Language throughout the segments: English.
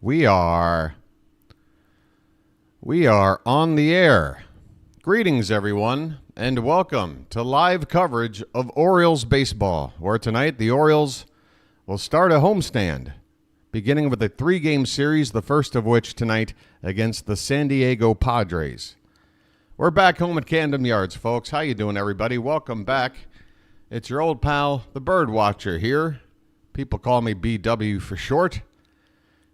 We are on the air. Greetings, everyone, and welcome to live coverage of Orioles baseball, where tonight the Orioles will start a homestand, beginning with a three-game series, the first of which tonight against the San Diego Padres. We're back home at Camden Yards, folks. How you doing, everybody? Welcome back. It's your old pal, the Bird Watcher here. People call me BW for short.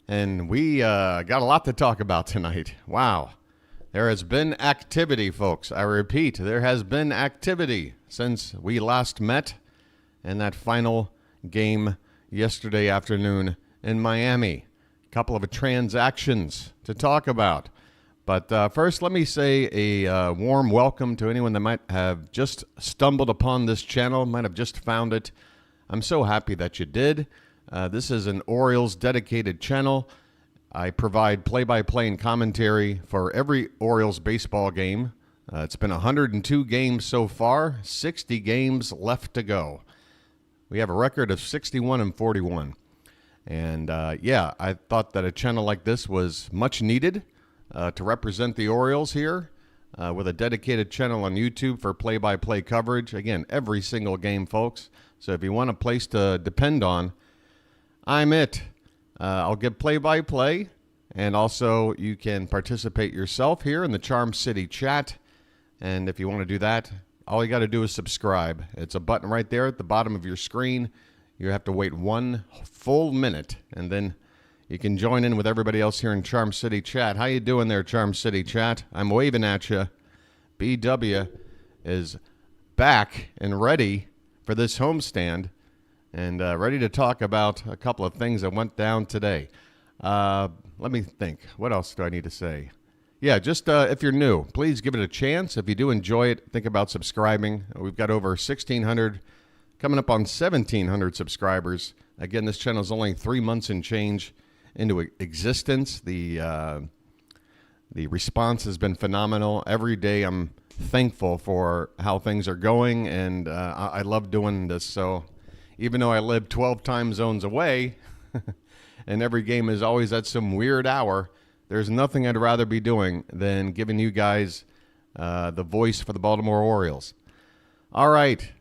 And we got a lot to talk about tonight. Wow. There has been activity, folks. I repeat, there has been activity since we last met in that final game yesterday afternoon in Miami. A couple of transactions to talk about. But first, let me say a warm welcome to anyone that might have just stumbled upon this channel, might have just found it. I'm so happy that you did. This is an Orioles dedicated channel. I provide play-by-play and commentary for every Orioles baseball game. It's been 102 games so far, 60 games left to go. We have a record of 61-41. And I thought that a channel like this was much needed to represent the Orioles here with a dedicated channel on YouTube for play-by-play coverage. Again, every single game, folks. So if you want a place to depend on, I'm it. I'll give play-by-play, and also you can participate yourself here in the Charm City chat. And if you want to do that, all you got to do is subscribe. It's a button right there at the bottom of your screen. You have to wait 1 full minute, and then you can join in with everybody else here in Charm City chat. How you doing there, Charm City chat? I'm waving at you. BW is back and ready for this homestand. And ready to talk about a couple of things that went down today. Let me think. What else do I need to say? Yeah, just if you're new, please give it a chance. If you do enjoy it, think about subscribing. We've got over 1,600, coming up on 1,700 subscribers. Again, this channel is only 3 months and change into existence. The response has been phenomenal. Every day I'm thankful for how things are going, and I love doing this. So even though I live 12 time zones away, and every game is always at some weird hour, there's nothing I'd rather be doing than giving you guys the voice for the Baltimore Orioles. All right,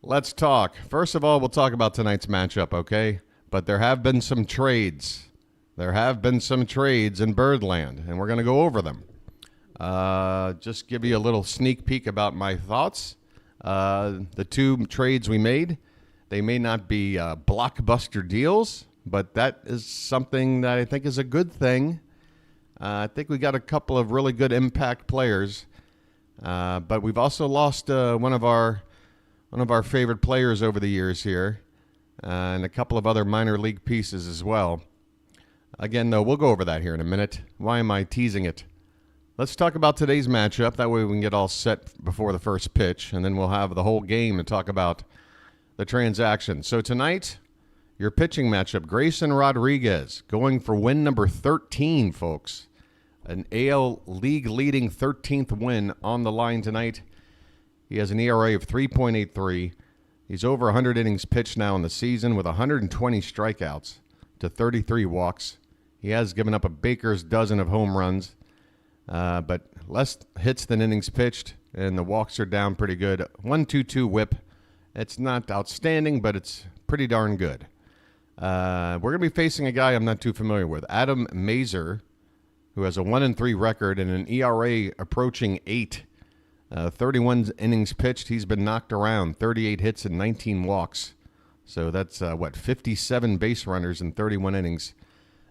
let's talk. First of all, we'll talk about tonight's matchup, okay? But there have been some trades. There have been some trades in Birdland, and we're going to go over them. Just give you a little sneak peek about my thoughts. The two trades we made, they may not be blockbuster deals, but that is something that I think is a good thing. I think we got a couple of really good impact players, but we've also lost one of our favorite players over the years here, and a couple of other minor league pieces as well. Again, though, we'll go over that here in a minute. Why am I teasing it? Let's talk about today's matchup. That way we can get all set before the first pitch, and then we'll have the whole game to talk about the transaction. So tonight, your pitching matchup, Grayson Rodriguez, going for win number 13, folks. An AL League leading 13th win on the line tonight. He has an ERA of 3.83. He's over 100 innings pitched now in the season with 120 strikeouts to 33 walks. He has given up a baker's dozen of home runs, but less hits than innings pitched, and the walks are down pretty good. 1.22 whip. It's not outstanding, but it's pretty darn good. We're going to be facing a guy I'm not too familiar with, Adam Mazur, who has a 1-3 record and an ERA approaching 8. 31 innings pitched. He's been knocked around, 38 hits and 19 walks. So that's, 57 base runners in 31 innings.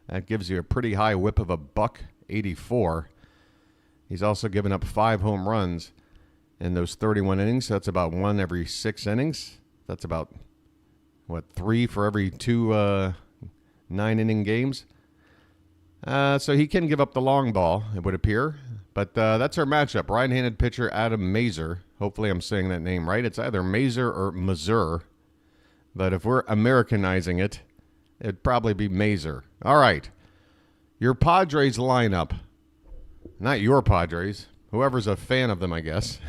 That gives you a pretty high whip of a $1.84. He's also given up 5 home runs in those 31 innings. So that's about 1 every 6 innings. That's about, 3 for every 2 9-inning games. So he can give up the long ball, it would appear. But that's our matchup. Right-handed pitcher Adam Mazur. Hopefully I'm saying that name right. It's either Mazur or Mazur. But if we're Americanizing it, it'd probably be Mazur. All right. Your Padres lineup. Not your Padres. Whoever's a fan of them, I guess.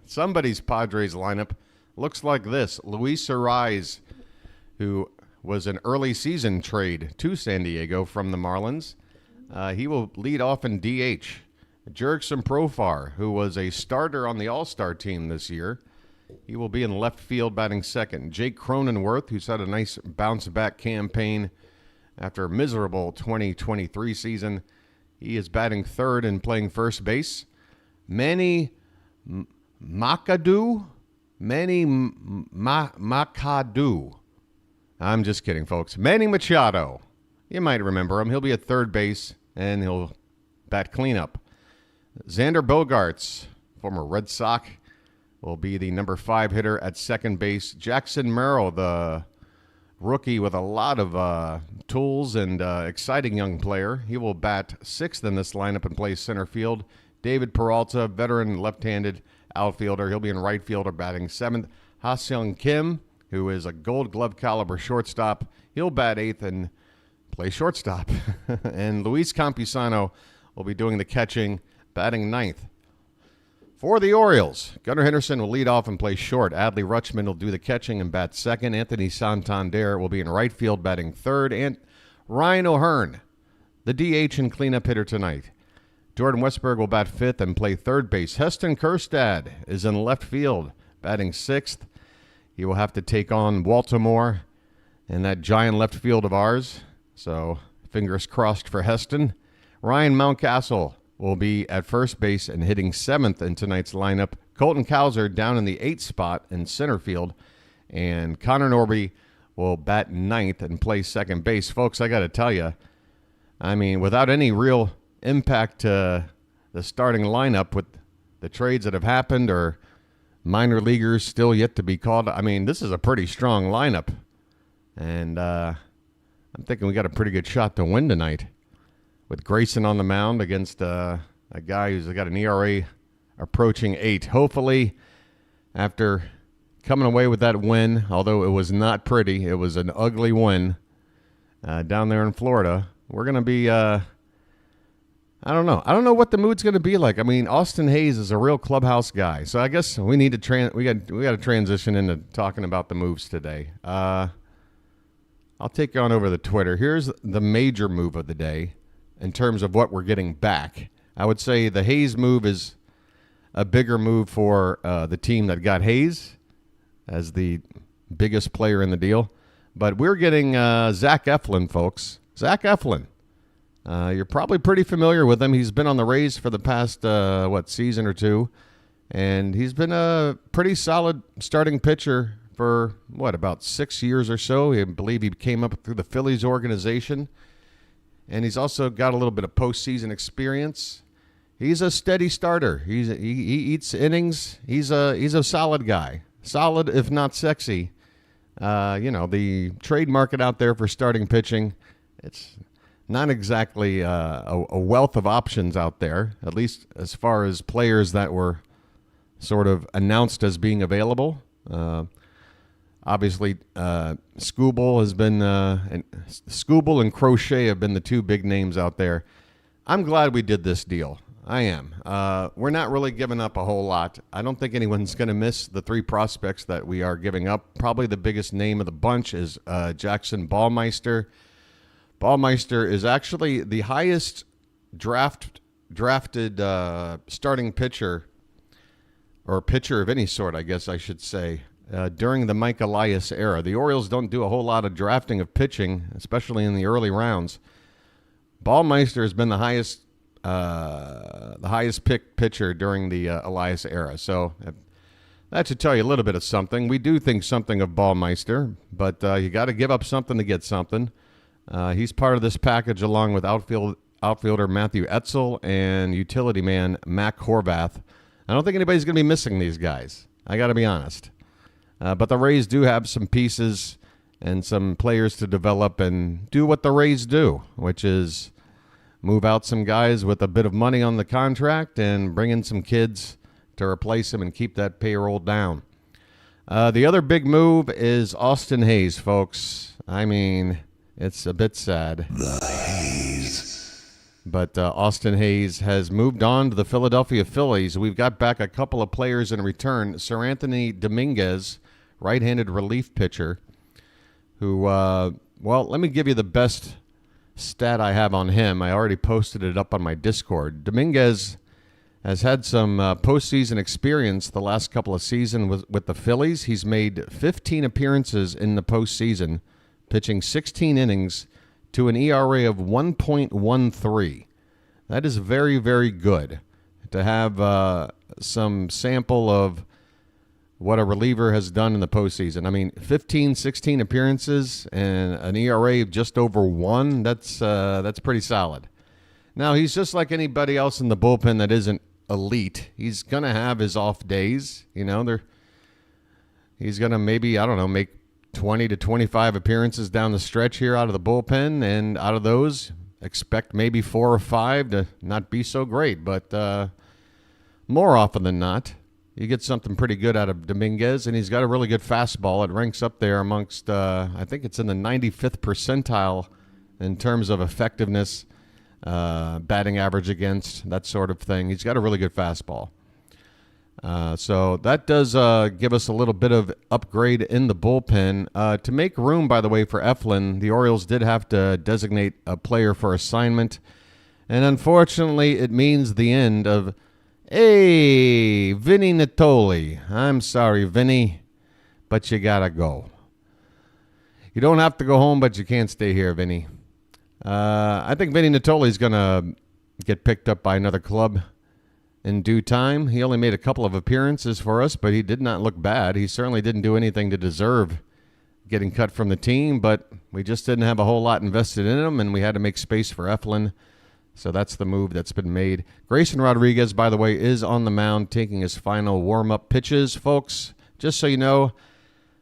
Somebody's Padres lineup looks like this. Luis Ariz, who was an early season trade to San Diego from the Marlins. He will lead off in DH. Jurickson Profar, who was a starter on the All-Star team this year, he will be in left field batting second. Jake Cronenworth, who's had a nice bounce-back campaign after a miserable 2023 season, he is batting third and playing first base. Manny Machado. I'm just kidding, folks. Manny Machado. You might remember him. He'll be at third base, and he'll bat cleanup. Xander Bogaerts, former Red Sox, will be the number 5 hitter at second base. Jackson Merrill, the rookie with a lot of tools and exciting young player. He will bat sixth in this lineup and play center field. David Peralta, veteran left-handed outfielder. He'll be in right field or batting seventh. Ha-Seong Kim, who is a Gold Glove caliber shortstop. He'll bat eighth and play shortstop. And Luis Campusano will be doing the catching, batting ninth. For the Orioles, Gunnar Henderson will lead off and play short. Adley Rutschman will do the catching and bat second. Anthony Santander will be in right field batting third. And Ryan O'Hearn, the DH and cleanup hitter tonight. Jordan Westberg will bat fifth and play third base. Heston Kjerstad is in left field batting sixth. He will have to take on Baltimore in that giant left field of ours. So fingers crossed for Heston. Ryan Mountcastle will be at first base and hitting seventh in tonight's lineup. Colton Cowser down in the 8th spot in center field. And Connor Norby will bat ninth and play second base. Folks, I got to tell you, I mean, without any real impact to the starting lineup with the trades that have happened or minor leaguers still yet to be called, I mean, this is a pretty strong lineup. And I'm thinking we got a pretty good shot to win tonight, with Grayson on the mound against a guy who's got an ERA approaching 8. Hopefully, after coming away with that win, although it was not pretty, it was an ugly win down there in Florida, we're going to be, I don't know. I don't know what the mood's going to be like. I mean, Austin Hayes is a real clubhouse guy, so I guess we need to we got to transition into talking about the moves today. I'll take you on over to Twitter. Here's the major move of the day. In terms of what we're getting back, I would say the Hayes move is a bigger move for the team that got Hayes as the biggest player in the deal. But we're getting Zach Eflin, folks. Zach Eflin. You're probably pretty familiar with him. He's been on the Rays for the past, season or two. And he's been a pretty solid starting pitcher for, about 6 years or so. I believe he came up through the Phillies organization. And he's also got a little bit of postseason experience. He's a steady starter. He eats innings. He's a solid guy. Solid, if not sexy. The trade market out there for starting pitching, it's not exactly a wealth of options out there, at least as far as players that were sort of announced as being available. Obviously, Skubal has been, and Skubal and Crochet have been the two big names out there. I'm glad we did this deal. I am. We're not really giving up a whole lot. I don't think anyone's going to miss the 3 prospects that we are giving up. Probably the biggest name of the bunch is Jackson Ballmeister. Ballmeister is actually the highest drafted starting pitcher, or pitcher of any sort, I guess I should say, during the Mike Elias era. The Orioles don't do a whole lot of drafting of pitching, especially in the early rounds. Ballmeister has been the highest picked pitcher during the Elias era. So that should tell you a little bit of something. We do think something of Ballmeister, but you got to give up something to get something. He's part of this package along with outfielder Matthew Etzel and utility man Mac Horvath. I don't think anybody's going to be missing these guys. I got to be honest. But the Rays do have some pieces and some players to develop and do what the Rays do, which is move out some guys with a bit of money on the contract and bring in some kids to replace them and keep that payroll down. The other big move is Austin Hayes, folks. I mean, it's a bit sad. The Hayes. But Austin Hayes has moved on to the Philadelphia Phillies. We've got back a couple of players in return. Sir Anthony Dominguez, right-handed relief pitcher, who, well, let me give you the best stat I have on him. I already posted it up on my Discord. Dominguez has had some postseason experience the last couple of seasons with the Phillies. He's made 15 appearances in the postseason, pitching 16 innings to an ERA of 1.13. That is very, very good to have some sample of what a reliever has done in the postseason. I mean, 15, 16 appearances and an ERA of just over 1, that's pretty solid. Now, he's just like anybody else in the bullpen that isn't elite. He's going to have his off days. You know, he's going to maybe, I don't know, make 20 to 25 appearances down the stretch here out of the bullpen, and out of those, expect maybe 4 or 5 to not be so great. But more often than not, you get something pretty good out of Dominguez, and he's got a really good fastball. It ranks up there amongst, I think it's in the 95th percentile in terms of effectiveness, batting average against, that sort of thing. He's got a really good fastball. So that does give us a little bit of upgrade in the bullpen. To make room, by the way, for Eflin, the Orioles did have to designate a player for assignment. And unfortunately, it means the end of, hey, Vinny Natoli. I'm sorry, Vinny, but you got to go. You don't have to go home, but you can't stay here, Vinny. I think Vinny Natoli is going to get picked up by another club in due time. He only made a couple of appearances for us, but he did not look bad. He certainly didn't do anything to deserve getting cut from the team, but we just didn't have a whole lot invested in him, and we had to make space for Eflin. So that's the move that's been made. Grayson Rodriguez, by the way, is on the mound taking his final warm-up pitches. Folks, just so you know,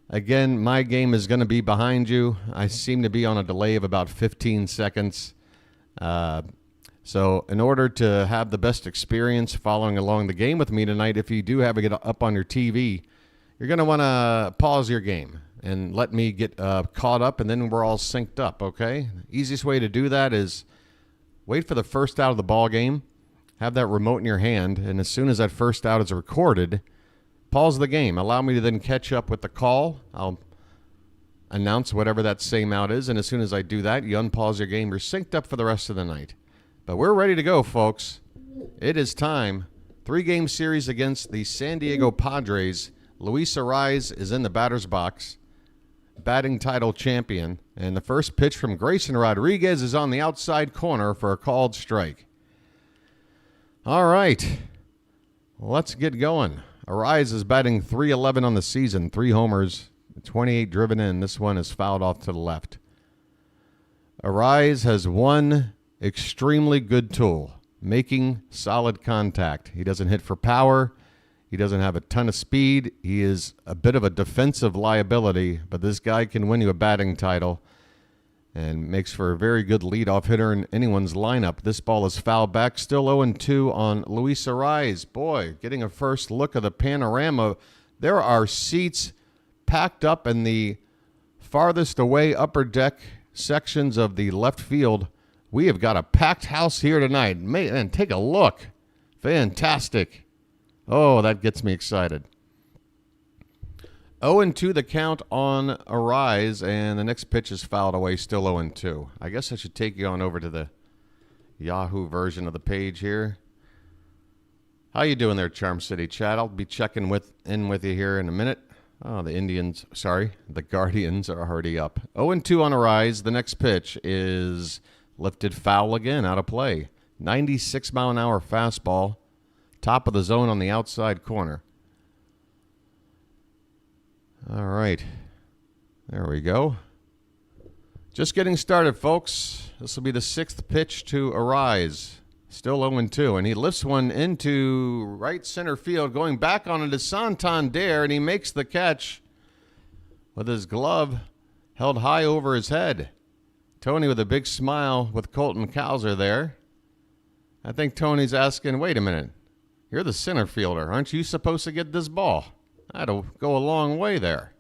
again, my game is going to be behind you. I seem to be on a delay of about 15 seconds. So in order to have the best experience following along the game with me tonight, if you do have it up on your TV, you're going to want to pause your game and let me get caught up, and then we're all synced up, okay? Easiest way to do that is wait for the first out of the ball game, have that remote in your hand, and as soon as that first out is recorded, pause the game. Allow me to then catch up with the call. I'll announce whatever that same out is, and as soon as I do that, you unpause your game. You're synced up for the rest of the night. But we're ready to go, folks. It is time. 3-game series against the San Diego Padres. Luis Arraez is in the batter's box, batting title champion. And the first pitch from Grayson Rodriguez is on the outside corner for a called strike. All right. Let's get going. Arraez is batting .311 on the season, 3 homers, 28 driven in. This one is fouled off to the left. Arraez has one extremely good tool, making solid contact. He doesn't hit for power. He doesn't have a ton of speed. He is a bit of a defensive liability, but this guy can win you a batting title and makes for a very good leadoff hitter in anyone's lineup. This ball is fouled back, still 0-2 on Luis Arraez. Boy, getting a first look of the panorama. There are seats packed up in the farthest away upper deck sections of the left field. We have got a packed house here tonight. Man, take a look. Fantastic. Oh, that gets me excited. 0-2 the count on Arraez, and the next pitch is fouled away, still 0-2. I guess I should take you on over to the Yahoo version of the page here. How you doing there, Charm City chat? I'll be checking in with you here in a minute. Oh, the Guardians are already up. 0-2 on Arraez. The next pitch is lifted foul again, out of play. 96-mile-an-hour fastball, top of the zone on the outside corner. All right. There we go. Just getting started, folks. This will be the 6th pitch to Arraez. Still 0-2, and he lifts one into right center field, going back on it to Santander, and he makes the catch with his glove held high over his head. Tony with a big smile with Colton Cowser there. I think Tony's asking, wait a minute, you're the center fielder. Aren't you supposed to get this ball? That'll go a long way there.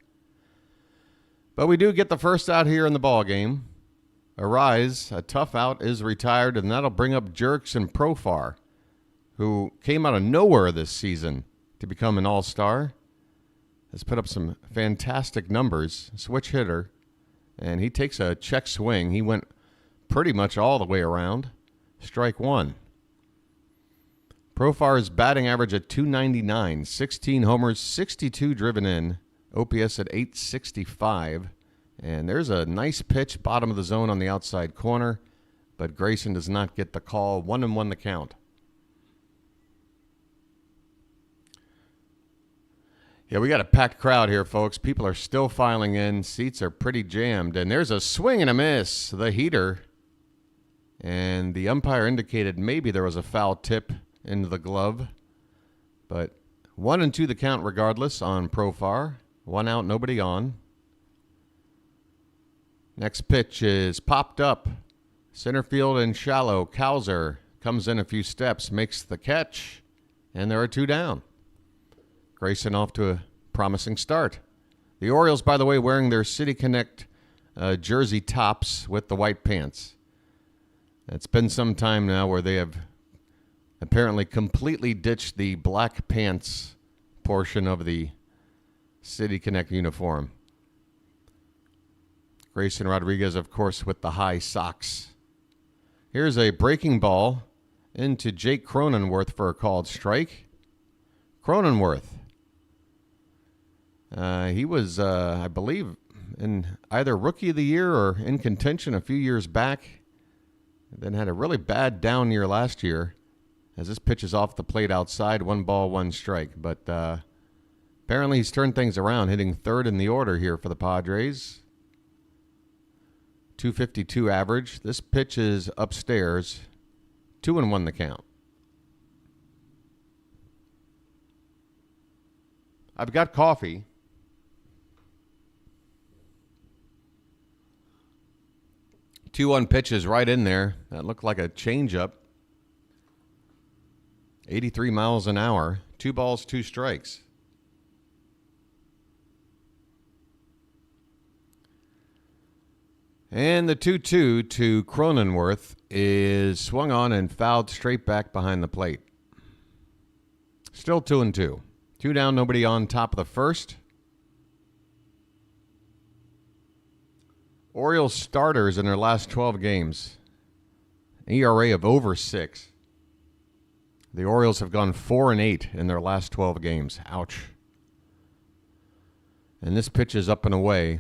But we do get the first out here in the ball game. Arraez, a tough out, is retired, and that'll bring up Jurickson Profar, who came out of nowhere this season to become an all-star. Has put up some fantastic numbers, switch hitter. and he takes a check swing. He went pretty much all the way around. Strike one. Profar's batting average at .299, 16 homers, 62 driven in, OPS at .865. And there's a nice pitch, bottom of the zone on the outside corner, but Grayson does not get the call. 1-1 the count. Yeah, we got a packed crowd here, folks. People are still filing in. Seats are pretty jammed. And there's a swing and a miss, the heater. And the umpire indicated maybe there was a foul tip into the glove. But 1-2 the count regardless on Profar. 1 out, nobody on. Next pitch is popped up. Center field and shallow. Cowser comes in a few steps, makes the catch, and there are 2 down. Grayson off to a promising start. The Orioles, by the way, wearing their City Connect jersey tops with the white pants. It's been some time now where they have apparently completely ditched the black pants portion of the City Connect uniform. Grayson Rodriguez, of course, with the high socks. Here's a breaking ball into Jake Cronenworth for a called strike. Cronenworth. He was, I believe, in either Rookie of the Year or in contention a few years back. Then had a really bad down year last year as this pitch is off the plate outside. 1 ball, 1 strike. But apparently he's turned things around, hitting third in the order here for the Padres. .252 average. This pitch is upstairs. 2-1 the count. I've got coffee. Two-one pitches right in there. That looked like a changeup. 83 miles an hour. 2 balls, 2 strikes. And the 2-2 to Cronenworth is swung on and fouled straight back behind the plate. Still 2-2. 2 down, nobody on, top of the first. Orioles starters in their last 12 games. ERA of over 6. The Orioles have gone 4-8 in their last 12 games. Ouch. And this pitch is up and away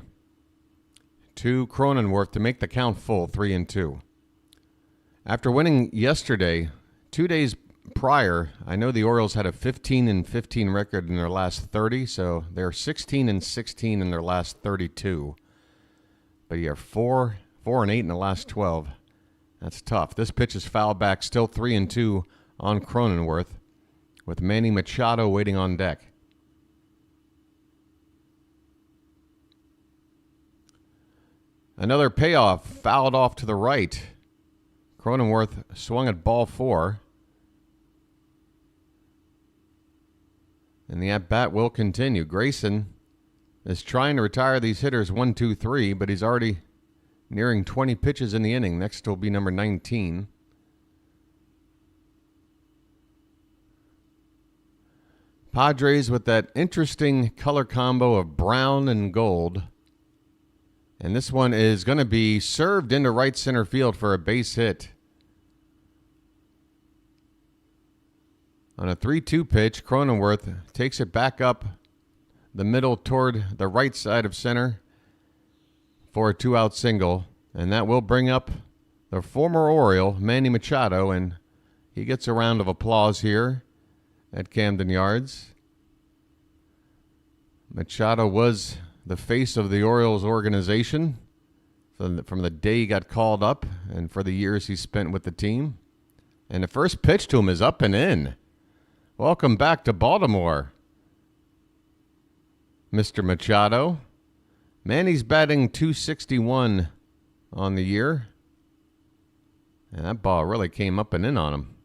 to Cronenworth to make the count full, 3-2. After winning yesterday, 2 days prior, I know the Orioles had a 15-15 record in their last 30, so they're 16-16 in their last 32. But you're 4-8 in the last 12. That's tough. This pitch is fouled back, still 3-2 on Cronenworth, with Manny Machado waiting on deck. Another payoff, fouled off to the right. Cronenworth swung at ball 4. And the at-bat will continue. Grayson is trying to retire these hitters 1, 2, 3, but he's already nearing 20 pitches in the inning. Next will be number 19. Padres with that interesting color combo of brown and gold. And this one is going to be served into right center field for a base hit. On a 3-2 pitch, Cronenworth takes it back up the middle toward the right side of center for a 2-out single. And that will bring up the former Oriole, Manny Machado, and he gets a round of applause here at Camden Yards. Machado was the face of the Orioles organization from the day he got called up and for the years he spent with the team. And the first pitch to him is up and in. Welcome back to Baltimore, Mr. Machado. Manny's batting .261 on the year. And that ball really came up and in on him.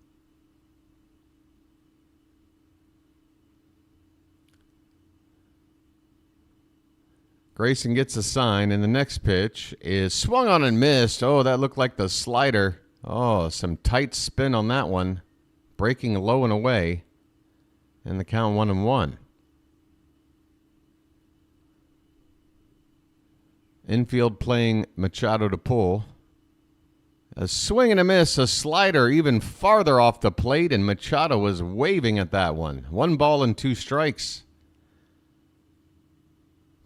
Grayson gets a sign, and the next pitch is swung on and missed. Oh, that looked like the slider. Oh, some tight spin on that one. Breaking low and away. And the count 1-1. Infield playing Machado to pull. A swing and a miss, a slider even farther off the plate, and Machado was waving at that one. 1 ball and 2 strikes.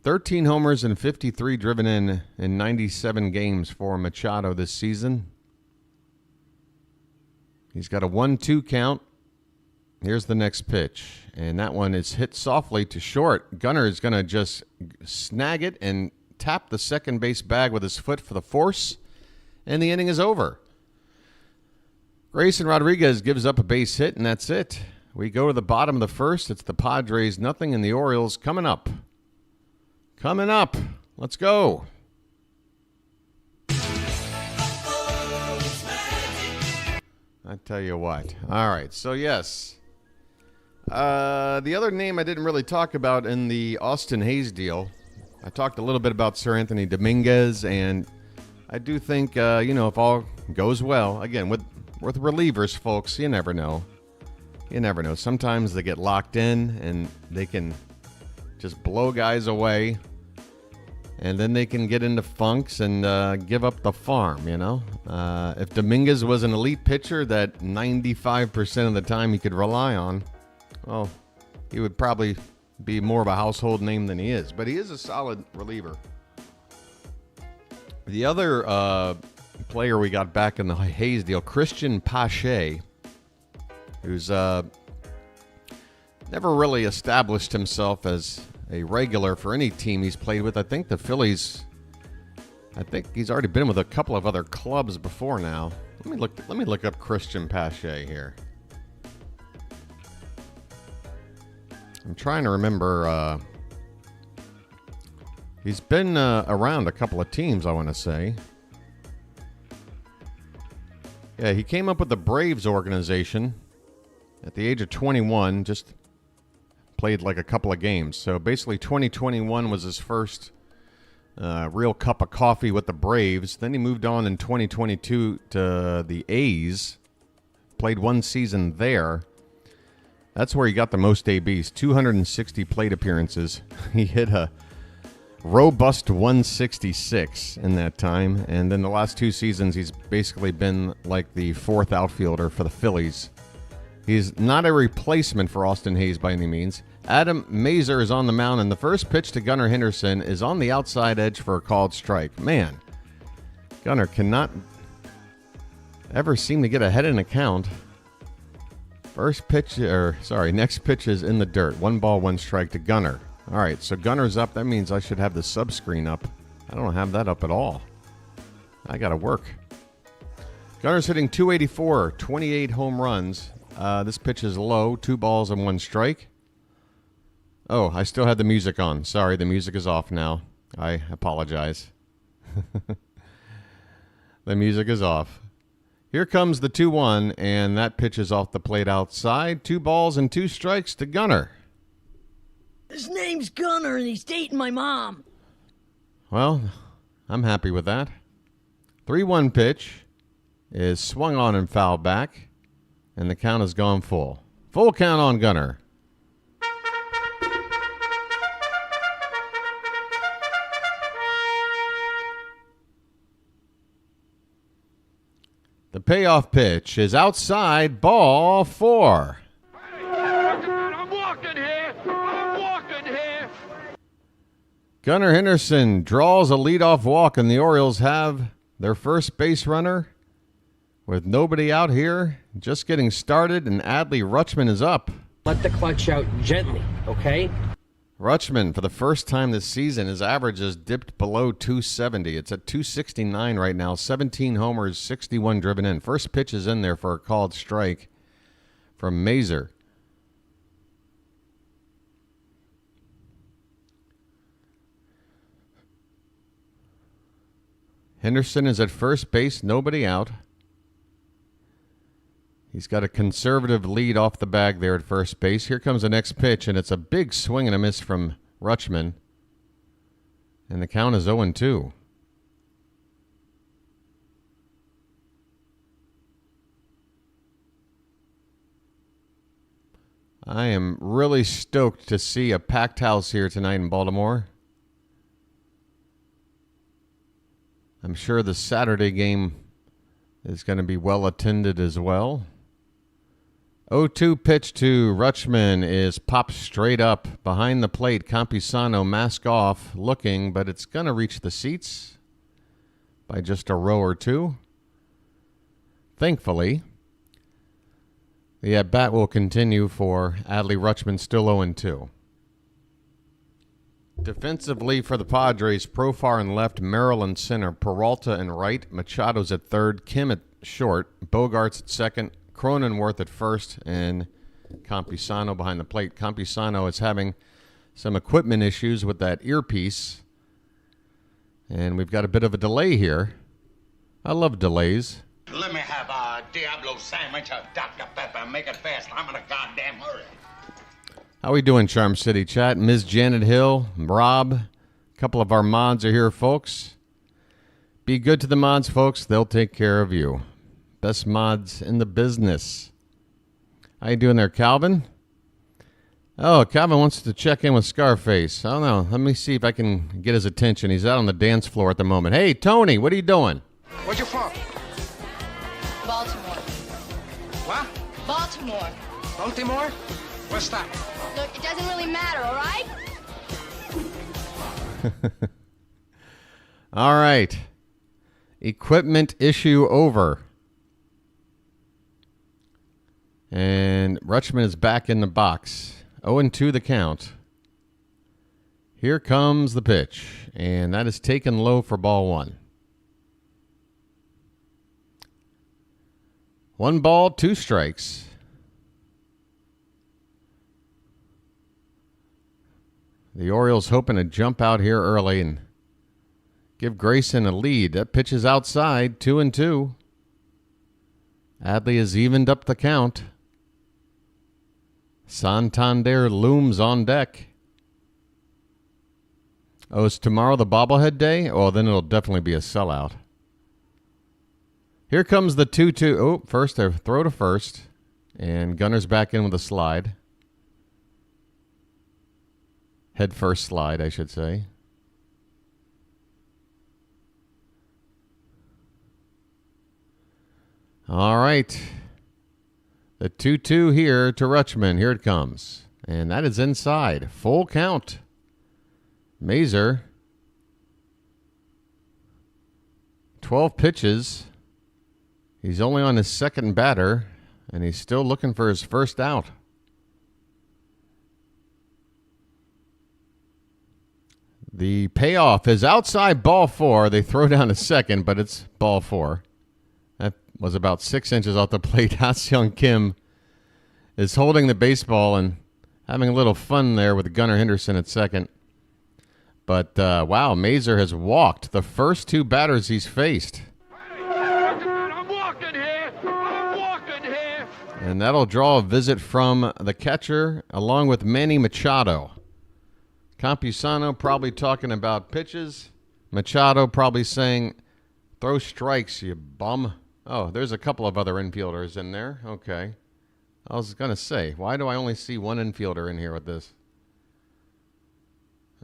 13 homers and 53 driven in 97 games for Machado this season. He's got a 1-2 count. Here's the next pitch, and that one is hit softly to short. Gunnar is going to just snag it and tap the second base bag with his foot for the force, and the inning is over. Grayson Rodriguez gives up a base hit, and that's it. We go to the bottom of the first. It's the Padres, nothing, and the Orioles coming up. Coming up. Let's go. I tell you what. All right, so yes. The other name I didn't really talk about in the Austin Hayes deal, I talked a little bit about Sir Anthony Dominguez, and I do think, if all goes well, again, with relievers, folks, you never know. You never know. Sometimes they get locked in, and they can just blow guys away, and then they can get into funks and give up the farm, If Dominguez was an elite pitcher that 95% of the time he could rely on, well, he would probably be more of a household name than he is. But he is a solid reliever. The other player we got back in the Hayes deal, Christian Pache, who's never really established himself as a regular for any team he's played with. I think the Phillies, he's already been with a couple of other clubs before now. Let me look up Christian Pache here. I'm trying to remember. He's been around a couple of teams, I want to say. Yeah, he came up with the Braves organization at the age of 21, just played like a couple of games. So basically 2021 was his first real cup of coffee with the Braves. Then he moved on in 2022 to the A's, played 1 season there. That's where he got the most ABs, 260 plate appearances. He hit a robust 166 in that time. And then the last 2 seasons, he's basically been like the 4th outfielder for the Phillies. He's not a replacement for Austin Hayes by any means. Adam Mazur is on the mound, and the first pitch to Gunnar Henderson is on the outside edge for a called strike. Man, Gunnar cannot ever seem to get ahead in a count. Next pitch is in the dirt. 1 ball, 1 strike to Gunnar. All right, so Gunner's up. That means I should have the sub screen up. I don't have that up at all. I got to work. Gunner's hitting .284, 28 home runs. This pitch is low, 2 balls and 1 strike. Oh, I still had the music on. Sorry, the music is off now. I apologize. The music is off. Here comes the 2-1, and that pitch is off the plate outside. 2 balls and 2 strikes to Gunnar. His name's Gunnar, and he's dating my mom. Well, I'm happy with that. 3-1 pitch is swung on and fouled back, and the count has gone full. Full count on Gunnar. The payoff pitch is outside, ball 4. I'm walking here. Gunnar Henderson draws a leadoff walk, and the Orioles have their first base runner with nobody out here, just getting started, and Adley Rutschman is up. Let the clutch out gently, okay? Rutschman, for the first time this season, his average has dipped below 270. It's at 269 right now. 17 homers, 61 driven in. First pitch is in there for a called strike from Mazur. Henderson is at first base, nobody out. He's got a conservative lead off the bag there at first base. Here comes the next pitch, and it's a big swing and a miss from Rutschman. And the count is 0-2. I am really stoked to see a packed house here tonight in Baltimore. I'm sure the Saturday game is going to be well attended as well. 0-2 pitch to Rutschman is popped straight up behind the plate. Campusano mask off looking, but it's going to reach the seats by just a row or two. Thankfully, the at-bat will continue for Adley Rutschman, still 0-2. Defensively for the Padres, Profar in left, Merrill in center, Peralta in right, Machado's at third, Kim at short, Bogarts at second, Cronenworth at first, and Campusano behind the plate. Campusano is having some equipment issues with that earpiece, and we've got a bit of a delay here. I love delays. Let me have a Diablo sandwich of Dr. Pepper. Make it fast. I'm in a goddamn hurry. How we doing, Charm City Chat? Ms. Janet Hill, Rob, a couple of our mods are here, folks. Be good to the mods, folks. They'll take care of you. Best mods in the business. How you doing there, Calvin? Oh, Calvin wants to check in with Scarface. I don't know. Let me see if I can get his attention. He's out on the dance floor at the moment. Hey, Tony, what are you doing? Where you from? Baltimore. What? Baltimore. Baltimore? What's that? Look, it doesn't really matter, all right? All right. Equipment issue over. And Rutschman is back in the box. 0-2 the count. Here comes the pitch. And that is taken low for ball one. 1 ball, 2 strikes. The Orioles hoping to jump out here early and give Grayson a lead. That pitch is outside, 2-2. Adley has evened up the count. Santander looms on deck. Oh, is tomorrow the bobblehead day? Oh, then it'll definitely be a sellout. Here comes the 2-2. Oh, first a throw to first. And Gunner's back in with a slide. Head first slide, I should say. All right. The 2-2 here to Rutschman. Here it comes. And that is inside. Full count. Mazur. 12 pitches. He's only on his second batter, and he's still looking for his first out. The payoff is outside ball 4. They throw down to second, but it's ball 4. That was about 6 inches off the plate. Ha-Seong Kim is holding the baseball and having a little fun there with Gunnar Henderson at second. But, wow, Mazur has walked the first 2 batters he's faced. I'm walking here. I'm walking here. And that'll draw a visit from the catcher along with Manny Machado. Campusano probably talking about pitches. Machado probably saying, throw strikes, you bum. Oh, there's a couple of other infielders in there. Okay. I was going to say, why do I only see one infielder in here with this?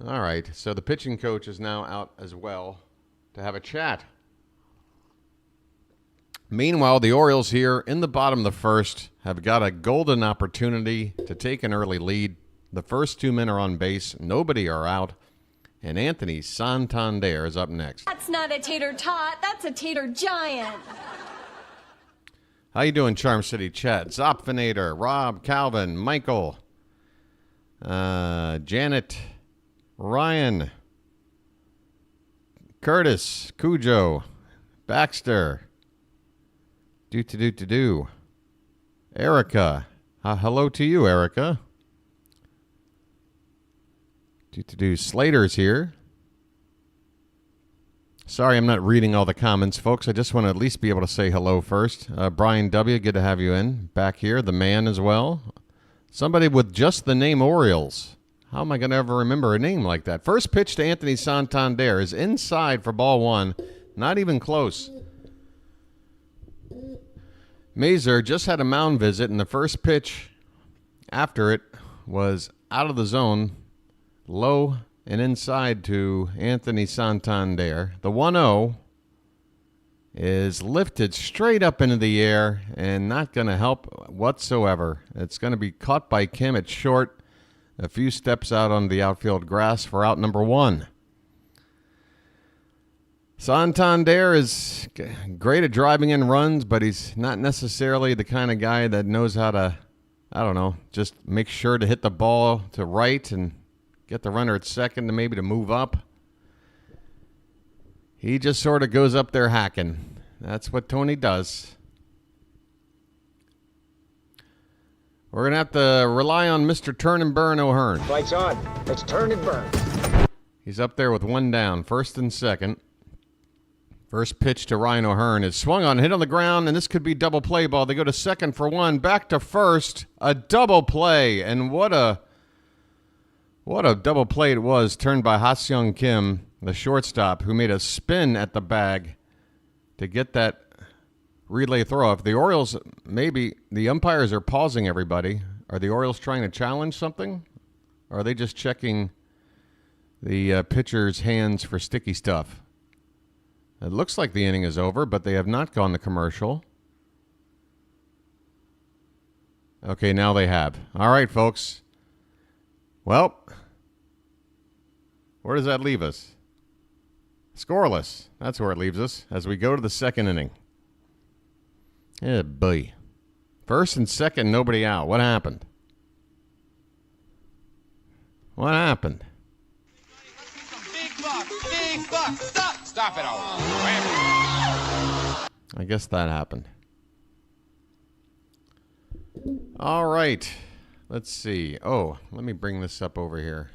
All right, so the pitching coach is now out as well to have a chat. Meanwhile, the Orioles here in the bottom of the first have got a golden opportunity to take an early lead. The first 2 men are on base. Nobody are out. And Anthony Santander is up next. That's not a tater tot. That's a tater giant. How you doing, Charm City Chat? Zopfinator, Rob, Calvin, Michael, Janet, Ryan, Curtis, Cujo, Baxter, do. Erica. Hello to you, Erica. Do. Slater's here. Sorry, I'm not reading all the comments, folks. I just want to at least be able to say hello first. Brian W., good to have you in. Back here, the man as well. Somebody with just the name Orioles. How am I going to ever remember a name like that? First pitch to Anthony Santander is inside for ball 1. Not even close. Mazur just had a mound visit, and the first pitch after it was out of the zone, low and inside to Anthony Santander. The 1-0 is lifted straight up into the air and not going to help whatsoever. It's going to be caught by Kim at short, a few steps out on the outfield grass for out number 1. Santander is great at driving in runs, but he's not necessarily the kind of guy that knows how to, just make sure to hit the ball to right and get the runner at second and maybe to move up. He just sort of goes up there hacking. That's what Tony does. We're going to have to rely on Mr. Turn and Burn O'Hearn. Lights on. Let's turn and burn. He's up there with 1 down, first and second. First pitch to Ryan O'Hearn is swung on, hit on the ground, and this could be double play ball. They go to second for 1, back to first, a double play, and what a double play it was, turned by Ha-Seong Kim, the shortstop, who made a spin at the bag to get that relay throw. If the Orioles, maybe the umpires are pausing everybody. Are the Orioles trying to challenge something? Or are they just checking the pitcher's hands for sticky stuff? It looks like the inning is over, but they have not gone to commercial. Okay, now they have. All right, folks. Well, where does that leave us? Scoreless. That's where it leaves us as we go to the second inning. Yeah, boy. First and second, nobody out. What happened? What happened? Big buck. Stop it all. I guess that happened. All right. Let's see. Oh, let me bring this up over here.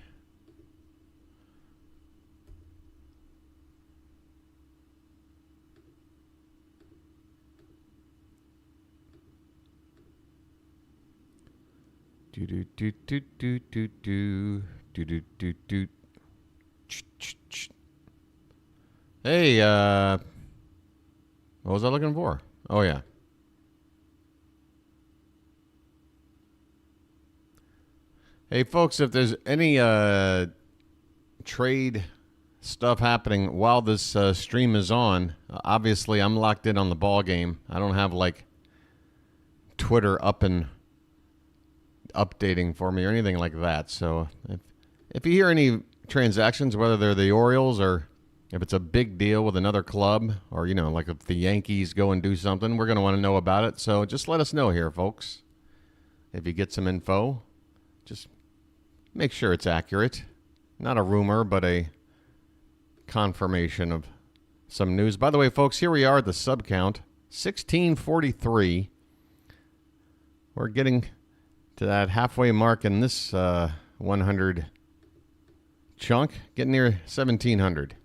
Do do do do do do do do do do do. Hey, what was I looking for? Oh yeah. Hey folks, if there's any trade stuff happening while this stream is on, obviously I'm locked in on the ball game. I don't have like Twitter up and updating for me or anything like that. So if you hear any transactions, whether they're the Orioles or if it's a big deal with another club or, like if the Yankees go and do something, we're going to want to know about it. So just let us know here, folks. If you get some info, just make sure it's accurate. Not a rumor, but a confirmation of some news. By the way, folks, here we are at the sub count, 1643. We're getting to that halfway mark in this 100 chunk, getting near 1700.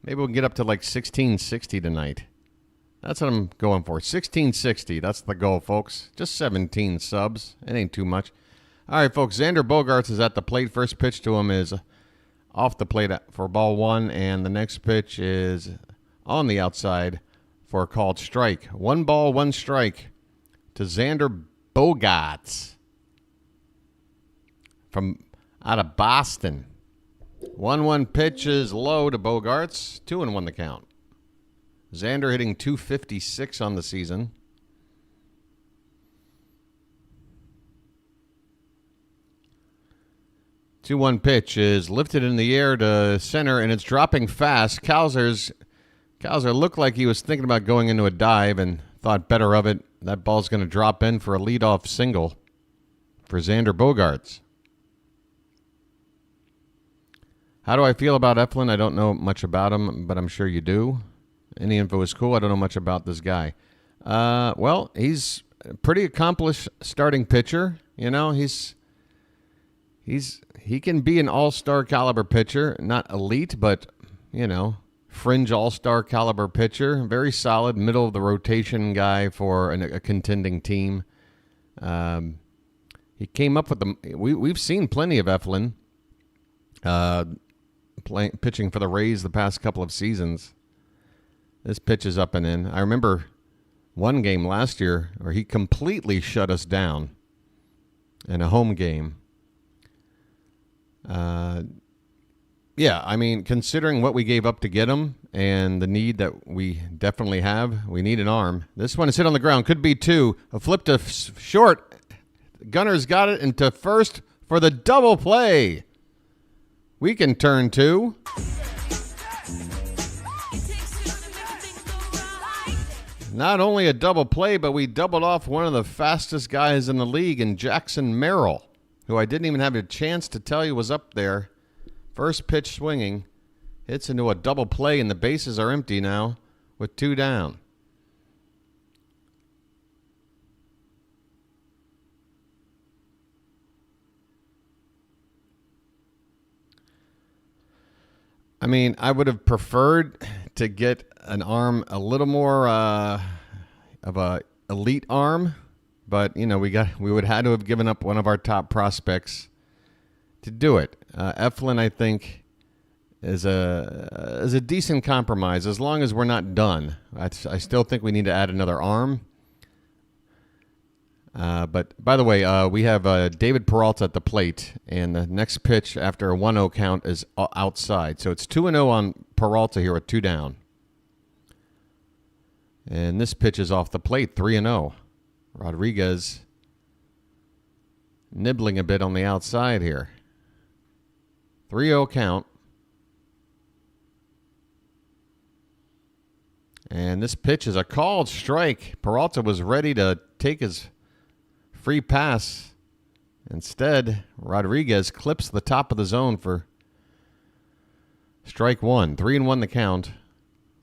Maybe we'll get up to like 1660 tonight. That's what I'm going for. 1660. That's the goal, folks. Just 17 subs. It ain't too much. All right, folks. Xander Bogaerts is at the plate. First pitch to him is off the plate for ball 1, and the next pitch is on the outside for a called strike. 1 ball, 1 strike to Xander Bogaerts from out of Boston. 1-1 pitch is low to Bogaerts. 2-1 the count. Xander hitting .256 on the season. Two-one pitch is lifted in the air to center, and it's dropping fast. Cowser looked like he was thinking about going into a dive and thought better of it. That ball's going to drop in for a leadoff single for Xander Bogaerts. How do I feel about Eflin? I don't know much about him, but I'm sure you do. Any info is cool. I don't know much about this guy. Well, he's a pretty accomplished starting pitcher. He can be an all-star caliber pitcher. Not elite, but, fringe all-star caliber pitcher. Very solid, middle of the rotation guy for a contending team. He came up with we've seen plenty of Eflin pitching for the Rays the past couple of seasons. This pitch is up and in. I remember one game last year where he completely shut us down in a home game. Yeah, I mean, considering what we gave up to get him and the need that we definitely have, we need an arm. This one is hit on the ground. Could be two. A flip to short. Gunner's got it into first for the double play. We can turn two. Not only a double play, but we doubled off one of the fastest guys in the league in Jackson Merrill, who I didn't even have a chance to tell you was up there. First pitch swinging, hits into a double play, and the bases are empty now with two down. I mean, I would have preferred to get an arm a little more of a elite arm, but you know we would have had to have given up one of our top prospects to do it. Eflin, I think, is a decent compromise as long as we're not done. I still think we need to add another arm. But by the way, we have David Peralta at the plate, and the next pitch after a 1-0 count is outside. So it's 2-0 on Peralta here with two down. And this pitch is off the plate, 3-0. Rodriguez nibbling a bit on the outside here. 3-0 count. And this pitch is a called strike. Peralta was ready to take his free pass. Instead, Rodriguez clips the top of the zone for strike one. 3-1 the count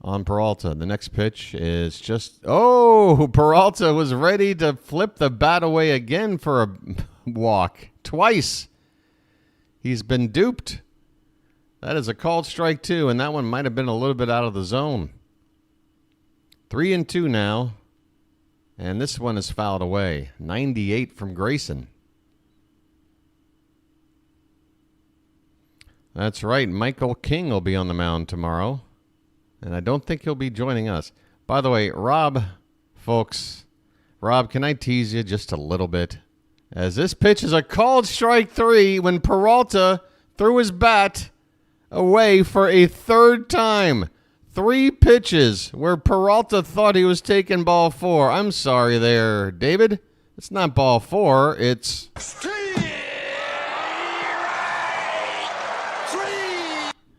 on Peralta. The next pitch is just... Oh, Peralta was ready to flip the bat away again for a walk. Twice. He's been duped. That is a called strike two, and that one might have been a little bit out of the zone. 3-2 now. And this one is fouled away. 98 from Grayson. That's right. Michael King will be on the mound tomorrow. And I don't think he'll be joining us. By the way, Rob, folks. Rob, can I tease you just a little bit? As this pitch is a called strike three when Peralta threw his bat away for a third time. 3 pitches where Peralta thought he was taking ball 4. I'm sorry there, David. It's not ball 4. It's...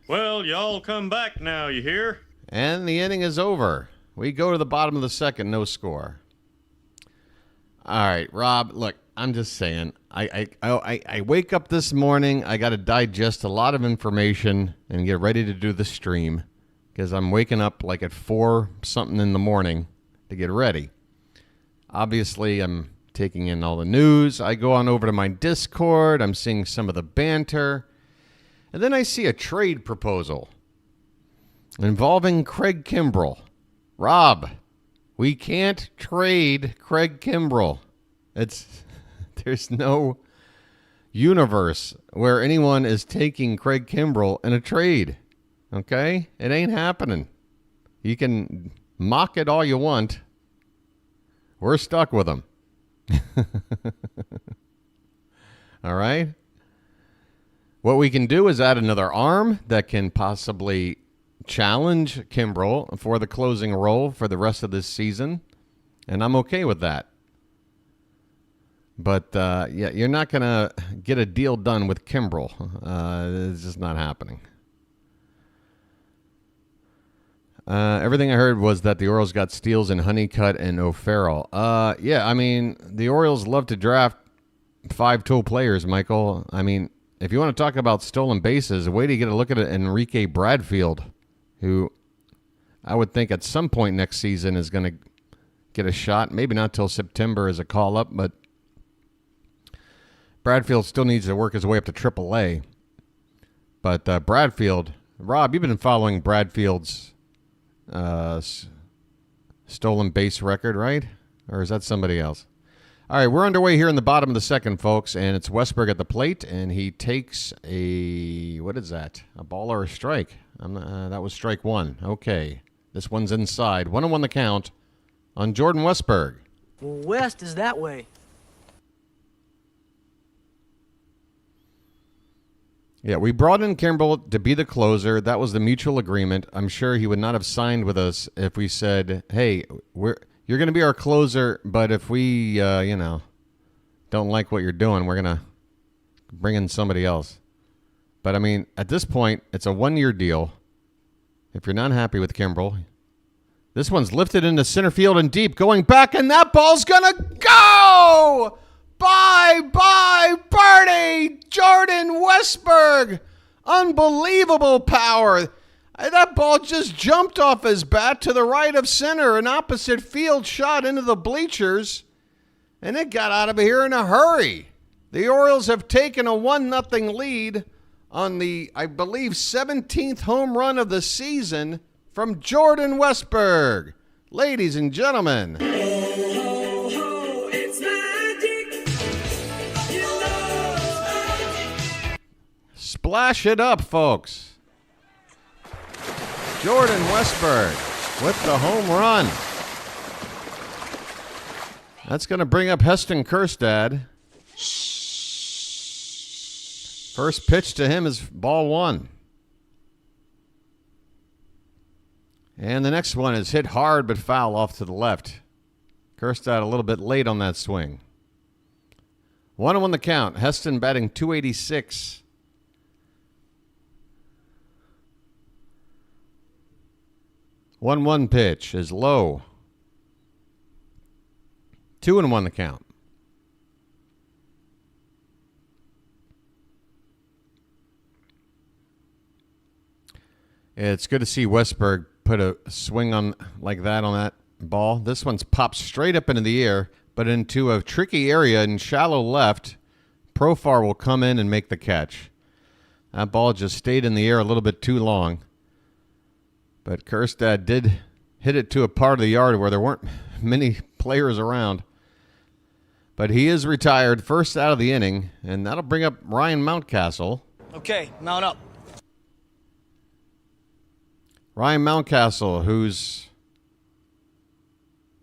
Well, y'all come back now, you hear? And the inning is over. We go to the bottom of the second, no score. All right, Rob, look, I'm just saying. I wake up this morning. I got to digest a lot of information and get ready to do the stream. Because I'm waking up like at 4 something in the morning to get ready. Obviously, I'm taking in all the news. I go on over to my Discord. I'm seeing some of the banter. And then I see a trade proposal involving Craig Kimbrell. Rob, we can't trade Craig Kimbrell. There's no universe where anyone is taking Craig Kimbrell in a trade. Okay? It ain't happening. You can mock it all you want. We're stuck with him. All right? What we can do is add another arm that can possibly challenge Kimbrell for the closing role for the rest of this season. And I'm okay with that. But, yeah, you're not going to get a deal done with Kimbrell. It's just not happening. Everything I heard was that the Orioles got steals in Honeycutt and O'Farrell. Yeah, I mean, the Orioles love to draft 5-tool players, Michael. I mean, if you want to talk about stolen bases, wait till you get a look at Enrique Bradfield, who I would think at some point next season is going to get a shot. Maybe not till September as a call-up, but Bradfield still needs to work his way up to AAA. But Bradfield, Rob, you've been following Bradfield's stolen base record, right? Or is that somebody else? All right, we're underway here in the bottom of the second, folks, and it's Westberg at the plate, and he takes a, what is that? A ball or a strike? That was strike one. Okay, this one's inside. 1-1 the count on Jordan Westberg. Well, west is that way. Yeah, we brought in Kimbrel to be the closer. That was the mutual agreement. I'm sure he would not have signed with us if we said, hey, you're going to be our closer, but if we, don't like what you're doing, we're going to bring in somebody else. But, I mean, at this point, it's a 1-year deal. If you're not happy with Kimbrel, this one's lifted into center field and deep, going back, and that ball's going to go! Bye, birdie! Jordan Westberg! Unbelievable power. That ball just jumped off his bat to the right of center, an opposite field shot into the bleachers, and it got out of here in a hurry. The Orioles have taken a 1-0 lead on the, I believe, 17th home run of the season from Jordan Westberg. Ladies and gentlemen. Splash it up, folks. Jordan Westberg with the home run. That's going to bring up Heston Kjerstad. First pitch to him is ball 1. And the next one is hit hard but foul off to the left. Kjerstad a little bit late on that swing. 1-1 the count. Heston batting .286. 1-1 pitch is low. 2-1 the count. It's good to see Westberg put a swing on like that on that ball. This one's popped straight up into the air, but into a tricky area in shallow left. Profar will come in and make the catch. That ball just stayed in the air a little bit too long. But Kjerstad did hit it to a part of the yard where there weren't many players around. But he is retired, first out of the inning, and that'll bring up Ryan Mountcastle. Okay, mount up. Ryan Mountcastle, whose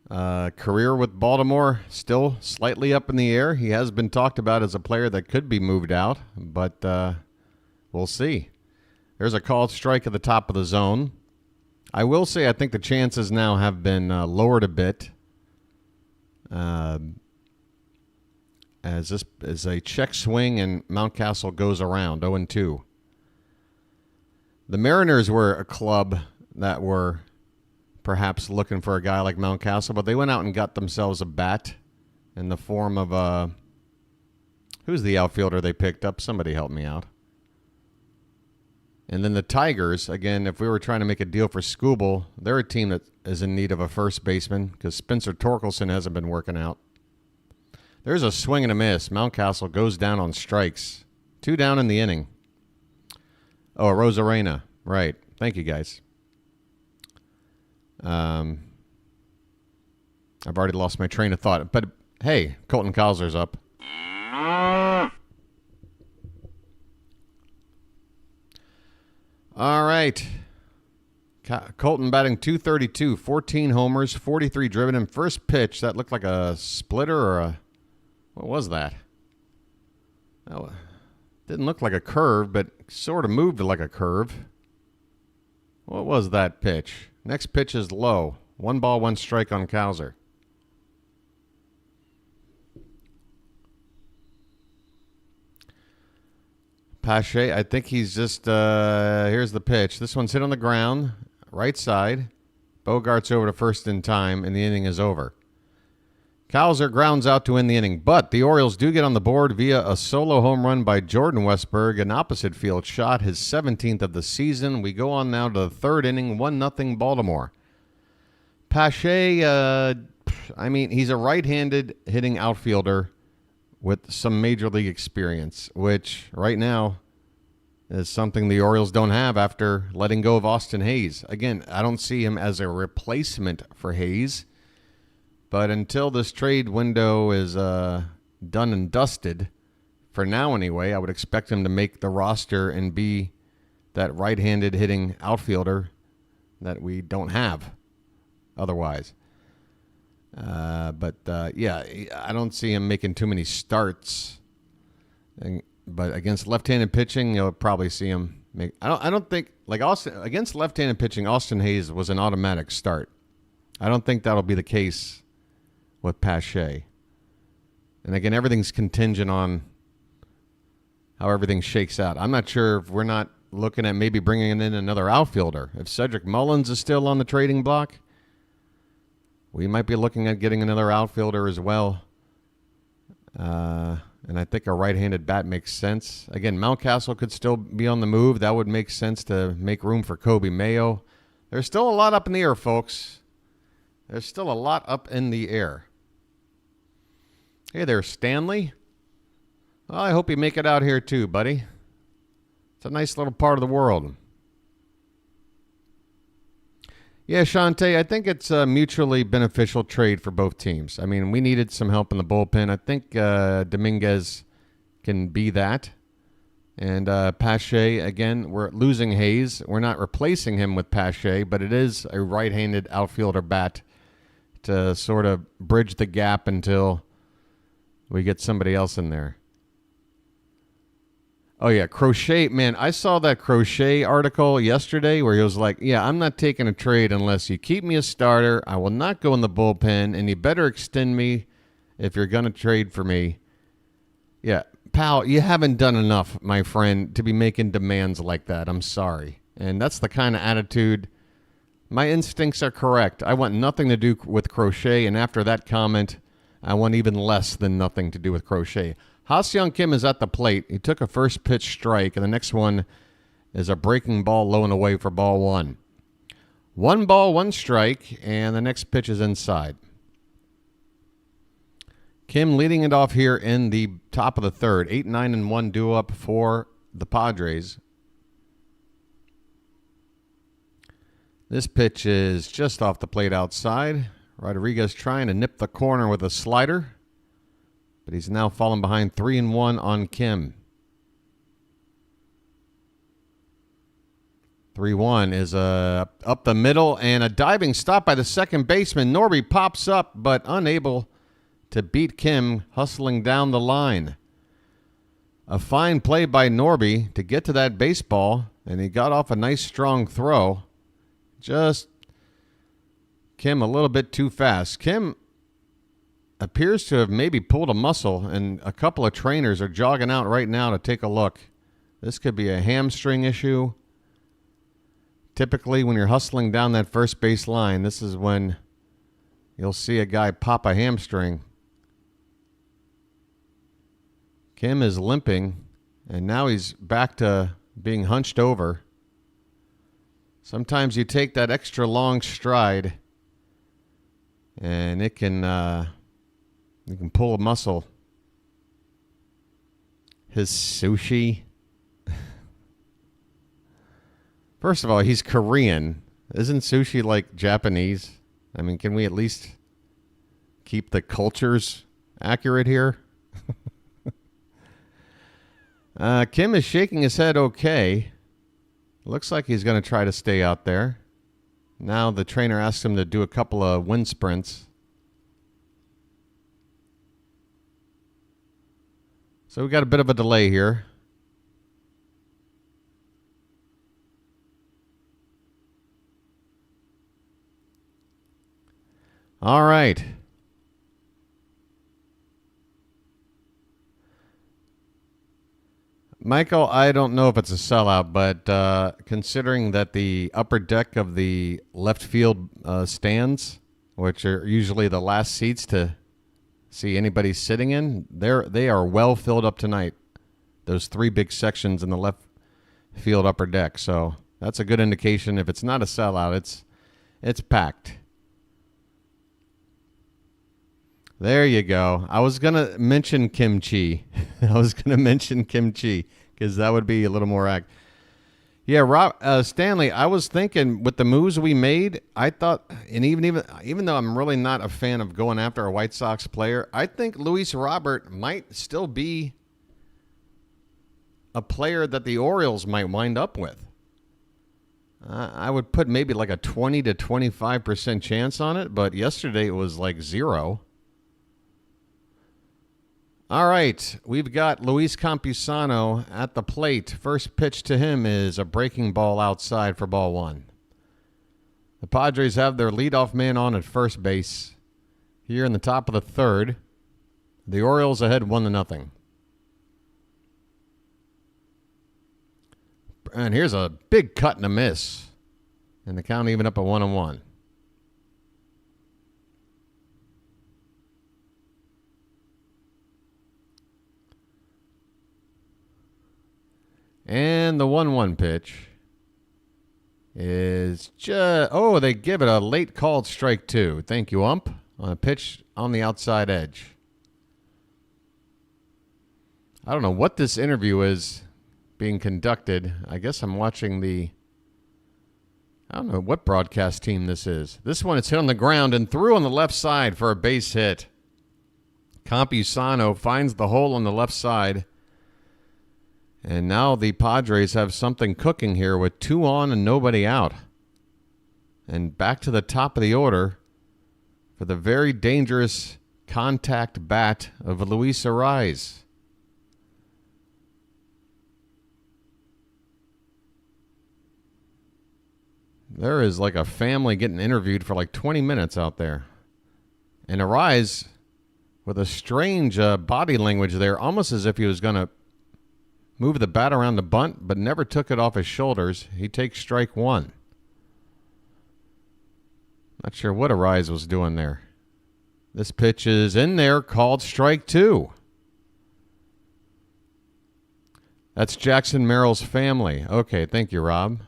career with Baltimore still slightly up in the air. He has been talked about as a player that could be moved out, but we'll see. There's a called strike at the top of the zone. I will say I think the chances now have been lowered a bit as this is a check swing and Mountcastle goes around 0-2. The Mariners were a club that were perhaps looking for a guy like Mountcastle, but they went out and got themselves a bat in the form of who's the outfielder they picked up? Somebody help me out. And then the Tigers, again, if we were trying to make a deal for Skubal, they're a team that is in need of a first baseman because Spencer Torkelson hasn't been working out. There's a swing and a miss. Mountcastle goes down on strikes. 2 down in the inning. Oh, Rosarena. Right. Thank you, guys. I've already lost my train of thought. But, hey, Colton Cowser's up. All right. Colton batting .232, 14 homers, 43 driven. And first pitch, that looked like a splitter or a... What was that? Oh, didn't look like a curve, but sort of moved like a curve. What was that pitch? Next pitch is low. 1 ball, 1 strike on Cowser. Pache, I think he's just, here's the pitch. This one's hit on the ground, right side. Bogart's over to first in time, and the inning is over. Cowser grounds out to end the inning, but the Orioles do get on the board via a solo home run by Jordan Westberg, an opposite field shot, his 17th of the season. We go on now to the third inning, 1-0 Baltimore. Pache, I mean, he's a right-handed hitting outfielder with some major league experience, which right now is something the Orioles don't have after letting go of Austin Hayes. Again, I don't see him as a replacement for Hayes, but until this trade window is done and dusted, for now anyway, I would expect him to make the roster and be that right-handed hitting outfielder that we don't have otherwise. But yeah, I don't see him making too many starts. And but against left-handed pitching, you'll probably see him make. I don't think like Austin against left-handed pitching. Austin Hayes was an automatic start. I don't think that'll be the case with Pache. And again, everything's contingent on how everything shakes out. I'm not sure if we're not looking at maybe bringing in another outfielder. If Cedric Mullins is still on the trading block, we might be looking at getting another outfielder as well. And I think a right-handed bat makes sense. Again, Mountcastle could still be on the move. That would make sense to make room for Kobe Mayo. There's still a lot up in the air, folks. There's still a lot up in the air. Hey there, Stanley. Well, I hope you make it out here too, buddy. It's a nice little part of the world. Yeah, Shante, I think it's a mutually beneficial trade for both teams. I mean, we needed some help in the bullpen. I think Dominguez can be that. And Pache, again, we're losing Hayes. We're not replacing him with Pache, but it is a right-handed outfielder bat to sort of bridge the gap until we get somebody else in there. Oh, yeah, Crochet. Man, I saw that Crochet article yesterday where he was like, yeah, I'm not taking a trade unless you keep me a starter. I will not go in the bullpen, and you better extend me if you're going to trade for me. Yeah, pal, you haven't done enough, my friend, to be making demands like that. I'm sorry. And that's the kind of attitude. My instincts are correct. I want nothing to do with Crochet, and after that comment, I want even less than nothing to do with Crochet. Ha-Seong Kim is at the plate. He took a first pitch strike, and the next one is a breaking ball low and away for ball one. 1 ball, 1 strike, and the next pitch is inside. Kim leading it off here in the top of the third. 8-9-1 due up for the Padres. This pitch is just off the plate outside. Rodriguez trying to nip the corner with a slider. But he's now fallen behind 3-1 on Kim. 3-1 is up the middle and a diving stop by the second baseman. Norby pops up but unable to beat Kim hustling down the line. A fine play by Norby to get to that baseball, and he got off a nice strong throw. Just Kim a little bit too fast. Kim appears to have maybe pulled a muscle, and a couple of trainers are jogging out right now to take a look. This could be a hamstring issue. Typically, when you're hustling down that first base line, this is when you'll see a guy pop a hamstring. Kim is limping, and now he's back to being hunched over. Sometimes you take that extra long stride, and it can... You can pull a muscle. His sushi. First of all, he's Korean. Isn't sushi like Japanese? I mean, can we at least keep the cultures accurate here? Kim is shaking his head okay. Looks like he's going to try to stay out there. Now the trainer asks him to do a couple of wind sprints. So we got a bit of a delay here. All right. Michael, I don't know if it's a sellout, but considering that the upper deck of the left field stands, which are usually the last seats to see anybody sitting in, they are well filled up tonight. Those 3 big sections in the left field upper deck. So that's a good indication. If it's not a sellout, it's packed. There you go. I was going to mention kimchi. Because that would be a little more accurate. Yeah, Stanley, I was thinking with the moves we made, I thought, and even though I'm really not a fan of going after a White Sox player, I think Luis Robert might still be a player that the Orioles might wind up with. I would put maybe like a 20 to 25% chance on it, but yesterday it was like 0. All right, we've got Luis Campusano at the plate. First pitch to him is a breaking ball outside for ball one. The Padres have their leadoff man on at first base. Here in the top of the third, the Orioles ahead 1-0. And here's a big cut and a miss. And the count even up at 1-1. And the 1-1 pitch is just... Oh, they give it a late called strike two. Thank you, ump. On a pitch on the outside edge. I don't know what this interview is being conducted. I guess I'm watching the... I don't know what broadcast team this is. This one is hit on the ground and threw on the left side for a base hit. Campusano finds the hole on the left side. And now the Padres have something cooking here with 2 on and nobody out. And back to the top of the order for the very dangerous contact bat of Luis Ariz. There is like a family getting interviewed for like 20 minutes out there. And Ariz with a strange body language there, almost as if he was going to move the bat around the bunt, but never took it off his shoulders. He takes strike one. Not sure what Ariz was doing there. This pitch is in there, called strike two. That's Jackson Merrill's family. Okay, thank you, Rob.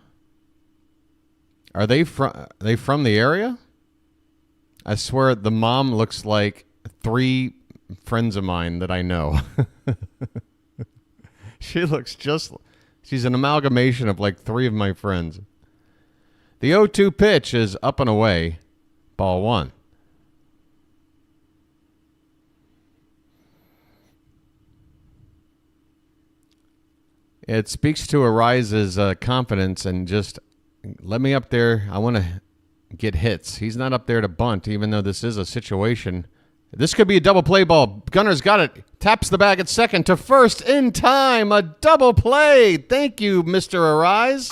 Are they from the area? I swear the mom looks like 3 friends of mine that I know. She looks she's an amalgamation of like 3 of my friends. The 0-2 pitch is up and away. Ball one. It speaks to Ariz's confidence and just let me up there. I want to get hits. He's not up there to bunt, even though this is a situation. This could be a double play ball. Gunner's got it. Taps the bag at second to first in time. A double play. Thank you, Mr. Ariz.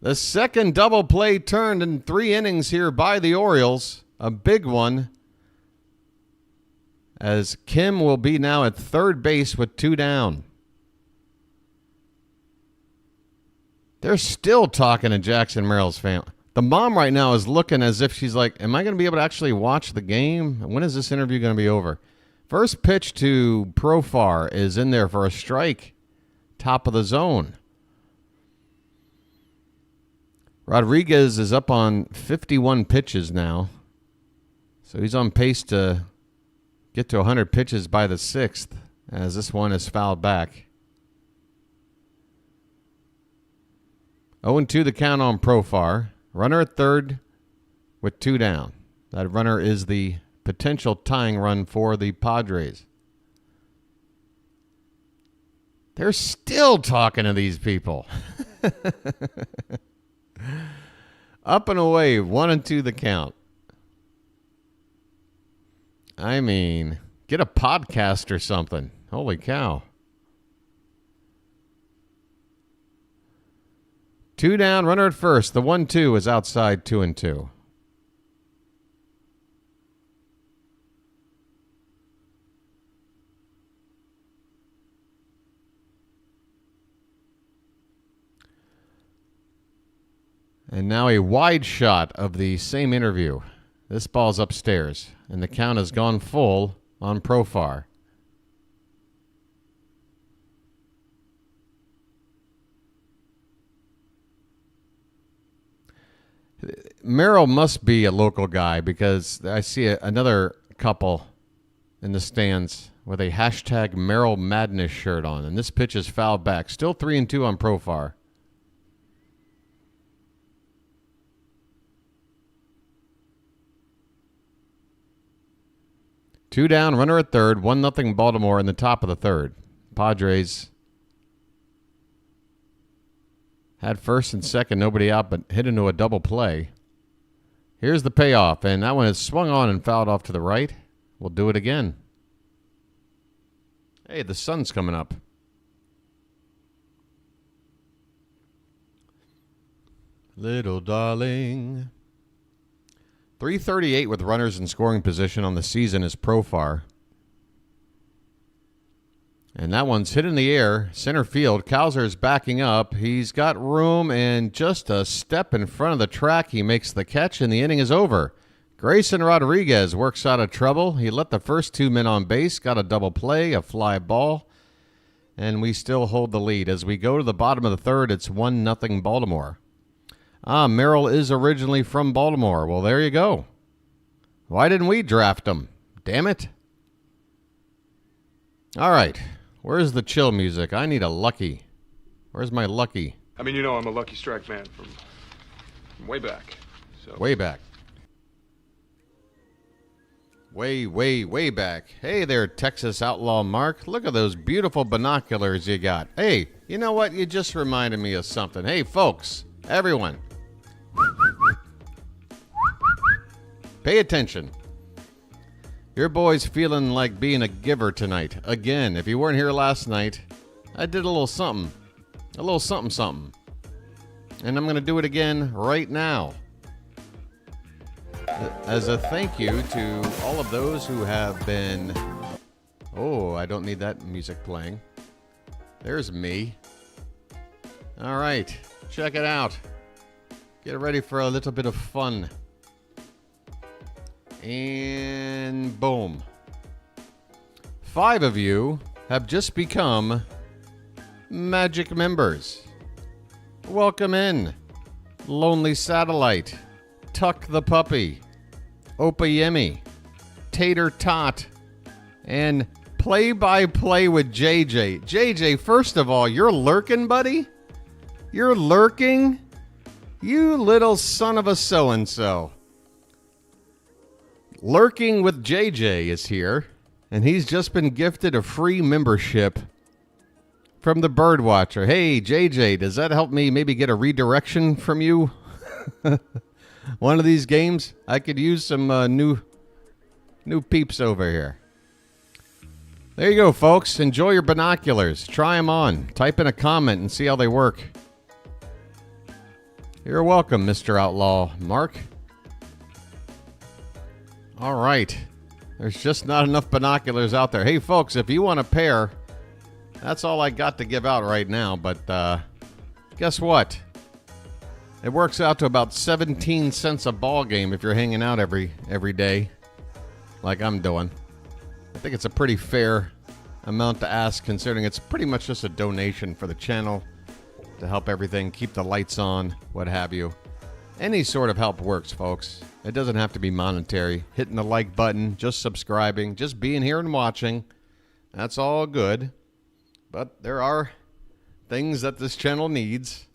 The second double play turned in 3 innings here by the Orioles. A big one, as Kim will be now at third base with 2 down. They're still talking to Jackson Merrill's family. The mom right now is looking as if she's like, am I going to be able to actually watch the game? When is this interview going to be over? First pitch to Profar is in there for a strike. Top of the zone. Rodriguez is up on 51 pitches now. So he's on pace to get to 100 pitches by the 6th, as this one is fouled back. 0-2 the count on Profar. Runner at third with 2 down. That runner is the potential tying run for the Padres. They're still talking to these people. Up and away, 1-2 the count. I mean, get a podcast or something. Holy cow. 2 down, runner at first. The 1-2 is outside 2-2. And now a wide shot of the same interview. This ball's upstairs, and the count has gone full on Profar. Merrill must be a local guy because I see another couple in the stands with a hashtag Merrill Madness shirt on, and this pitch is fouled back. Still 3-2 on Profar. Two down, runner at third, 1-0 Baltimore in the top of the third. Padres had first and second, nobody out, but hit into a double play. Here's the payoff, and that one is swung on and fouled off to the right. We'll do it again. Hey, the sun's coming up. Little darling. 338 with runners in scoring position on the season is Profar. And that one's hit in the air, center field. Kowser's backing up. He's got room, and just a step in front of the track, he makes the catch, and the inning is over. Grayson Rodriguez works out of trouble. He let the first two men on base, got a double play, a fly ball, and we still hold the lead. As we go to the bottom of the third, it's 1-0 Baltimore. Merrill is originally from Baltimore. Well, there you go. Why didn't we draft him? Damn it. All right. Where's the chill music? I need a lucky. Where's my lucky? I mean, you know I'm a Lucky Strike man from way back. So. Way back. Way back. Hey there, Texas Outlaw Mark. Look at those beautiful binoculars you got. Hey, you know what? You just reminded me of something. Hey, folks, everyone. Pay attention. Your boy's feeling like being a giver tonight. Again, if you weren't here last night, I did a little something. A little something. And I'm going to do it again right now. As a thank you to all of those who have been... Oh, I don't need that music playing. There's me. All right, check it out. Get ready for a little bit of fun. And boom. 5 of you have just become Magic members. Welcome in. Lonely Satellite. Tuck the Puppy. Opayemi. Tater Tot. And Play-by-Play with JJ. JJ, first of all, you're lurking, buddy? You're lurking? You little son of a so-and-so. Lurking with JJ is here, and he's just been gifted a free membership from the Birdwatcher. Hey, JJ, does that help me maybe get a redirection from you? One of these games, I could use some new peeps over here. There you go, folks. Enjoy your binoculars. Try them on. Type in a comment and see how they work. You're welcome, Mr. Outlaw Mark. All right. There's just not enough binoculars out there. Hey, folks, if you want a pair, that's all I got to give out right now. But guess what? It works out to about 17 cents a ball game if you're hanging out every day, like I'm doing. I think it's a pretty fair amount to ask, considering it's pretty much just a donation for the channel to help everything, keep the lights on, what have you. Any sort of help works, folks. It doesn't have to be monetary. Hitting the like button, just subscribing, just being here and watching. That's all good. But there are things that this channel needs.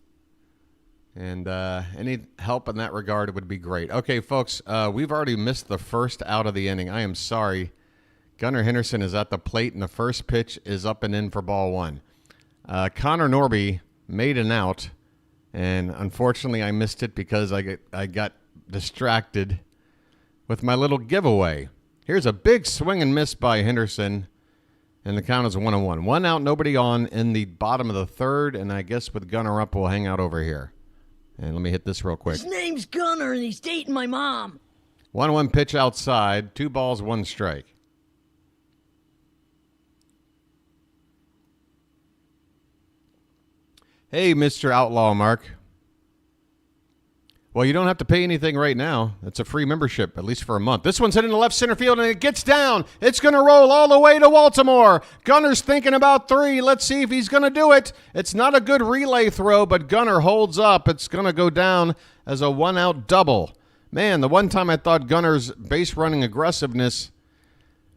And any help in that regard would be great. Okay, folks, we've already missed the first out of the inning. I am sorry. Gunnar Henderson is at the plate, and the first pitch is up and in for ball one. Connor Norby made an out. And unfortunately, I missed it because I got distracted with my little giveaway. Here's a big swing and miss by Henderson, and the count is 1-1. 1 out, nobody on in the bottom of the third, and I guess with Gunner up, we'll hang out over here. And let me hit this real quick. His name's Gunner, and he's dating my mom. 1-1 pitch outside, 2 balls, 1 strike. Hey, Mr. Outlaw Mark. Well, you don't have to pay anything right now. It's a free membership, at least for a month. This one's hitting the left center field, and it gets down. It's going to roll all the way to Baltimore. Gunner's thinking about 3. Let's see if he's going to do it. It's not a good relay throw, but Gunner holds up. It's going to go down as a 1-out double. Man, the one time I thought Gunner's base running aggressiveness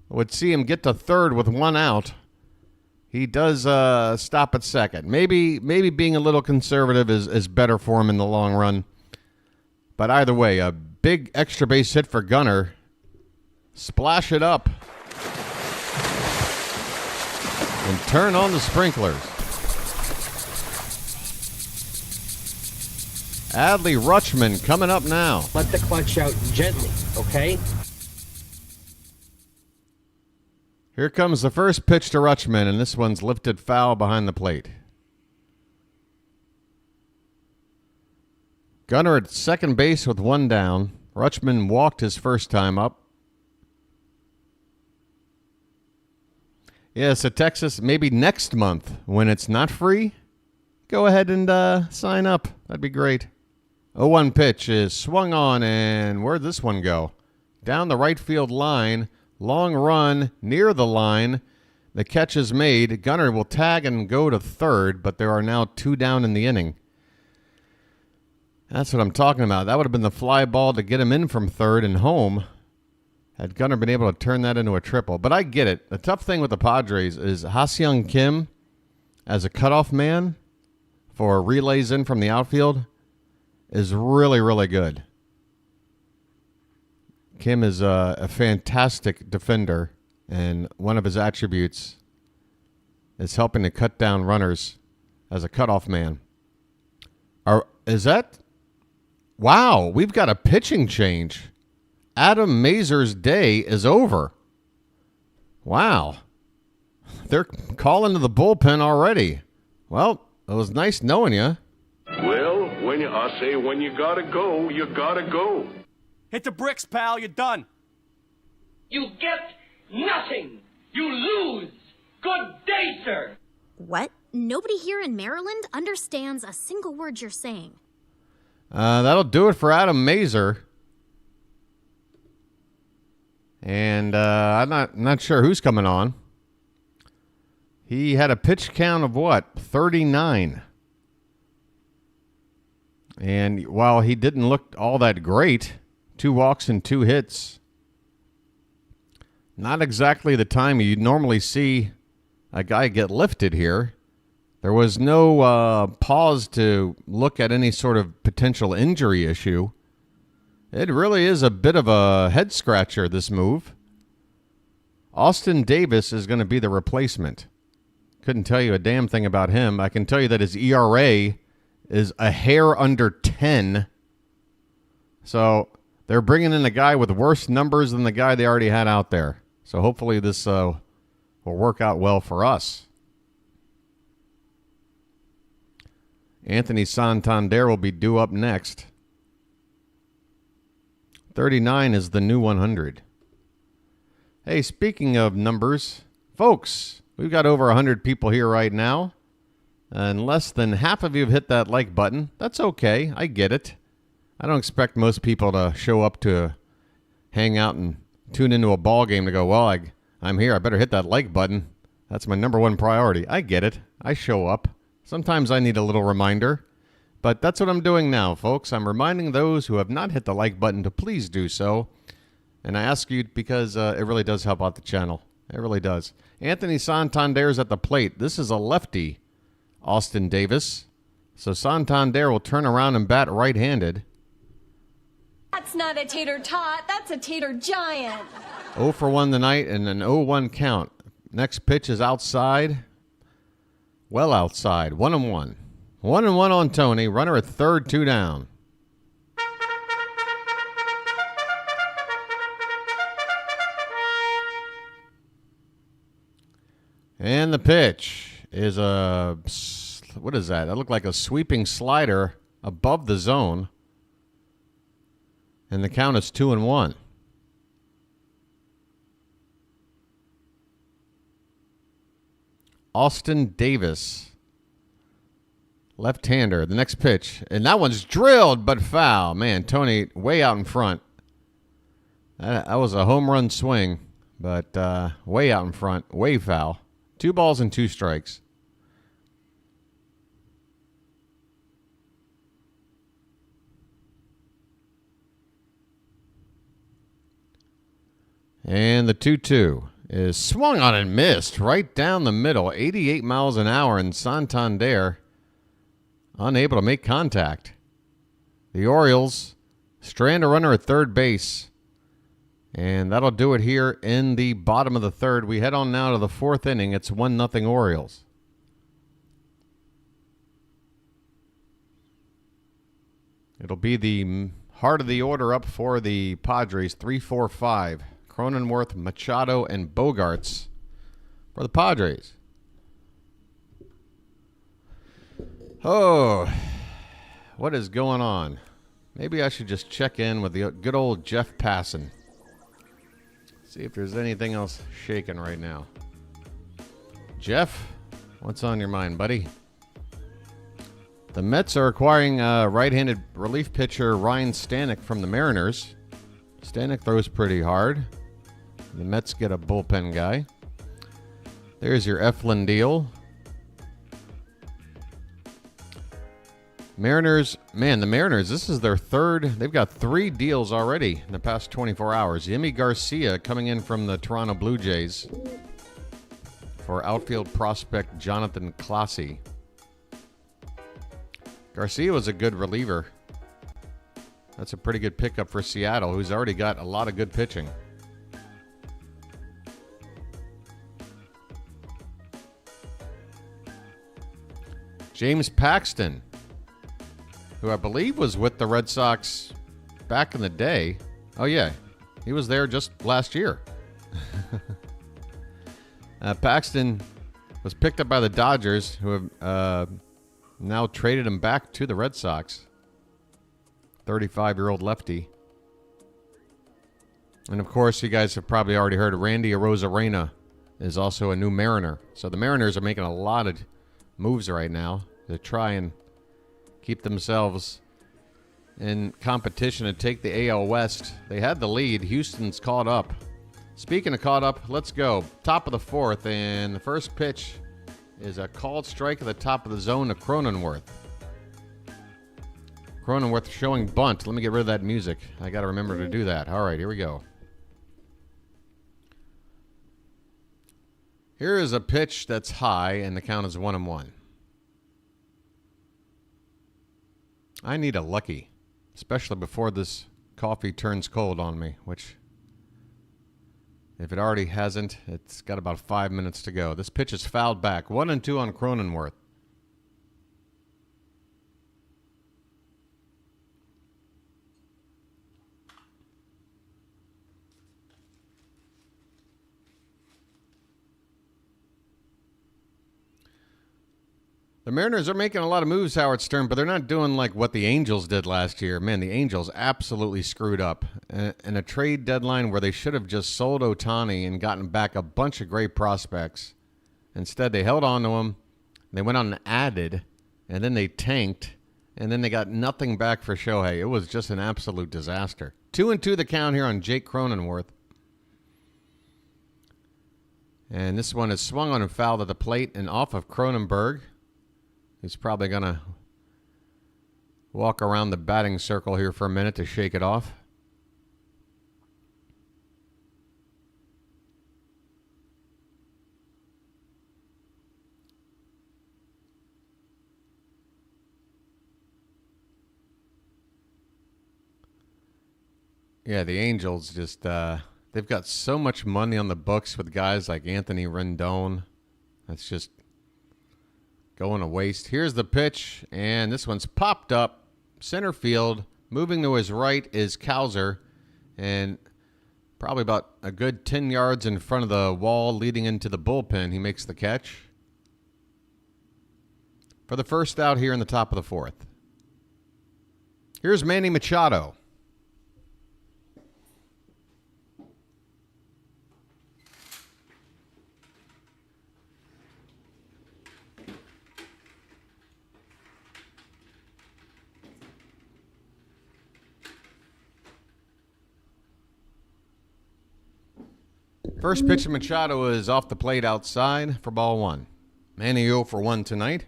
would see him get to third with 1 out. He does stop at second. Maybe being a little conservative is better for him in the long run. But either way, a big extra base hit for Gunner. Splash it up. And turn on the sprinklers. Adley Rutschman coming up now. Let the clutch out gently, okay? Here comes the first pitch to Rutschman, and this one's lifted foul behind the plate. Gunnar at second base with one down. Rutschman walked his first time up. Yeah, so Texas, maybe next month when it's not free, go ahead and sign up. That'd be great. 0-1 pitch is swung on, and where'd this one go? Down the right field line. Long run near the line. The catch is made. Gunnar will tag and go to third, but there are now 2 down in the inning. That's what I'm talking about. That would have been the fly ball to get him in from third and home. Had Gunnar been able to turn that into a triple. But I get it. The tough thing with the Padres is Ha-Seong Kim as a cutoff man for relays in from the outfield is really, really good. Kim is a fantastic defender, and one of his attributes is helping to cut down runners as a cutoff man. Is that... Wow, we've got a pitching change. Adam Mazur's day is over. Wow. They're calling to the bullpen already. Well, it was nice knowing you. Well, I say when you gotta go, you gotta go. Hit the bricks, pal. You're done. You get nothing. You lose. Good day, sir. What? Nobody here in Maryland understands a single word you're saying. That'll do it for Adam Mazur. And I'm not sure who's coming on. He had a pitch count of what? 39. And while he didn't look all that great, 2 walks and 2 hits. Not exactly the time you'd normally see a guy get lifted here. There was no pause to look at any sort of potential injury issue. It really is a bit of a head scratcher, this move. Austin Davis is going to be the replacement. Couldn't tell you a damn thing about him. I can tell you that his ERA is a hair under 10. So they're bringing in a guy with worse numbers than the guy they already had out there. So hopefully this will work out well for us. Anthony Santander will be due up next. 39 is the new 100. Hey, speaking of numbers, folks, we've got over 100 people here right now. And less than half of you have hit that like button. That's okay. I get it. I don't expect most people to show up to hang out and tune into a ball game to go, well, I'm here. I better hit that like button. That's my number one priority. I get it. I show up. Sometimes I need a little reminder. But that's what I'm doing now, folks. I'm reminding those who have not hit the like button to please do so. And I ask you because it really does help out the channel. It really does. Anthony Santander's at the plate. This is a lefty, Austin Davis. So Santander will turn around and bat right-handed. That's not a tater tot. That's a tater giant. 0 for 1 tonight and an 0-1 count. Next pitch is outside. Well outside. 1-1. 1-1 on Tony. Runner at third, 2 down. And the pitch is what is that? That looked like a sweeping slider above the zone. And the count is 2-1. Austin Davis, left-hander. The next pitch, and that one's drilled but foul. Man, Tony way out in front. That was a home run swing, but way out in front, way foul. 2 balls and 2 strikes. And the 2-2 is swung on and missed right down the middle. 88 miles an hour, and Santander unable to make contact. The Orioles strand a runner at third base. And that'll do it here in the bottom of the third. We head on now to the 4th inning. It's 1-0 Orioles. It'll be the heart of the order up for the Padres, 3, 4, 5. Cronenworth, Machado, and Bogarts for the Padres. Oh, what is going on? Maybe I should just check in with the good old Jeff Passan. See if there's anything else shaking right now. Jeff, what's on your mind, buddy? The Mets are acquiring right-handed relief pitcher Ryan Stanek from the Mariners. Stanek throws pretty hard. The Mets get a bullpen guy. There's your Eflin deal. Mariners, man, the Mariners, this is their third. They've got 3 deals already in the past 24 hours. Yimi Garcia coming in from the Toronto Blue Jays for outfield prospect Jonathan Clase. Garcia was a good reliever. That's a pretty good pickup for Seattle, who's already got a lot of good pitching. James Paxton, who I believe was with the Red Sox back in the day. Oh, yeah. He was there just last year. Paxton was picked up by the Dodgers, who have now traded him back to the Red Sox. 35-year-old lefty. And, of course, you guys have probably already heard Randy Arozarena is also a new Mariner. So the Mariners are making a lot of moves right now to try and keep themselves in competition to take the AL West. They had the lead. Houston's caught up. Speaking of caught up, let's go. Top of the 4th, and the first pitch is a called strike at the top of the zone to Cronenworth. Cronenworth showing bunt. Let me get rid of that music. I got to remember to do that. All right, here we go. Here is a pitch that's high, and the count is 1-1. I need a lucky, especially before this coffee turns cold on me, which, if it already hasn't, it's got about 5 minutes to go. This pitch is fouled back. 1-2 on Cronenworth. The Mariners are making a lot of moves, Howard Stern, but they're not doing like what the Angels did last year. Man, the Angels absolutely screwed up in a trade deadline where they should have just sold Ohtani and gotten back a bunch of great prospects. Instead, they held on to him. They went on and added, and then they tanked, and then they got nothing back for Shohei. It was just an absolute disaster. 2-2 the count here on Jake Cronenworth. And this one is swung on and fouled at the plate and off of Cronenberg. He's probably going to walk around the batting circle here for a minute to shake it off. Yeah, the Angels just, they've got so much money on the books with guys like Anthony Rendon. That's just going to waste. Here's the pitch, and this one's popped up. Center field. Moving to his right is Cowser, and probably about a good 10 yards in front of the wall leading into the bullpen. He makes the catch for the first out here in the top of the 4th. Here's Manny Machado. First pitch of Machado is off the plate outside for ball 1. Manny 0 for 1 tonight.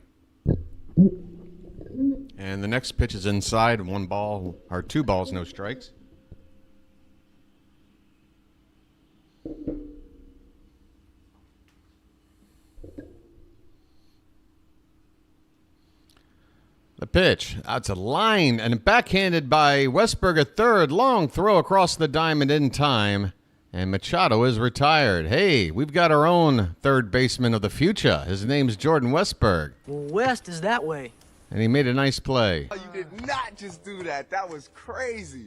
And the next pitch is inside, 1 ball, or 2 balls, no strikes. The pitch, that's a line, and backhanded by Westberg at third. Long throw across the diamond in time. And Machado is retired. Hey, we've got our own third baseman of the future. His name's Jordan Westberg. Well, West is that way. And he made a nice play. You did not just do that. That was crazy.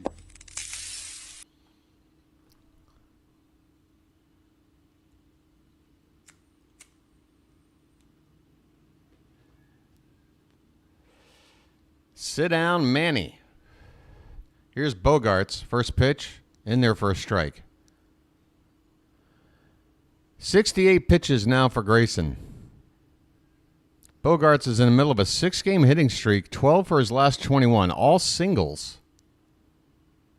Sit down, Manny. Here's Bogarts. First pitch, in there for a strike. 68 pitches now for Grayson. Bogarts is in the middle of a 6-game hitting streak, 12 for his last 21, all singles.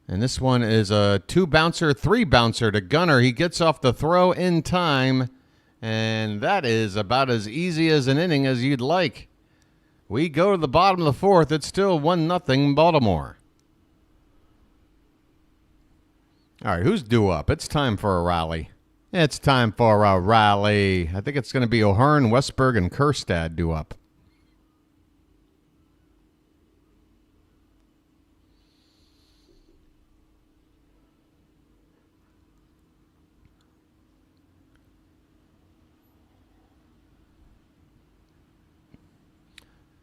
And this one is a 2-bouncer, 3-bouncer to Gunnar. He gets off the throw in time, and that is about as easy as an inning as you'd like. We go to the bottom of the fourth. It's still 1-0 Baltimore. All right, who's due up? It's time for a rally. It's time for a rally. I think it's going to be O'Hearn, Westberg, and Kerstad due up.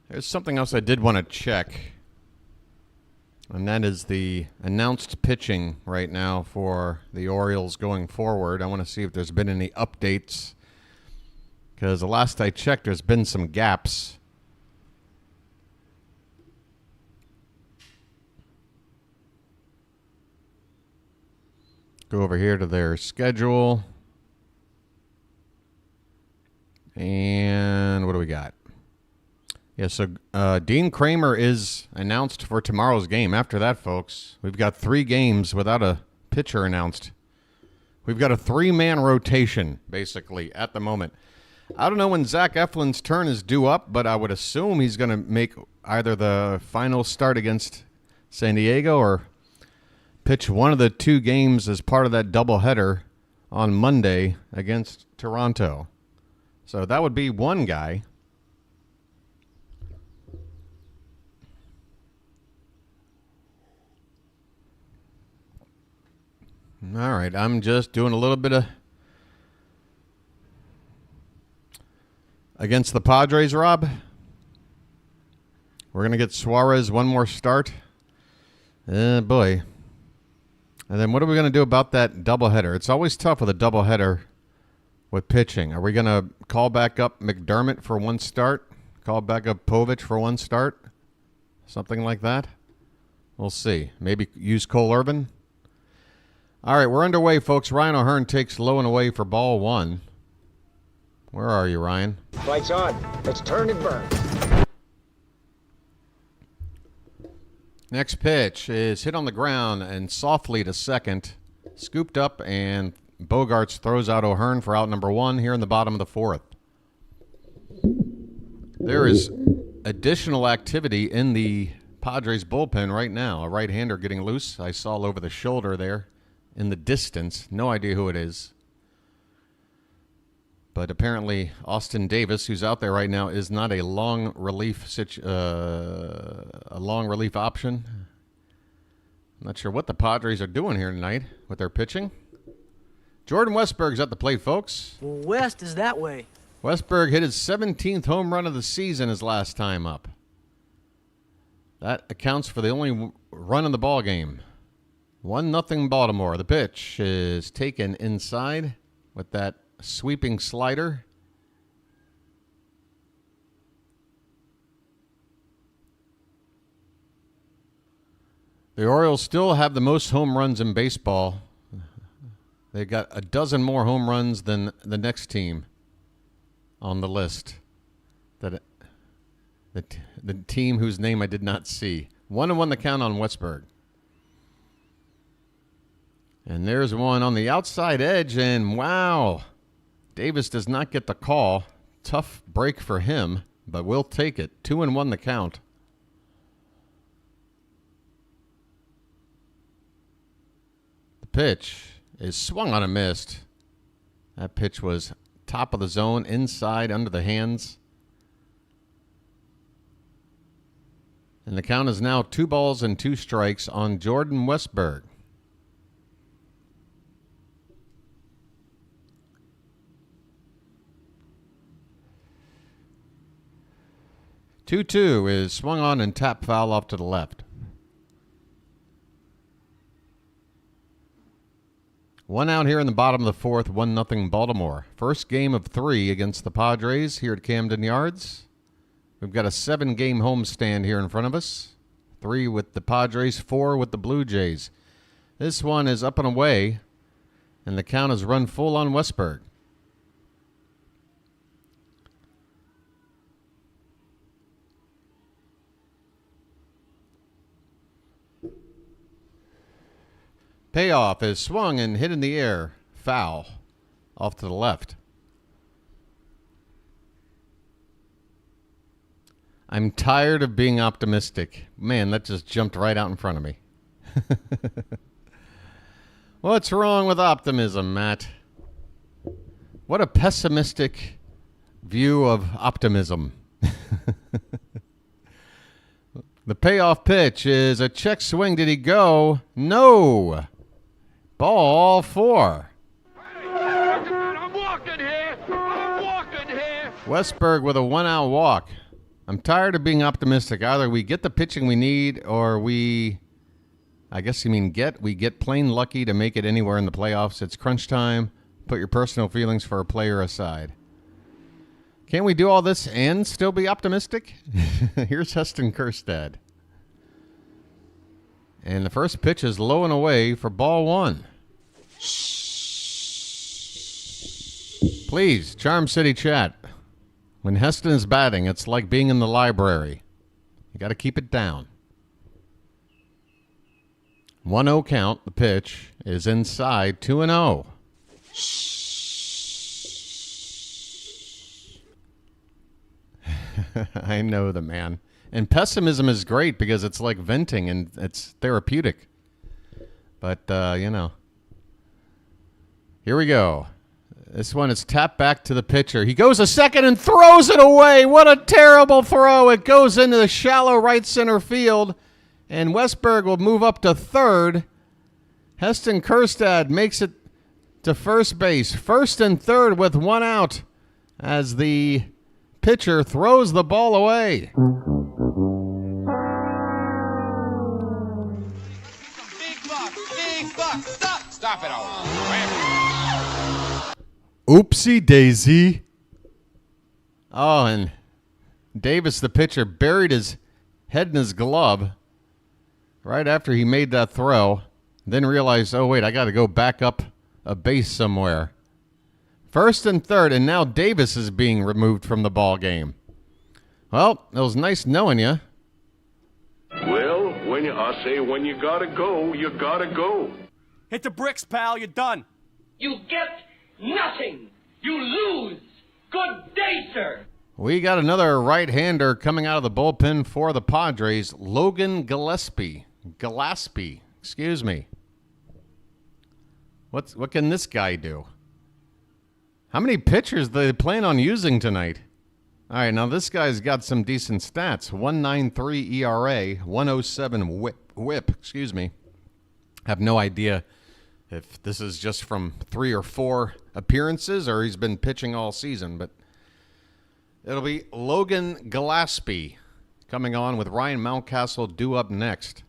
There's something else I did want to check, and that is the announced pitching right now for the Orioles going forward. I want to see if there's been any updates, because the last I checked, there's been some gaps. Go over here to their schedule. And what do we got? Yeah, so Dean Kramer is announced for tomorrow's game. After that, folks, we've got 3 games without a pitcher announced. We've got a 3-man rotation, basically, at the moment. I don't know when Zach Eflin's turn is due up, but I would assume he's going to make either the final start against San Diego or pitch one of the 2 games as part of that doubleheader on Monday against Toronto. So that would be one guy. All right, I'm just doing a little bit of against the Padres, Rob. We're going to get Suarez one more start. Boy. And then what are we going to do about that doubleheader? It's always tough with a doubleheader with pitching. Are we going to call back up McDermott for one start? Call back up Povich for one start? Something like that? We'll see. Maybe use Cole Irvin? All right, we're underway, folks. Ryan O'Hearn takes low and away for ball 1. Where are you, Ryan? Lights on. Let's turn and burn. Next pitch is hit on the ground and softly to second. Scooped up, and Bogarts throws out O'Hearn for out number 1 here in the bottom of the 4th. There is additional activity in the Padres bullpen right now. A right-hander getting loose. I saw over the shoulder there. In the distance, no idea who it is. But apparently Austin Davis, who's out there right now, is not a long relief option. I'm not sure what the Padres are doing here tonight with their pitching. Jordan Westberg's at the plate, folks. Well, West is that way. Westberg hit his 17th home run of the season his last time up. That accounts for the only run in the ball game. 1-0 Baltimore. The pitch is taken inside with that sweeping slider. The Orioles still have the most home runs in baseball. They got a dozen more home runs than the next team on the list. The team whose name I did not see. 1-1 the count on Westberg. And there's one on the outside edge, and wow, Davis does not get the call. Tough break for him, but we'll take it. 2-1 the count. The pitch is swung on and missed. That pitch was top of the zone, inside, under the hands. And the count is now 2 balls and 2 strikes on Jordan Westberg. 2-2 is swung on and tap foul off to the left. 1 out here in the bottom of the fourth, 1-0 Baltimore. First game of 3 against the Padres here at Camden Yards. We've got a 7-game homestand here in front of us. 3 with the Padres, 4 with the Blue Jays. This one is up and away, and the count is run full on Westberg. Payoff is swung and hit in the air. Foul off to the left. I'm tired of being optimistic. Man, that just jumped right out in front of me. What's wrong with optimism, Matt? What a pessimistic view of optimism. The payoff pitch is a check swing. Did he go? No. Ball 4. I'm walking here. I'm walking here. Westberg with a 1-out walk. I'm tired of being optimistic. Either we get the pitching we need, or we get plain lucky to make it anywhere in the playoffs. It's crunch time. Put your personal feelings for a player aside. Can't we do all this and still be optimistic? Here's Heston Kjerstad. And the first pitch is low and away for ball 1. Please, Charm City chat. When Heston is batting, it's like being in the library. You got to keep it down. 1-0 count. The pitch is inside. 2-0. I know the man. And pessimism is great because it's like venting and it's therapeutic. But, here we go. This one is tapped back to the pitcher. He goes a second and throws it away. What a terrible throw. It goes into the shallow right center field. And Westberg will move up to third. Heston Kjerstad makes it to first base. First and third with 1 out as the pitcher throws the ball away. Big buck. Stop it all. Oopsie daisy. Oh, and Davis, the pitcher, buried his head in his glove right after he made that throw. Then realized, oh, wait, I got to go back up a base somewhere. First and third, and now Davis is being removed from the ball game. Well, it was nice knowing you. Well, when you gotta go, you gotta go. Hit the bricks, pal. You're done. You get nothing. You lose. Good day, sir. We got another right-hander coming out of the bullpen for the Padres, Logan Gillespie. Excuse me. What can this guy do? How many pitchers do they plan on using tonight? All right, now this guy's got some decent stats. 1.93 ERA, 107 whip, excuse me. Have no idea if this is just from 3 or 4 appearances or he's been pitching all season, but it'll be Logan Gillespie coming on with Ryan Mountcastle due up next.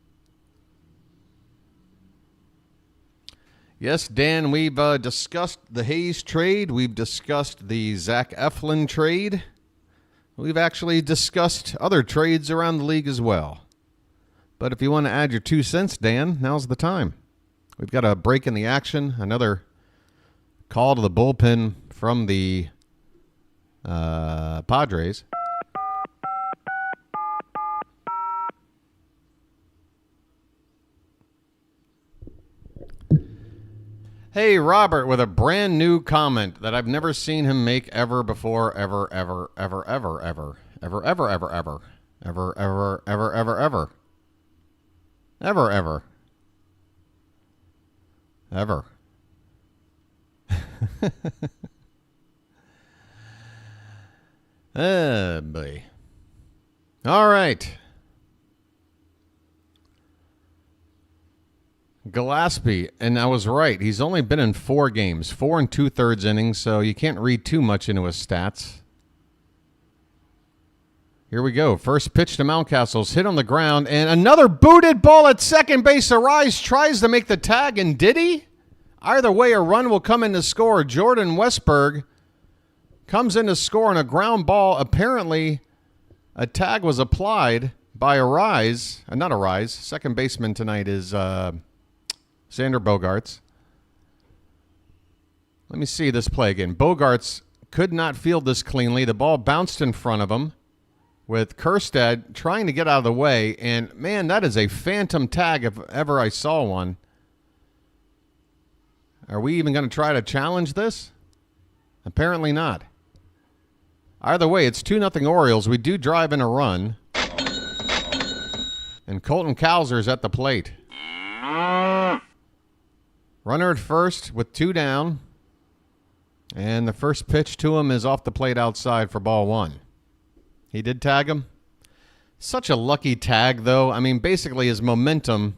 Yes, Dan, we've discussed the Hayes trade. We've discussed the Zach Eflin trade. We've actually discussed other trades around the league as well. But if you want to add your 2 cents, Dan, now's the time. We've got a break in the action, another call to the bullpen from the Padres. Hey, Robert, with a brand new comment that I've never seen him make ever before, ever. Boy. All right. Gillespie, and I was right. He's only been in 4 games, 4 2/3 innings, so you can't read too much into his stats. Here we go. First pitch to Mountcastle's hit on the ground, and another booted ball at second base. Arise tries to make the tag, and did he? Either way, a run will come in to score. Jordan Westberg comes in to score on a ground ball. Apparently, a tag was applied by Arise. Not Arise. Second baseman tonight is Xander Bogaerts. Let me see this play again. Bogaerts could not field this cleanly. The ball bounced in front of him, with Kerstad trying to get out of the way. And, man, that is a phantom tag if ever I saw one. Are we even going to try to challenge this? Apparently not. Either way, it's 2-0 Orioles. We do drive in a run. And Colton Cowser's at the plate. Runner at first with 2 down. And the first pitch to him is off the plate outside for ball 1. He did tag him. Such a lucky tag, though. I mean, basically his momentum,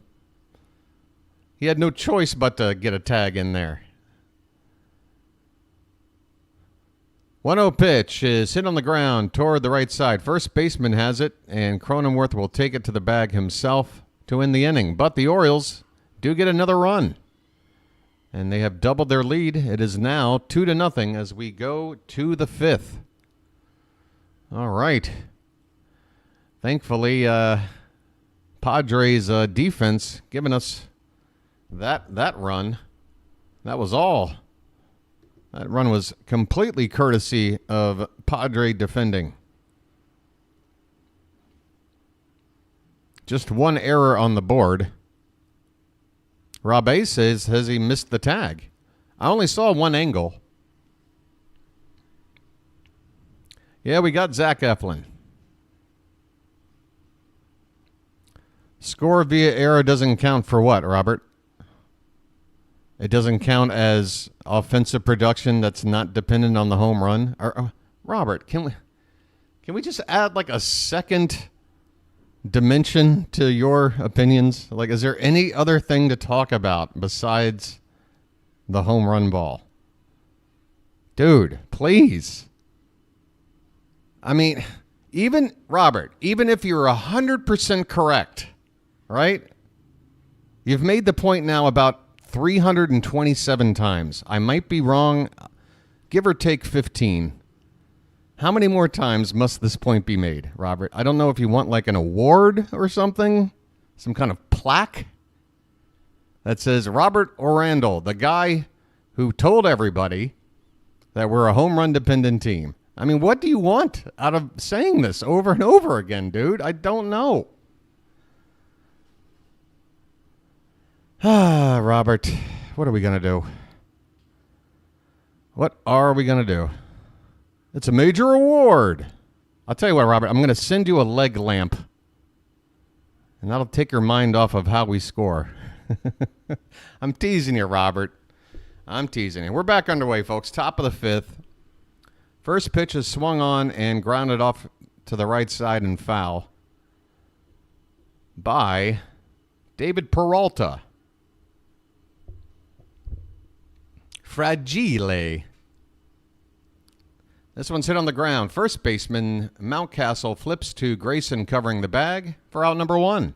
he had no choice but to get a tag in there. 1-0 pitch is hit on the ground toward the right side. First baseman has it, and Cronenworth will take it to the bag himself to end the inning. But the Orioles do get another run, and they have doubled their lead. It is now 2-0 as we go to the 5th. All right. Thankfully, Padres defense giving us that run. That was all. That run was completely courtesy of Padre defending. Just one error on the board. Rob A says, has he missed the tag? I only saw one angle. Yeah, we got Zach Eflin. Score via error doesn't count for what, Robert? It doesn't count as offensive production that's not dependent on the home run? Robert, can we just add like a second dimension to your opinions? Like, is there any other thing to talk about besides the home run ball? Dude, please. I mean, even, Robert, even if you're 100% correct, right? You've made the point now about 327 times. I might be wrong, give or take 15. How many more times must this point be made, Robert? I don't know if you want like an award or something, some kind of plaque that says Robert Orandel, the guy who told everybody that we're a home run dependent team. I mean, what do you want out of saying this over and over again, dude? I don't know. Robert, what are we going to do? What are we going to do? It's a major award. I'll tell you what, Robert, I'm going to send you a leg lamp, and that'll take your mind off of how we score. I'm teasing you, Robert. I'm teasing you. We're back underway, folks. Top of the 5th. First pitch is swung on and grounded off to the right side and foul by David Peralta. Fragile. This one's hit on the ground. First baseman Mountcastle flips to Grayson covering the bag for out number 1.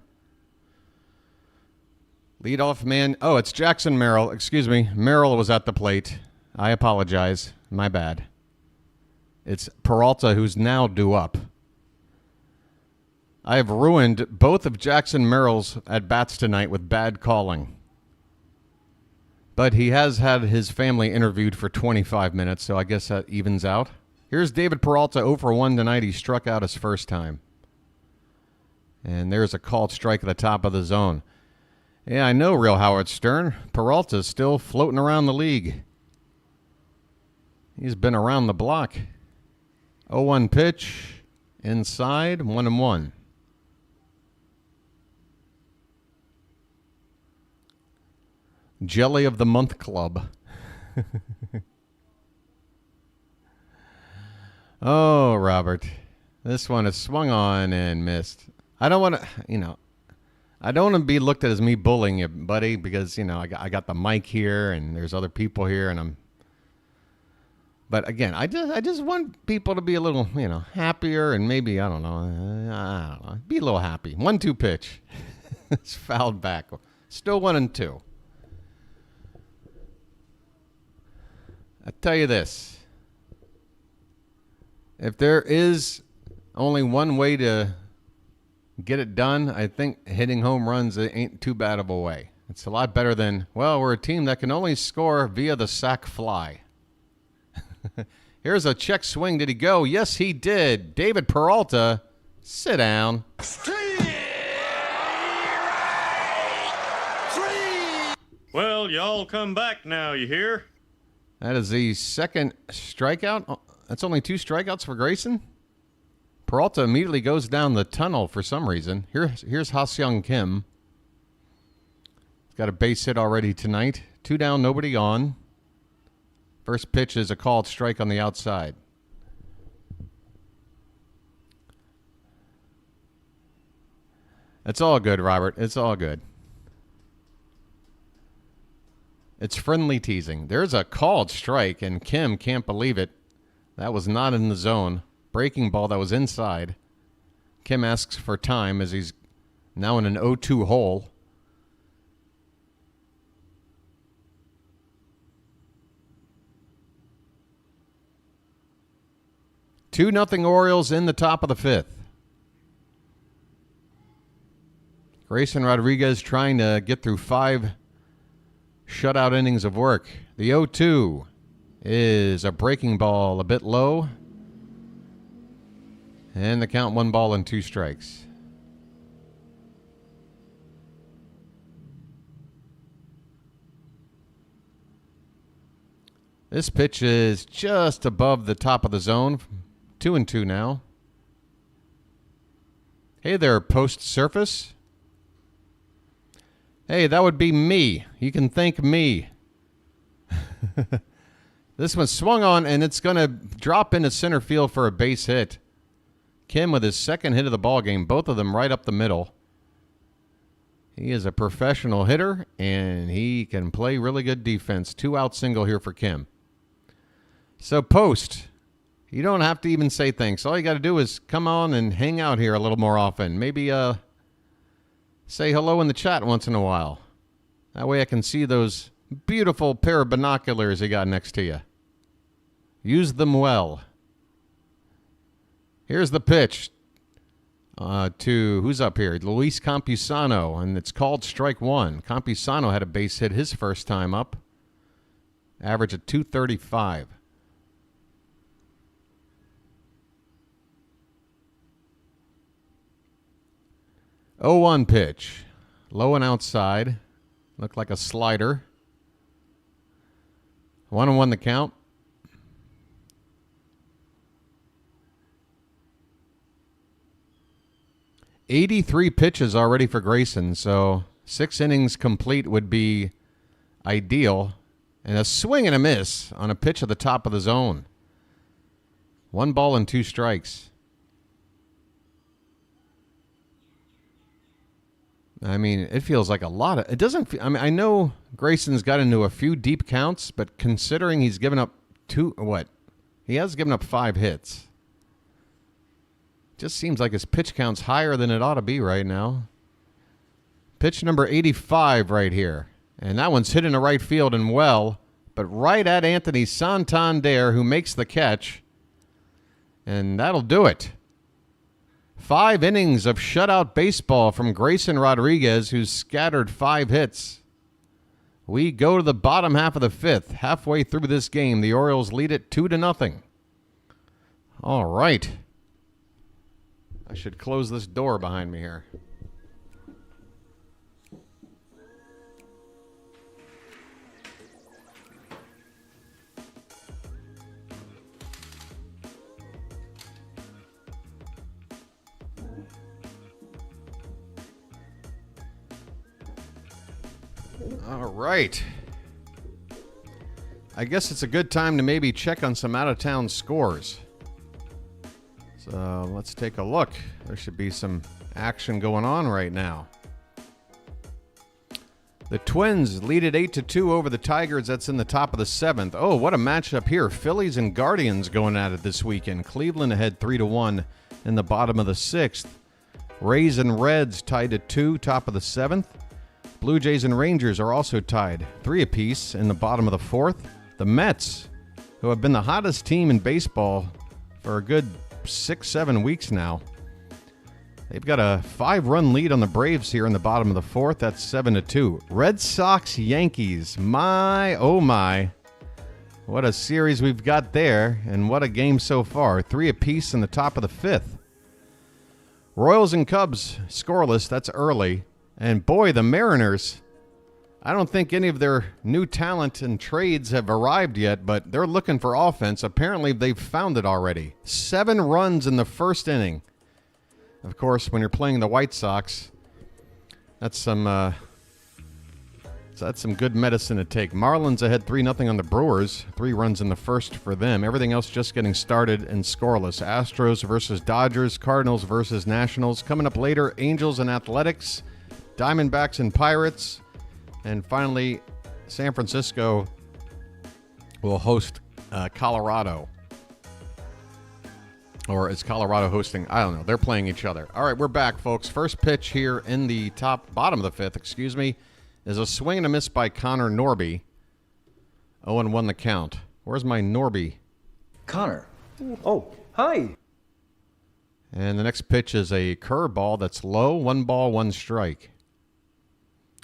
Leadoff man. Oh, it's Jackson Merrill. Excuse me. Merrill was at the plate. I apologize. My bad. It's Peralta who's now due up. I have ruined both of Jackson Merrill's at-bats tonight with bad calling. But he has had his family interviewed for 25 minutes, so I guess that evens out. Here's David Peralta 0 for 1 tonight. He struck out his first time. And there's a called strike at the top of the zone. Yeah, I know, Real Howard Stern. Peralta's still floating around the league. He's been around the block. 0-1 pitch. Inside, 1-1. Jelly of the Month Club. Oh, Robert. This one is swung on and missed. I don't want to, I don't want to be looked at as me bullying you, buddy, because, I got the mic here and there's other people here and But again, I just want people to be a little, happier and maybe, I don't know, be a little happy. 1-2 pitch. It's fouled back. Still 1-2. I tell you this. If there is only one way to get it done, I think hitting home runs ain't too bad of a way. It's a lot better than, well, we're a team that can only score via the sac fly. Here's a check swing. Did he go? Yes, he did. David Peralta, sit down. Well, y'all come back now, you hear? That is the second strikeout. That's only 2 strikeouts for Grayson. Peralta immediately goes down the tunnel for some reason. Here's Ha-Seong Kim. He's got a base hit already tonight. 2 down, nobody on. First pitch is a called strike on the outside. It's all good, Robert. It's all good. It's friendly teasing. There's a called strike, and Kim can't believe it. That was not in the zone. Breaking ball that was inside. Kim asks for time as he's now in an 0-2 hole. Two nothing Orioles in the top of the 5th. Grayson Rodriguez trying to get through 5 shutout innings of work. The 0-2 is a breaking ball a bit low. And the count 1 ball and 2 strikes. This pitch is just above the top of the zone. 2-2 now. Hey there, post surface. Hey, that would be me. You can thank me. This one swung on, and it's going to drop into center field for a base hit. Kim with his second hit of the ball game, both of them right up the middle. He is a professional hitter, and he can play really good defense. 2-out single here for Kim. So post, you don't have to even say thanks. All you got to do is come on and hang out here a little more often. Maybe say hello in the chat once in a while. That way I can see those beautiful pair of binoculars you got next to you. Use them well. Here's the pitch to, who's up here? Luis Campusano, and it's called strike 1. Campusano had a base hit his first time up. Average of .235. Oh, 1 pitch. Low and outside. Looked like a slider. 1-1 the count. .83 pitches already for Grayson, so 6 innings complete would be ideal. And a swing and a miss on a pitch at the top of the zone. 1 ball and 2 strikes. I mean, it feels like a lot of... It doesn't... I mean, I know Grayson's got into a few deep counts, but considering he's given up 2... What? He has given up 5 hits. Just seems like his pitch count's higher than it ought to be right now. Pitch number 85 right here. And that one's hit into right field and well, but right at Anthony Santander, who makes the catch. And that'll do it. 5 innings of shutout baseball from Grayson Rodriguez, who's scattered 5 hits. We go to the bottom half of the 5th. Halfway through this game, the Orioles lead it 2-0. All right. I should close this door behind me here. All right. I guess it's a good time to maybe check on some out-of-town scores. So let's take a look. There should be some action going on right now. The Twins lead it 8-2 over the Tigers. That's in the top of the 7th. Oh, what a matchup here. Phillies and Guardians going at it this weekend. Cleveland ahead 3-1 in the bottom of the 6th. Rays and Reds tied at 2, top of the 7th. Blue Jays and Rangers are also tied 3 apiece in the bottom of the 4th. The Mets, who have been the hottest team in baseball for a good 6-7 weeks now, they've got a 5-run lead on the Braves here in the bottom of the 4th. That's 7-2. Red Sox, Yankees. My, oh my. What a series we've got there, and what a game so far. 3 apiece in the top of the 5th. Royals and Cubs, scoreless. That's early. And boy, the Mariners, I don't think any of their new talent and trades have arrived yet, but they're looking for offense. Apparently, they've found it already. 7 runs in the first inning. Of course, when you're playing the White Sox, that's some good medicine to take. Marlins ahead 3-0 on the Brewers. 3 runs in the first for them. Everything else just getting started and scoreless. Astros versus Dodgers. Cardinals versus Nationals. Coming up later, Angels and Athletics. Diamondbacks and Pirates. And finally, San Francisco will host Colorado. Or is Colorado hosting? I don't know. They're playing each other. All right, we're back, folks. First pitch here in the bottom of the 5th, is a swing and a miss by Connor Norby. 0-1 the count. Where's my Norby? Connor. Oh, hi. And the next pitch is a curveball that's low. 1 ball, 1 strike.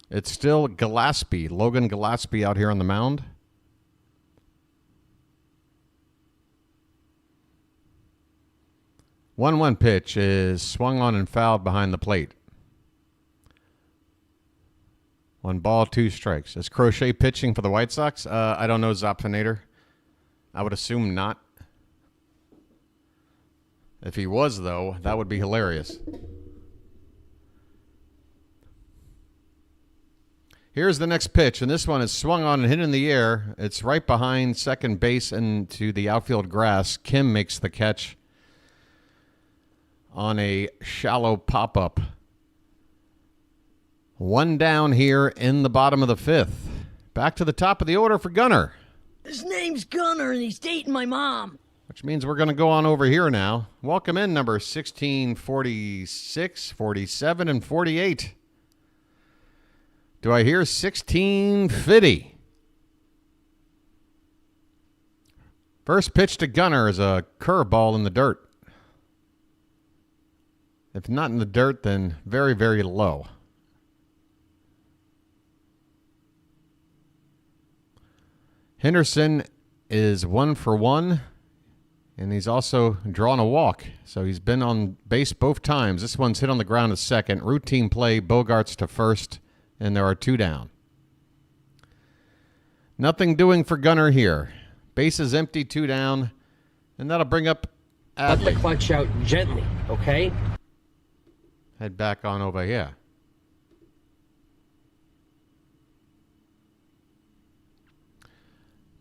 It's still Gillespie, Logan Gillespie out here on the mound. One pitch is swung on and fouled behind the plate. 1 ball, 2 strikes. Is Crochet pitching for the White Sox? I don't know, Zopfinator. I would assume not. If he was, though, that would be hilarious. Here's the next pitch, and this one is swung on and hit in the air. It's right behind second base into the outfield grass. Kim makes the catch on a shallow pop-up. 1 down here in the bottom of the 5th. Back to the top of the order for Gunner. His name's Gunner, and he's dating my mom. Which means we're going to go on over here now. Welcome in number 16, 46, 47, and 48. Do I hear 1650? First pitch to Gunner is a curveball in the dirt. If not in the dirt, then very, very low. Henderson is 1 for 1, and he's also drawn a walk. So he's been on base both times. This one's hit on the ground to second. Routine play, Bogarts to first, and there are 2 down. Nothing doing for Gunner here. Base is empty, 2 down, and that'll bring up Adley. Let the clutch out gently, okay? Head back on over here.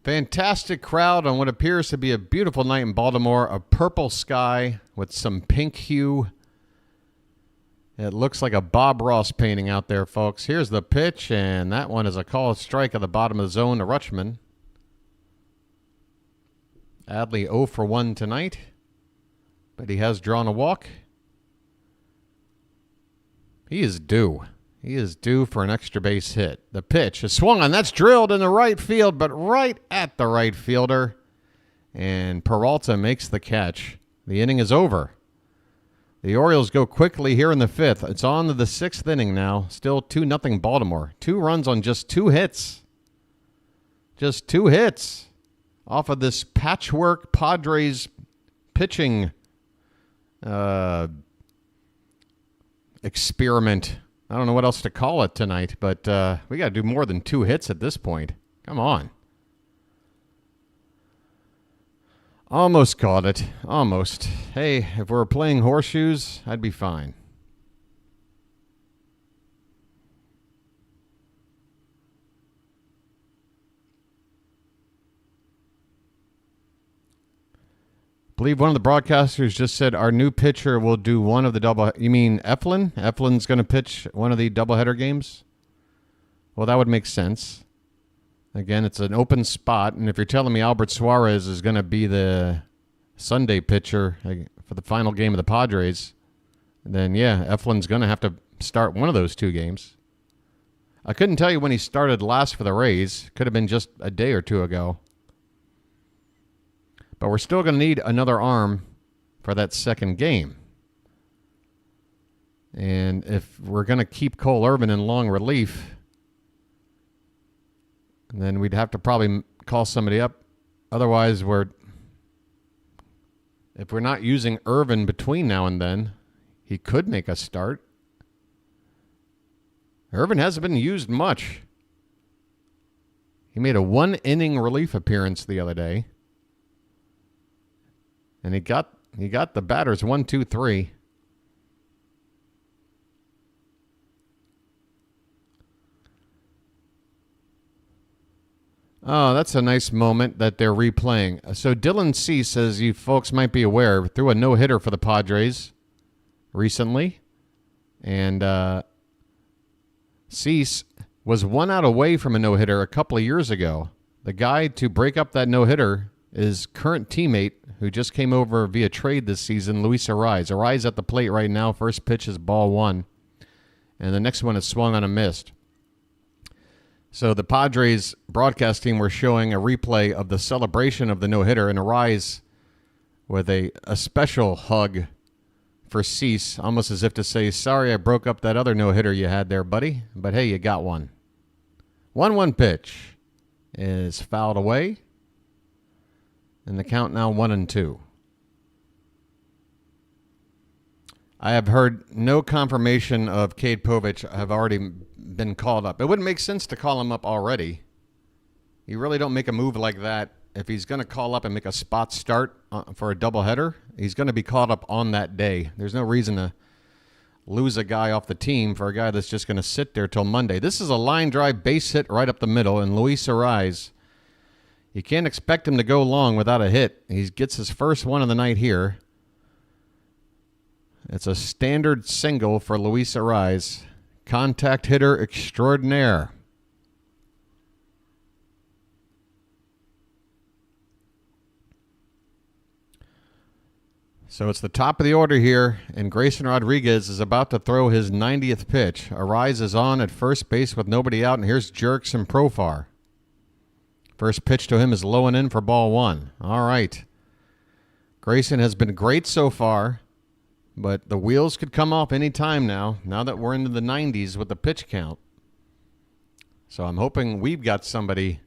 Fantastic crowd on what appears to be a beautiful night in Baltimore. A purple sky with some pink hue. It looks like a Bob Ross painting out there, folks. Here's the pitch, and that one is a called strike at the bottom of the zone to Rutschman. Adley 0 for 1 tonight, but he has drawn a walk. He is due. He is due for an extra base hit. The pitch is swung on. That's drilled in the right field, but right at the right fielder. And Peralta makes the catch. The inning is over. The Orioles go quickly here in the 5th. It's on to the 6th inning now. Still 2-0 Baltimore. 2 runs on just 2 hits. Just 2 hits off of this patchwork Padres pitching experiment. I don't know what else to call it tonight, but we got to do more than 2 hits at this point. Come on. Almost caught it. Almost. Hey, if we were playing horseshoes, I'd be fine. I believe one of the broadcasters just said our new pitcher will do one of the double. You mean Eflin? Eflin's going to pitch one of the doubleheader games? Well, that would make sense. Again, it's an open spot, and if you're telling me Albert Suarez is going to be the Sunday pitcher for the final game of the Padres, then yeah, Eflin's going to have to start one of those two games. I couldn't tell you when he started last for the Rays. Could have been just a day or two ago. But we're still going to need another arm for that second game. And if we're going to keep Cole Irvin in long relief, then we'd have to probably call somebody up. Otherwise, if we're not using Irvin between now and then, he could make a start. Irvin hasn't been used much. He made a 1-inning relief appearance the other day. And he got the batters 1, 2, 3. Oh, that's a nice moment that they're replaying. So Dylan Cease, as you folks might be aware, threw a no-hitter for the Padres recently. And Cease was 1 out away from a no-hitter a couple of years ago. The guy to break up that no-hitter is current teammate who just came over via trade this season, Luis Arraez. Arraez at the plate right now. First pitch is ball 1. And the next one is swung on a missed. So the Padres broadcast team were showing a replay of the celebration of the no-hitter, and Arraez with a special hug for Cease, almost as if to say, sorry I broke up that other no-hitter you had there, buddy, but hey, you got one. 1-1 pitch is fouled away, and the count now 1-2. I have heard no confirmation of Cade Povich have already been called up. It wouldn't make sense to call him up already. You really don't make a move like that. If he's going to call up and make a spot start for a doubleheader, he's going to be called up on that day. There's no reason to lose a guy off the team for a guy that's just going to sit there till Monday. This is a line drive base hit right up the middle, and Luis Arraez, you can't expect him to go long without a hit. He gets his first one of the night here. It's a standard single for Luis Arraez. Contact hitter extraordinaire. So it's the top of the order here, and Grayson Rodriguez is about to throw his 90th pitch. Arraez is on at first base with nobody out, and here's Jerks and Profar. First pitch to him is low and in for ball 1. All right. Grayson has been great so far. But the wheels could come off any time now that we're into the 90s with the pitch count. So I'm hoping we've got somebody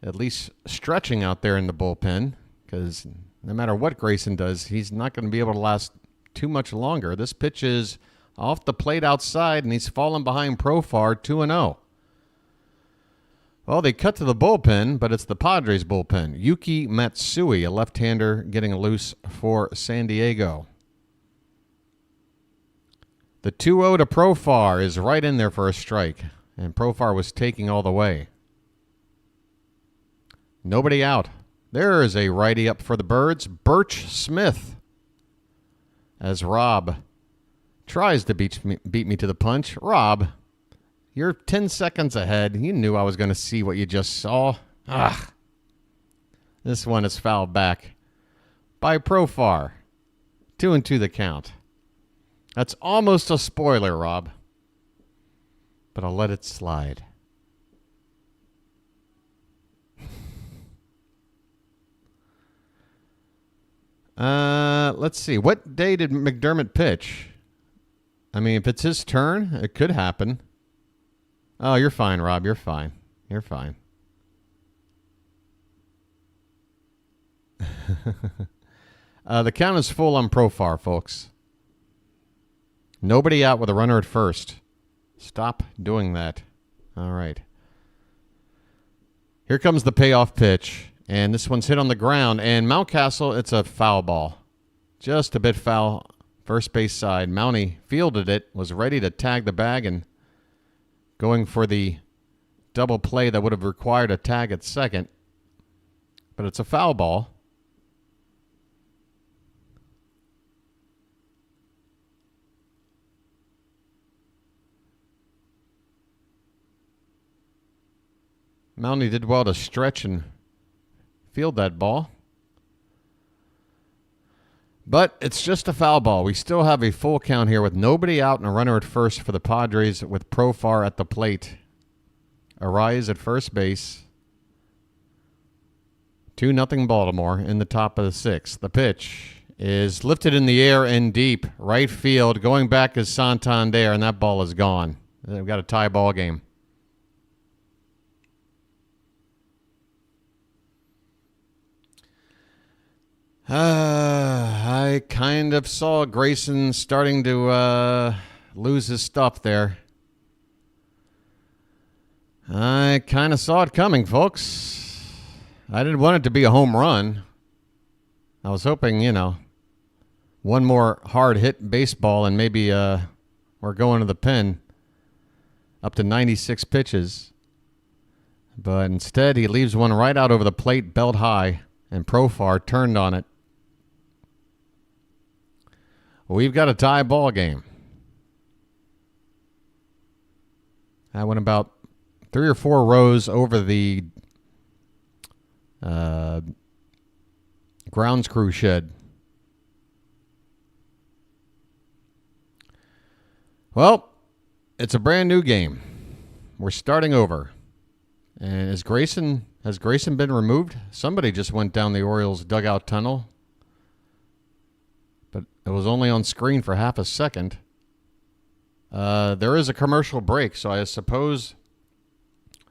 at least stretching out there in the bullpen, because no matter what Grayson does, he's not going to be able to last too much longer. This pitch is off the plate outside, and he's fallen behind Profar 2-0. Well, they cut to the bullpen, but it's the Padres bullpen. Yuki Matsui, a left-hander, getting loose for San Diego. The 2-0 to Profar is right in there for a strike, and Profar was taking all the way. Nobody out. There is a righty up for the Birds, Birch Smith, as Rob tries to beat me to the punch. Rob, you're 10 seconds ahead. You knew I was going to see what you just saw. This one is fouled back by Profar. 2-2 the count. That's almost a spoiler, Rob. But I'll let it slide. Let's see. What day did McDermott pitch? I mean, if it's his turn, it could happen. Oh, you're fine, Rob. You're fine. You're fine. The count is full on Profar, folks. Nobody out with a runner at first. Stop doing that. All right. Here comes the payoff pitch. And this one's hit on the ground. And Mountcastle, it's a foul ball. Just a bit foul. First base side. Mountie fielded it. Was ready to tag the bag. And going for the double play that would have required a tag at second. But it's a foul ball. Mountie did well to stretch and field that ball. But it's just a foul ball. We still have a full count here with nobody out and a runner at first for the Padres with Profar at the plate. Arias at first base. 2-0 Baltimore in the top of the sixth. The pitch is lifted in the air and deep. Right field. Going back is Santander, and that ball is gone. We've got a tie ball game. I kind of saw Grayson starting to lose his stuff there. I kind of saw it coming, folks. I didn't want it to be a home run. I was hoping, one more hard hit baseball and maybe we're going to the pen up to 96 pitches. But instead, he leaves one right out over the plate, belt high, and Profar turned on it. We've got a tie ball game. I went about 3 or 4 rows over the grounds crew shed. Well, it's a brand new game. We're starting over. And has Grayson been removed? Somebody just went down the Orioles dugout tunnel. But it was only on screen for half a second. There is a commercial break, so I suppose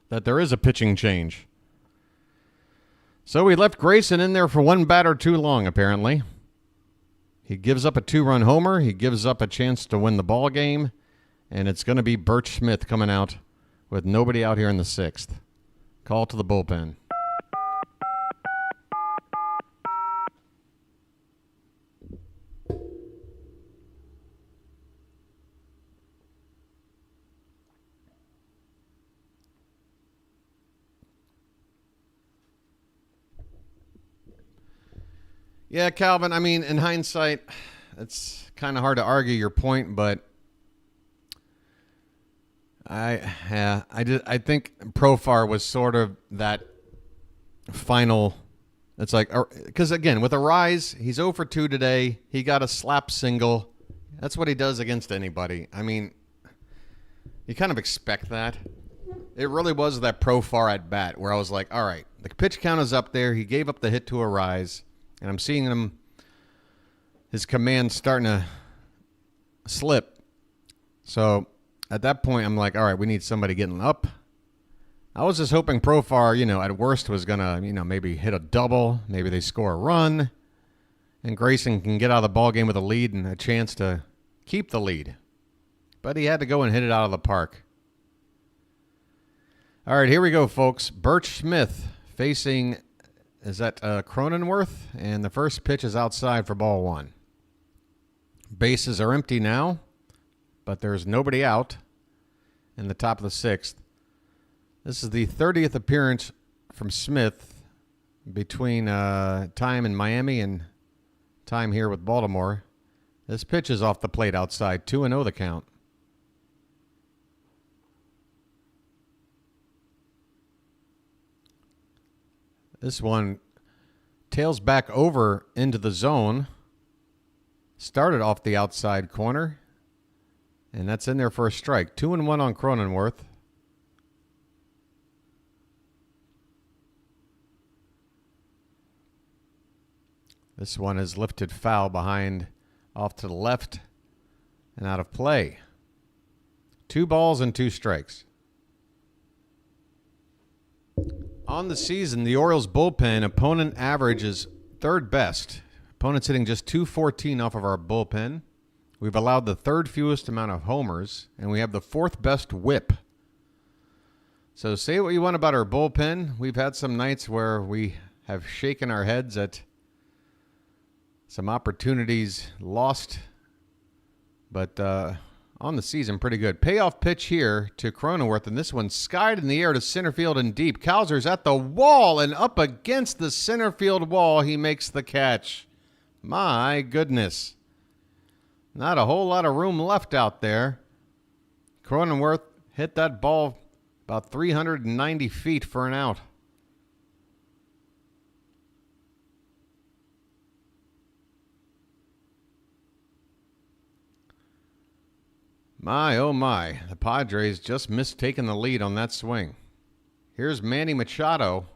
that there is a pitching change. So we left Grayson in there for one batter too long, apparently. He gives up a 2-run homer. He gives up a chance to win the ball game. And it's going to be Burch Smith coming out with nobody out here in the sixth. Call to the bullpen. Yeah, Calvin, I mean, in hindsight, it's kind of hard to argue your point, but I think Profar was sort of that final. It's like, because again, with Arias, he's 0 for 2 today. He got a slap single. That's what he does against anybody. I mean, you kind of expect that. It really was that Profar at bat where I was like, all right, the pitch count is up there. He gave up the hit to Arias. And I'm seeing him, his command starting to slip. So at that point, I'm like, all right, we need somebody getting up. I was just hoping Profar, at worst was going to, maybe hit a double. Maybe they score a run. And Grayson can get out of the ballgame with a lead and a chance to keep the lead. But he had to go and hit it out of the park. All right, here we go, folks. Burch Smith facing... Is that Cronenworth? And the first pitch is outside for ball 1. Bases are empty now, but there's nobody out in the top of the 6th. This is the 30th appearance from Smith between time in Miami and time here with Baltimore. This pitch is off the plate outside, 2-0 the count. This one tails back over into the zone. Started off the outside corner. And that's in there for a strike. 2-1 on Cronenworth. This one is lifted foul behind, off to the left and out of play. 2 balls and 2 strikes. On the season, the Orioles bullpen opponent average is 3rd best. Opponents hitting just .214 off of our bullpen. We've allowed the 3rd fewest amount of homers, and we have the 4th best whip. So say what you want about our bullpen. We've had some nights where we have shaken our heads at some opportunities lost, but on the season, pretty good. Payoff pitch here to Cronenworth, and this one skied in the air to center field and deep. Cowser's at the wall, and up against the center field wall, he makes the catch. My goodness. Not a whole lot of room left out there. Cronenworth hit that ball About 390 feet for an out. My, oh my. The Padres just missed taking the lead on that swing. Here's Manny Machado.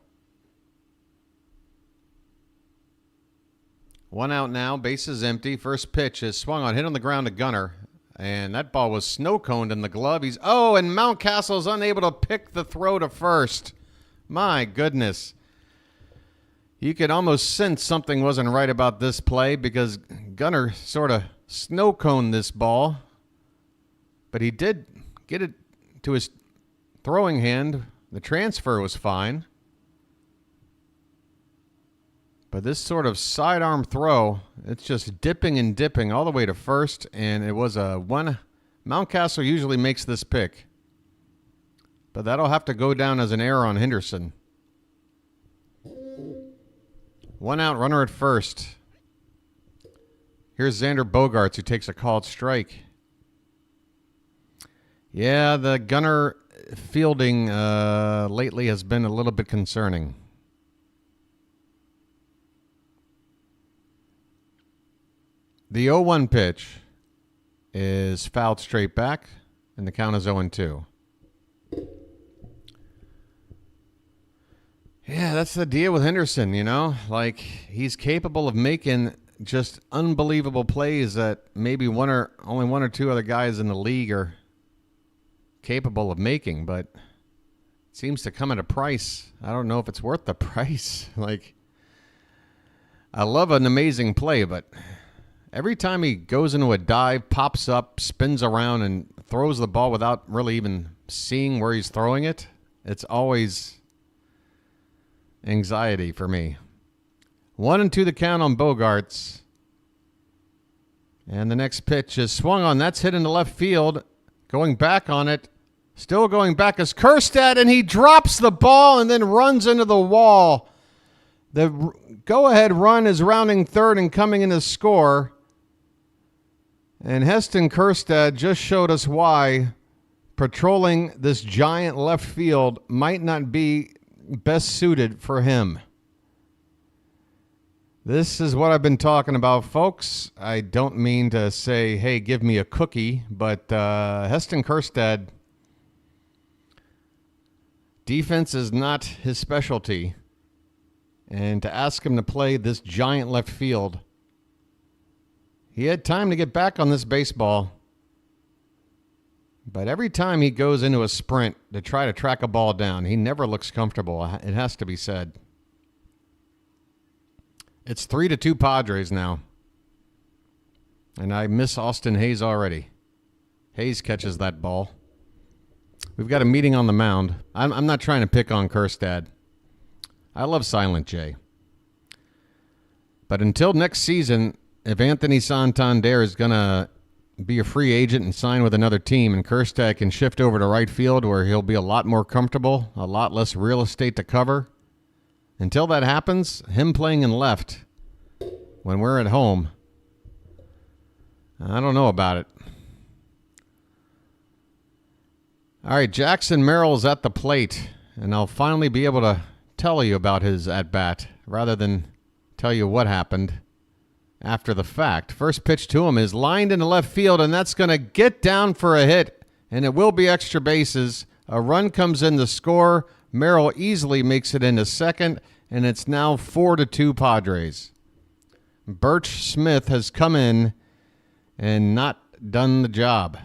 1 out now. Bases empty. First pitch is swung on. Hit on the ground to Gunnar. And that ball was snow-coned in the glove. And Mountcastle's unable to pick the throw to first. My goodness. You could almost sense something wasn't right about this play because Gunnar sort of snow-coned this ball. But he did get it to his throwing hand. The transfer was fine. But this sort of sidearm throw, it's just dipping and dipping all the way to first, and it was a one. Mountcastle usually makes this pick. But that'll have to go down as an error on Henderson. 1 out, runner at first. Here's Xander Bogaerts, who takes a called strike. Yeah, the Gunnar fielding lately has been a little bit concerning. The 0-1 pitch is fouled straight back, and the count is 0-2. Yeah, that's the deal with Henderson, you know? Like, he's capable of making just unbelievable plays that maybe only one or two other guys in the league are capable of making, but it seems to come at a price. I don't know if it's worth the price. Like, I love an amazing play, but every time he goes into a dive, pops up, spins around, and throws the ball without really even seeing where he's throwing it, it's always anxiety for me. 1-2 the count on Bogaerts. And the next pitch is swung on. That's hit into left field. Going back on it. Still going back is Kjerstad, and he drops the ball and then runs into the wall. The go-ahead run is rounding third and coming in to score. And Heston Kjerstad just showed us why patrolling this giant left field might not be best suited for him. This is what I've been talking about, folks. I don't mean to say, hey, give me a cookie, but Heston Kjerstad, defense is not his specialty. And to ask him to play this giant left field, he had time to get back on this baseball. But every time he goes into a sprint to try to track a ball down, he never looks comfortable. It has to be said. It's 3-2 Padres now. And I miss Austin Hayes already. Hayes catches that ball. We've got a meeting on the mound. I'm not trying to pick on Kjerstad. I love Silent J. But until next season, if Anthony Santander is going to be a free agent and sign with another team, and Kjerstad can shift over to right field where he'll be a lot more comfortable, a lot less real estate to cover. Until that happens, him playing in left when we're at home, I don't know about it. All right, Jackson Merrill's at the plate, and I'll finally be able to tell you about his at-bat rather than tell you what happened after the fact. First pitch to him is lined into left field, and that's going to get down for a hit, and it will be extra bases. A run comes in to score. Merrill easily makes it into second, and it's now 4-2 Padres. Birch Smith has come in and not done the job.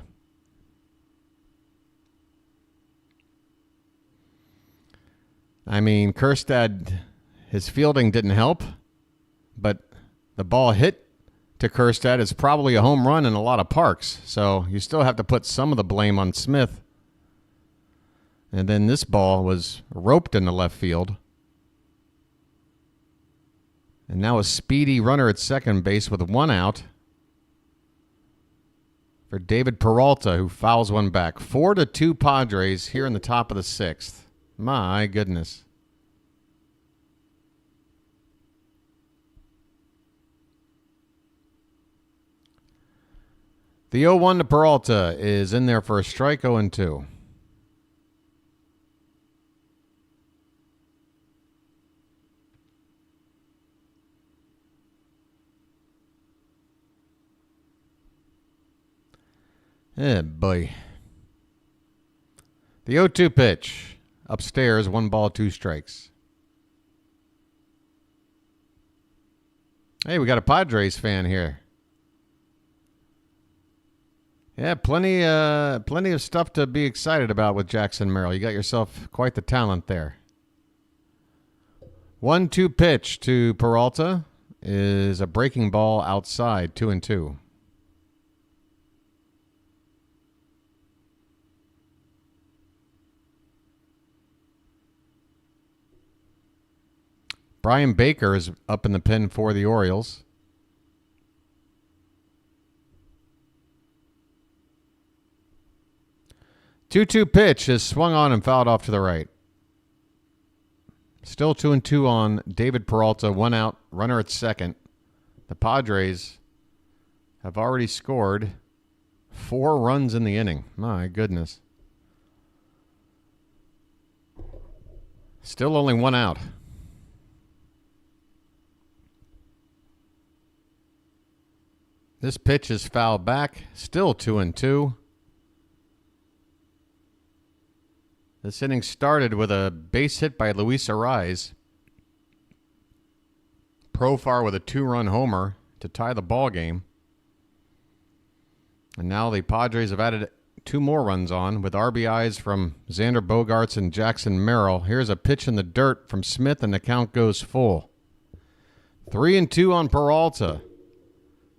I mean, Kjerstad, his fielding didn't help, but the ball hit to Kjerstad is probably a home run in a lot of parks, so you still have to put some of the blame on Smith. And then this ball was roped in the left field. And now a speedy runner at second base with 1 out for David Peralta, who fouls one back. 4-2 Padres here in the top of the 6th. My goodness. The 0-1 to Peralta is in there for a strike, 0-2. Eh, boy. The 0-2 pitch. Upstairs, 1 ball, 2 strikes. Hey, we got a Padres fan here. Yeah, plenty of stuff to be excited about with Jackson Merrill. You got yourself quite the talent there. 1-2 pitch to Peralta is a breaking ball outside, 2-2. Brian Baker is up in the pen for the Orioles. Two-two pitch is swung on and fouled off to the right. Still 2-2 on David Peralta. 1 out, runner at second. The Padres have already scored 4 runs in the inning. My goodness. Still only 1 out. This pitch is fouled back. Still 2-2. This inning started with a base hit by Luis Ariz. Profar with a 2-run homer to tie the ball game. And now the Padres have added 2 more runs on with RBIs from Xander Bogaerts and Jackson Merrill. Here's a pitch in the dirt from Smith, and the count goes full. 3-2 on Peralta.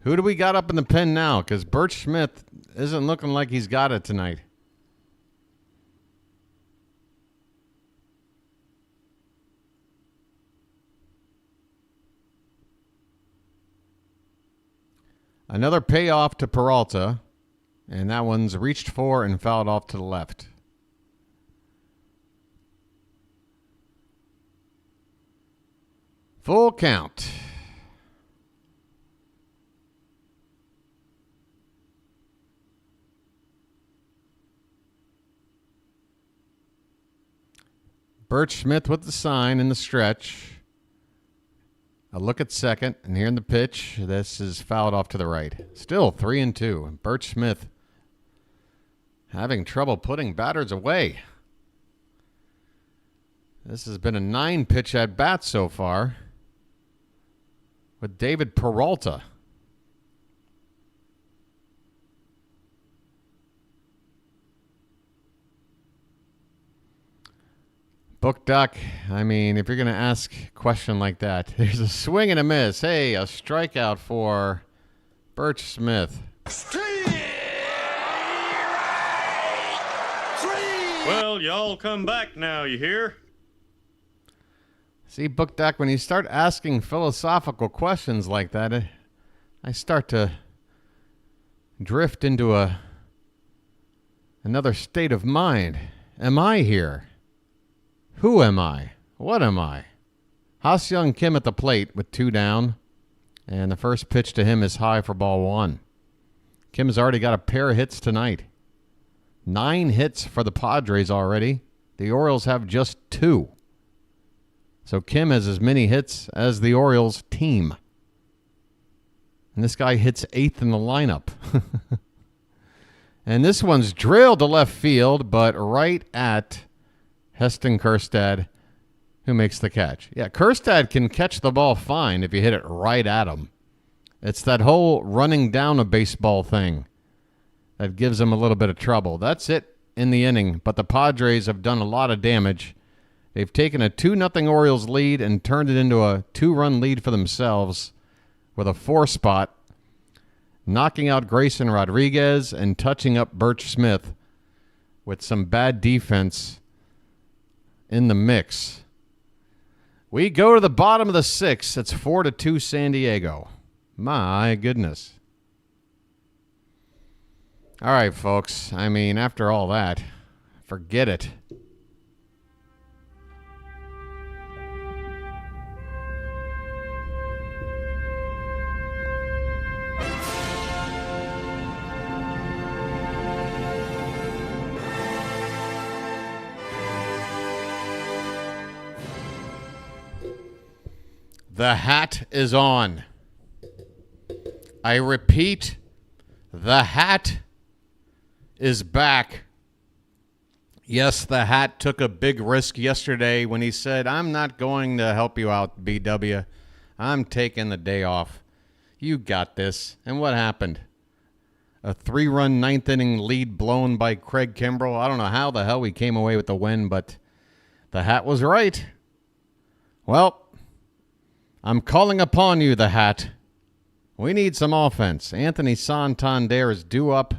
Who do we got up in the pen now? Because Birch Smith isn't looking like he's got it tonight. Another payoff to Peralta, and that one's reached for and fouled off to the left. Full count. Birch Smith with the sign in the stretch. A look at second, and here in the pitch, this is fouled off to the right. Still 3-2. Birch Smith having trouble putting batters away. This has been a 9-pitch at bat so far with David Peralta. Book Duck, I mean, if you're going to ask a question like that, there's a swing and a miss. Hey, a strikeout for Birch Smith. Well, y'all come back now, you hear? See, Book Duck, when you start asking philosophical questions like that, I start to drift into another state of mind. Am I here? Who am I? What am I? Ha-Seong Kim at the plate with 2 down. And the first pitch to him is high for ball 1. Kim's already got a pair of hits tonight. 9 hits for the Padres already. The Orioles have just 2. So Kim has as many hits as the Orioles team. And this guy hits 8th in the lineup. And this one's drilled to left field, but right at Heston Kjerstad, who makes the catch. Yeah, Kjerstad can catch the ball fine if you hit it right at him. It's that whole running down a baseball thing that gives him a little bit of trouble. That's it in the inning, but the Padres have done a lot of damage. They've taken a 2-0 Orioles lead and turned it into a 2-run lead for themselves with a 4 spot, knocking out Grayson Rodriguez and touching up Birch Smith with some bad defense in the mix. We go to the bottom of the 6th. It's 4-2 San Diego. My goodness. All right, folks. I mean, after all that, forget it. The hat is on. I repeat, the hat is back. Yes, the Hat took a big risk yesterday when he said, I'm not going to help you out, BW. I'm taking the day off. You got this. And what happened? A 3-run ninth inning lead blown by Craig Kimbrell. I don't know how the hell we came away with the win, but the Hat was right. Well, I'm calling upon you, the Hat. We need some offense. Anthony Santander is due up,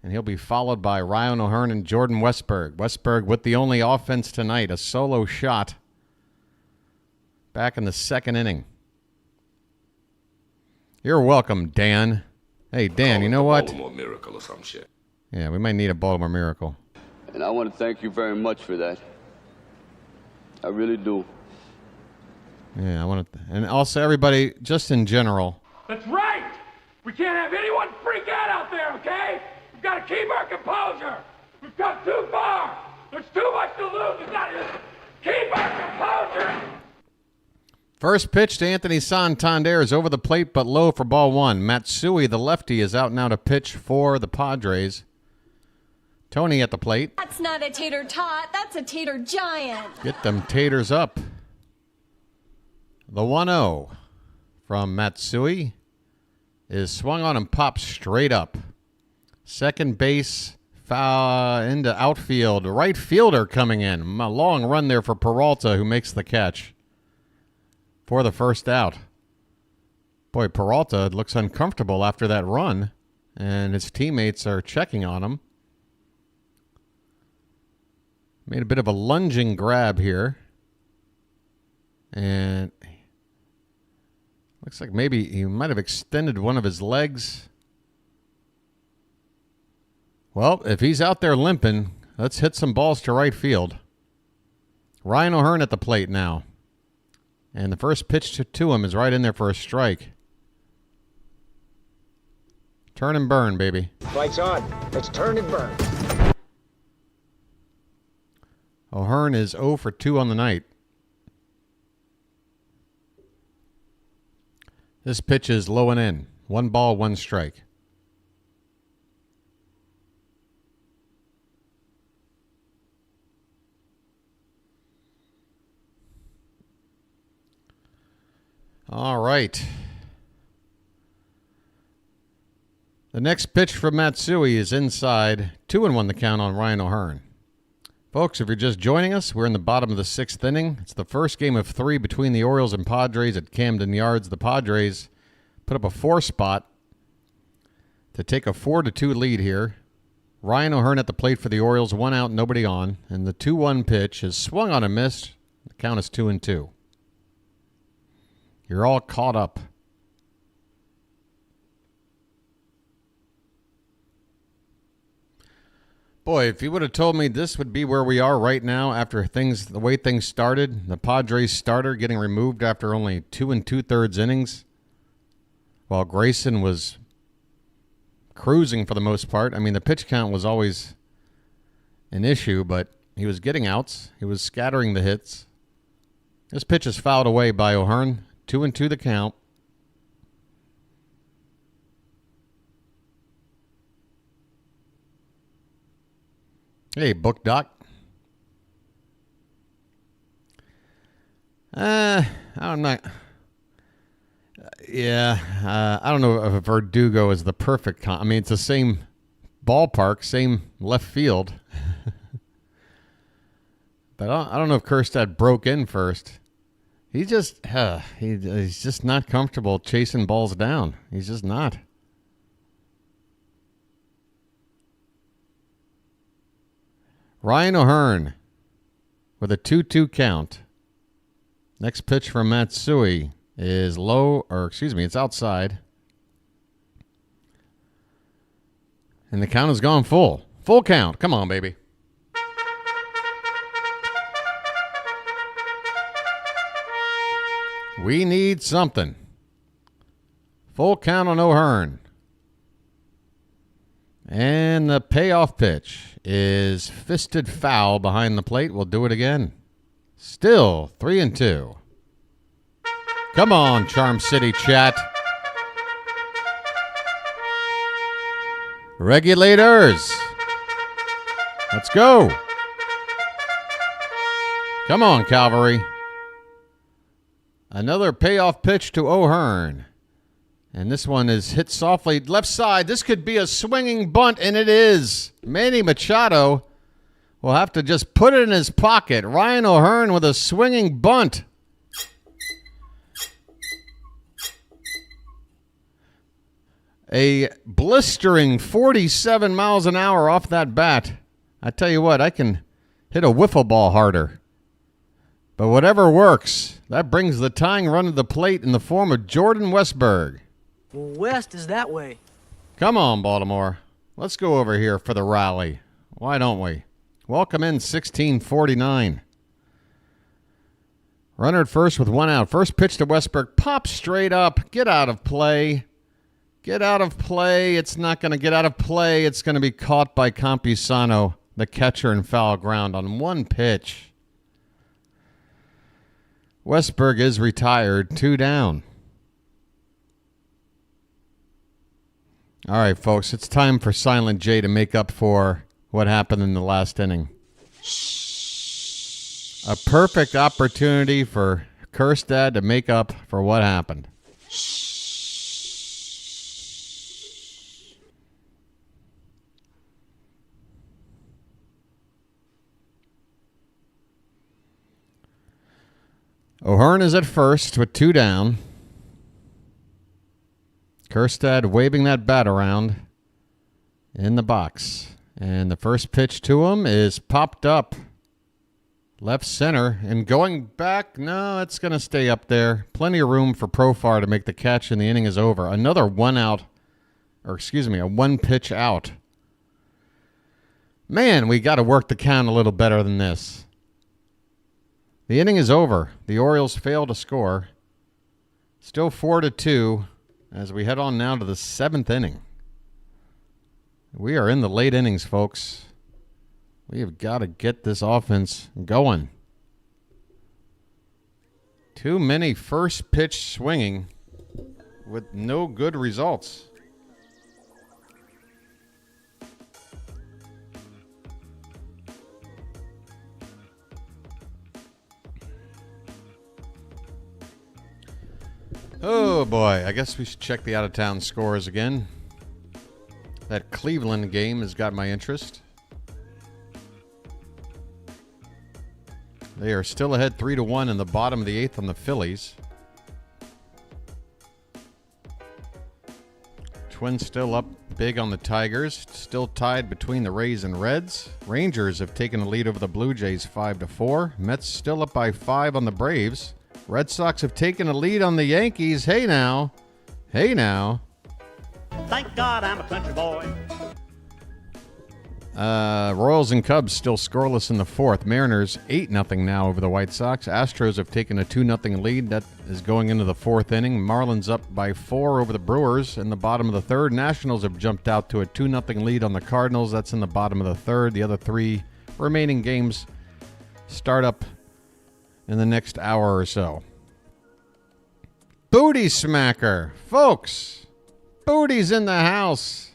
and he'll be followed by Ryan O'Hearn and Jordan Westberg. Westberg with the only offense tonight, a solo shot back in the second inning. You're welcome, Dan. Hey, Dan, you know what? Baltimore miracle or some shit. Yeah, we might need a Baltimore miracle. And I want to thank you very much for that. I really do. Yeah, I want to, and also everybody, just in general. That's right! We can't have anyone freak out there, okay? We've got to keep our composure! We've come too far! There's too much to lose! It's not just keep our composure! First pitch to Anthony Santander is over the plate but low for ball one. Matsui, the lefty, is out now to pitch for the Padres. Tony at the plate. That's not a tater tot, that's a tater giant. Get them taters up. The 1-0 from Matsui is swung on and popped straight up. Second base foul into outfield. Right fielder coming in. A long run there for Peralta, who makes the catch for the first out. Boy, Peralta looks uncomfortable after that run, and his teammates are checking on him. Made a bit of a lunging grab here. And looks like maybe he might have extended one of his legs. Well, if he's out there limping, let's hit some balls to right field. Ryan O'Hearn at the plate now. And the first pitch to him is right in there for a strike. Turn and burn, baby. Lights on. Let's turn and burn. O'Hearn is 0 for 2 on the night. This pitch is low and in. 1 ball, 1 strike. All right. The next pitch from Matsui is inside. 2-1 the count on Ryan O'Hearn. Folks, if you're just joining us, we're in the bottom of the 6th inning. It's the first game of 3 between the Orioles and Padres at Camden Yards. The Padres put up a 4 spot to take a 4-2 lead here. Ryan O'Hearn at the plate for the Orioles, 1 out, nobody on. And the 2-1 pitch is swung on and missed. The count is 2-2. You're all caught up. Boy, if you would have told me this would be where we are right now after the way things started, the Padres starter getting removed after only 2 2/3 innings, while Grayson was cruising for the most part. I mean, the pitch count was always an issue, but he was getting outs. He was scattering the hits. This pitch is fouled away by O'Hearn. 2-2 the count. Hey, Book Doc. I'm not. I don't know if Verdugo is the perfect. I mean, it's the same ballpark, same left field. But I don't know if Kjerstad broke in first. He's just not comfortable chasing balls down. He's just not. Ryan O'Hearn with a 2-2 count. Next pitch from Matsui is it's outside. And the count has gone full. Full count. Come on, baby. We need something. Full count on O'Hearn. And the payoff pitch is fisted foul behind the plate. We'll do it again. Still 3-2. Come on, Charm City chat. Regulators. Let's go. Come on, Cavalry. Another payoff pitch to O'Hearn. And this one is hit softly left side. This could be a swinging bunt, and it is. Manny Machado will have to just put it in his pocket. Ryan O'Hearn with a swinging bunt. A blistering 47 miles an hour off that bat. I tell you what, I can hit a wiffle ball harder. But whatever works, that brings the tying run to the plate in the form of Jordan Westberg. Well, west is that way. Come on, Baltimore. Let's go over here for the rally. Why don't we? Welcome in 1649. Runner at first with one out. First pitch to Westberg. Pop straight up. Get out of play. Get out of play. It's not going to get out of play. It's going to be caught by Campusano, the catcher, in foul ground on one pitch. Westberg is retired. 2 down. All right, folks. It's time for Silent J to make up for what happened in the last inning. A perfect opportunity for Kjerstad to make up for what happened. O'Hearn is at first with 2 down. Kjerstad waving that bat around in the box. And the first pitch to him is popped up left center. And going back, no, it's going to stay up there. Plenty of room for Profar to make the catch, and the inning is over. Another a 1 pitch out. Man, we got to work the count a little better than this. The inning is over. The Orioles fail to score. Still 4-2 as we head on now to the 7th inning. We are in the late innings, folks. We have got to get this offense going. Too many first pitch swinging with no good results. Oh, boy. I guess we should check the out-of-town scores again. That Cleveland game has got my interest. They are still ahead 3-1 in the bottom of the 8th on the Phillies. Twins still up big on the Tigers. Still tied between the Rays and Reds. Rangers have taken the lead over the Blue Jays 5-4. Mets still up by 5 on the Braves. Red Sox have taken a lead on the Yankees. Hey now. Hey now. Thank God I'm a country boy. Royals and Cubs still scoreless in the 4th. Mariners 8-0 now over the White Sox. Astros have taken a 2-0 lead. That is going into the 4th inning. Marlins up by 4 over the Brewers in the bottom of the 3rd. Nationals have jumped out to a 2-0 lead on the Cardinals. That's in the bottom of the 3rd. The other 3 remaining games start up in the next hour or so. Booty smacker. Folks, Booty's in the house.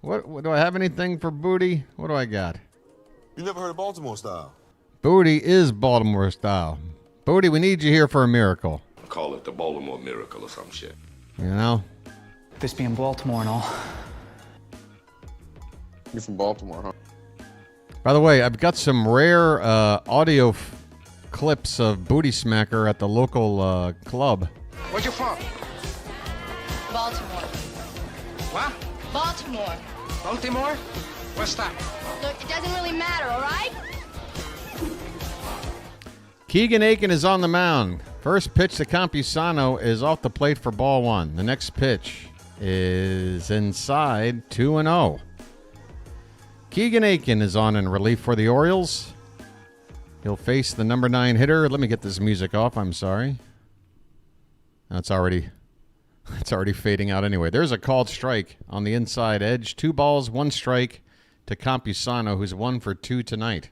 What do I have anything for Booty? What do I got? You never heard of Baltimore style? Booty is Baltimore style. Booty, we need you here for a miracle. Call it the Baltimore miracle or some shit. You know? This being Baltimore and all. You're from Baltimore, huh? By the way, I've got some rare audio clips of Booty Smacker at the local club. Where you from? Baltimore. What? Baltimore. Baltimore? What's that? Look, it doesn't really matter, all right? Keegan Aiken is on the mound. First pitch to Campusano is off the plate for ball 1. The next pitch is inside 2-0. Keegan Aiken is on in relief for the Orioles. He'll face the number 9 hitter. Let me get this music off. I'm sorry. It's already fading out anyway. There's a called strike on the inside edge. 2 balls, 1 strike to Campusano, who's 1 for 2 tonight.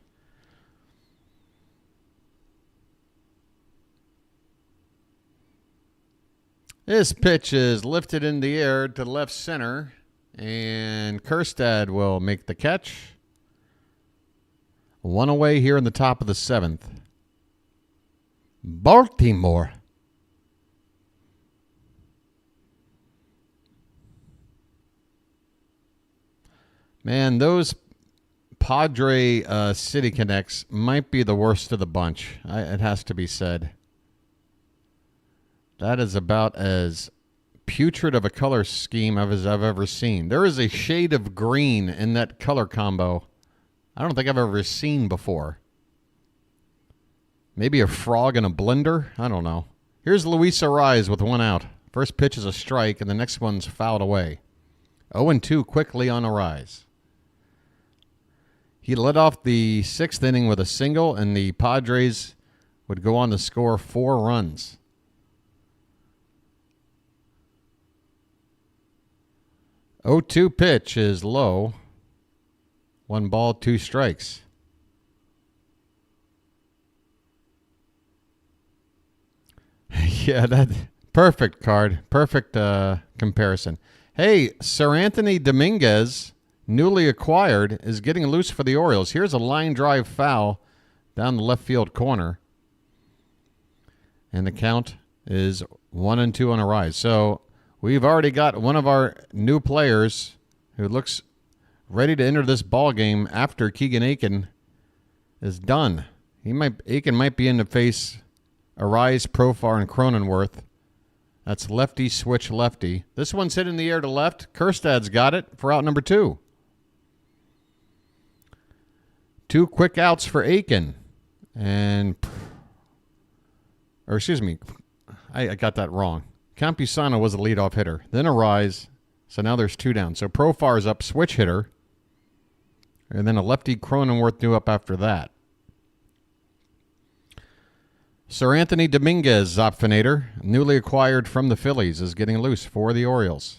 This pitch is lifted in the air to left center. And Kjerstad will make the catch. One away here in the top of the 7th. Baltimore. Man, those Padre City Connects might be the worst of the bunch. It has to be said. That is about as putrid of a color scheme as I've ever seen. There is a shade of green in that color combo I don't think I've ever seen before. Maybe a frog in a blender? I don't know. Here's Luis Arraez with one out. First pitch is a strike, and the next one's fouled away. 0-2 quickly on Arraez. He led off the 6th inning with a single, and the Padres would go on to score 4 runs. Oh, 2 pitch is low. 1 ball, 2 strikes. Yeah, that perfect card. Perfect comparison. Hey, Sir Anthony Dominguez, newly acquired, is getting loose for the Orioles. Here's a line drive foul down the left field corner. And the count is 1-2 on Arraez. So we've already got one of our new players who looks ready to enter this ball game after Keegan Aiken is done. Aiken might be in to face Arraez, Profar, and Cronenworth. That's lefty switch lefty. This one's hit in the air to left. Kjerstad's got it for out number 2. 2 quick outs for Aiken. I got that wrong. Campusano was the leadoff hitter. Then Arraez. So now there's 2 down. So Profar's up, switch hitter. And then a lefty Cronenworth due up after that. Sir Anthony Dominguez, Zopfinator, newly acquired from the Phillies, is getting loose for the Orioles.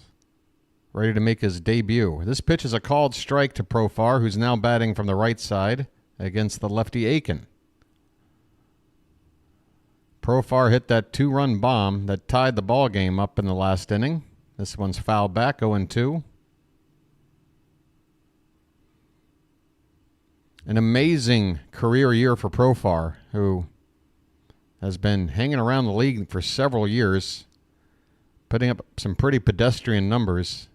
Ready to make his debut. This pitch is a called strike to Profar, who's now batting from the right side against the lefty Aiken. Profar hit that 2-run bomb that tied the ball game up in the last inning. This one's fouled back, 0-2. An amazing career year for Profar, who has been hanging around the league for several years, putting up some pretty pedestrian numbers.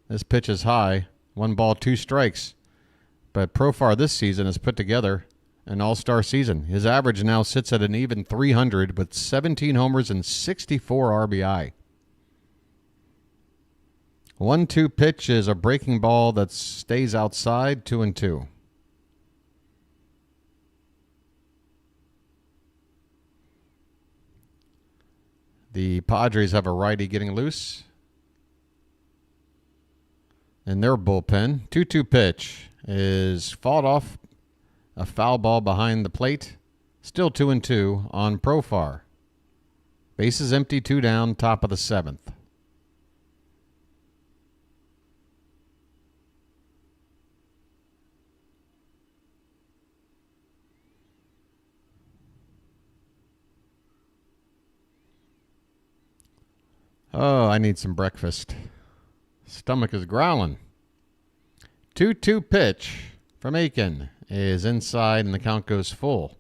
This pitch is high, 1 ball, 2 strikes. But Profar this season has put together an all-star season. His average now sits at an even 300 with 17 homers and 64 RBI. 1-2 pitch is a breaking ball that stays outside, 2-2. The Padres have a righty getting loose in their bullpen. 2-2 pitch is fought off, a foul ball behind the plate. Still 2-2 on Profar. Bases empty, 2 down, top of the 7th. Oh, I need some breakfast. Stomach is growling. 2-2 pitch from Aiken is inside, and the count goes full.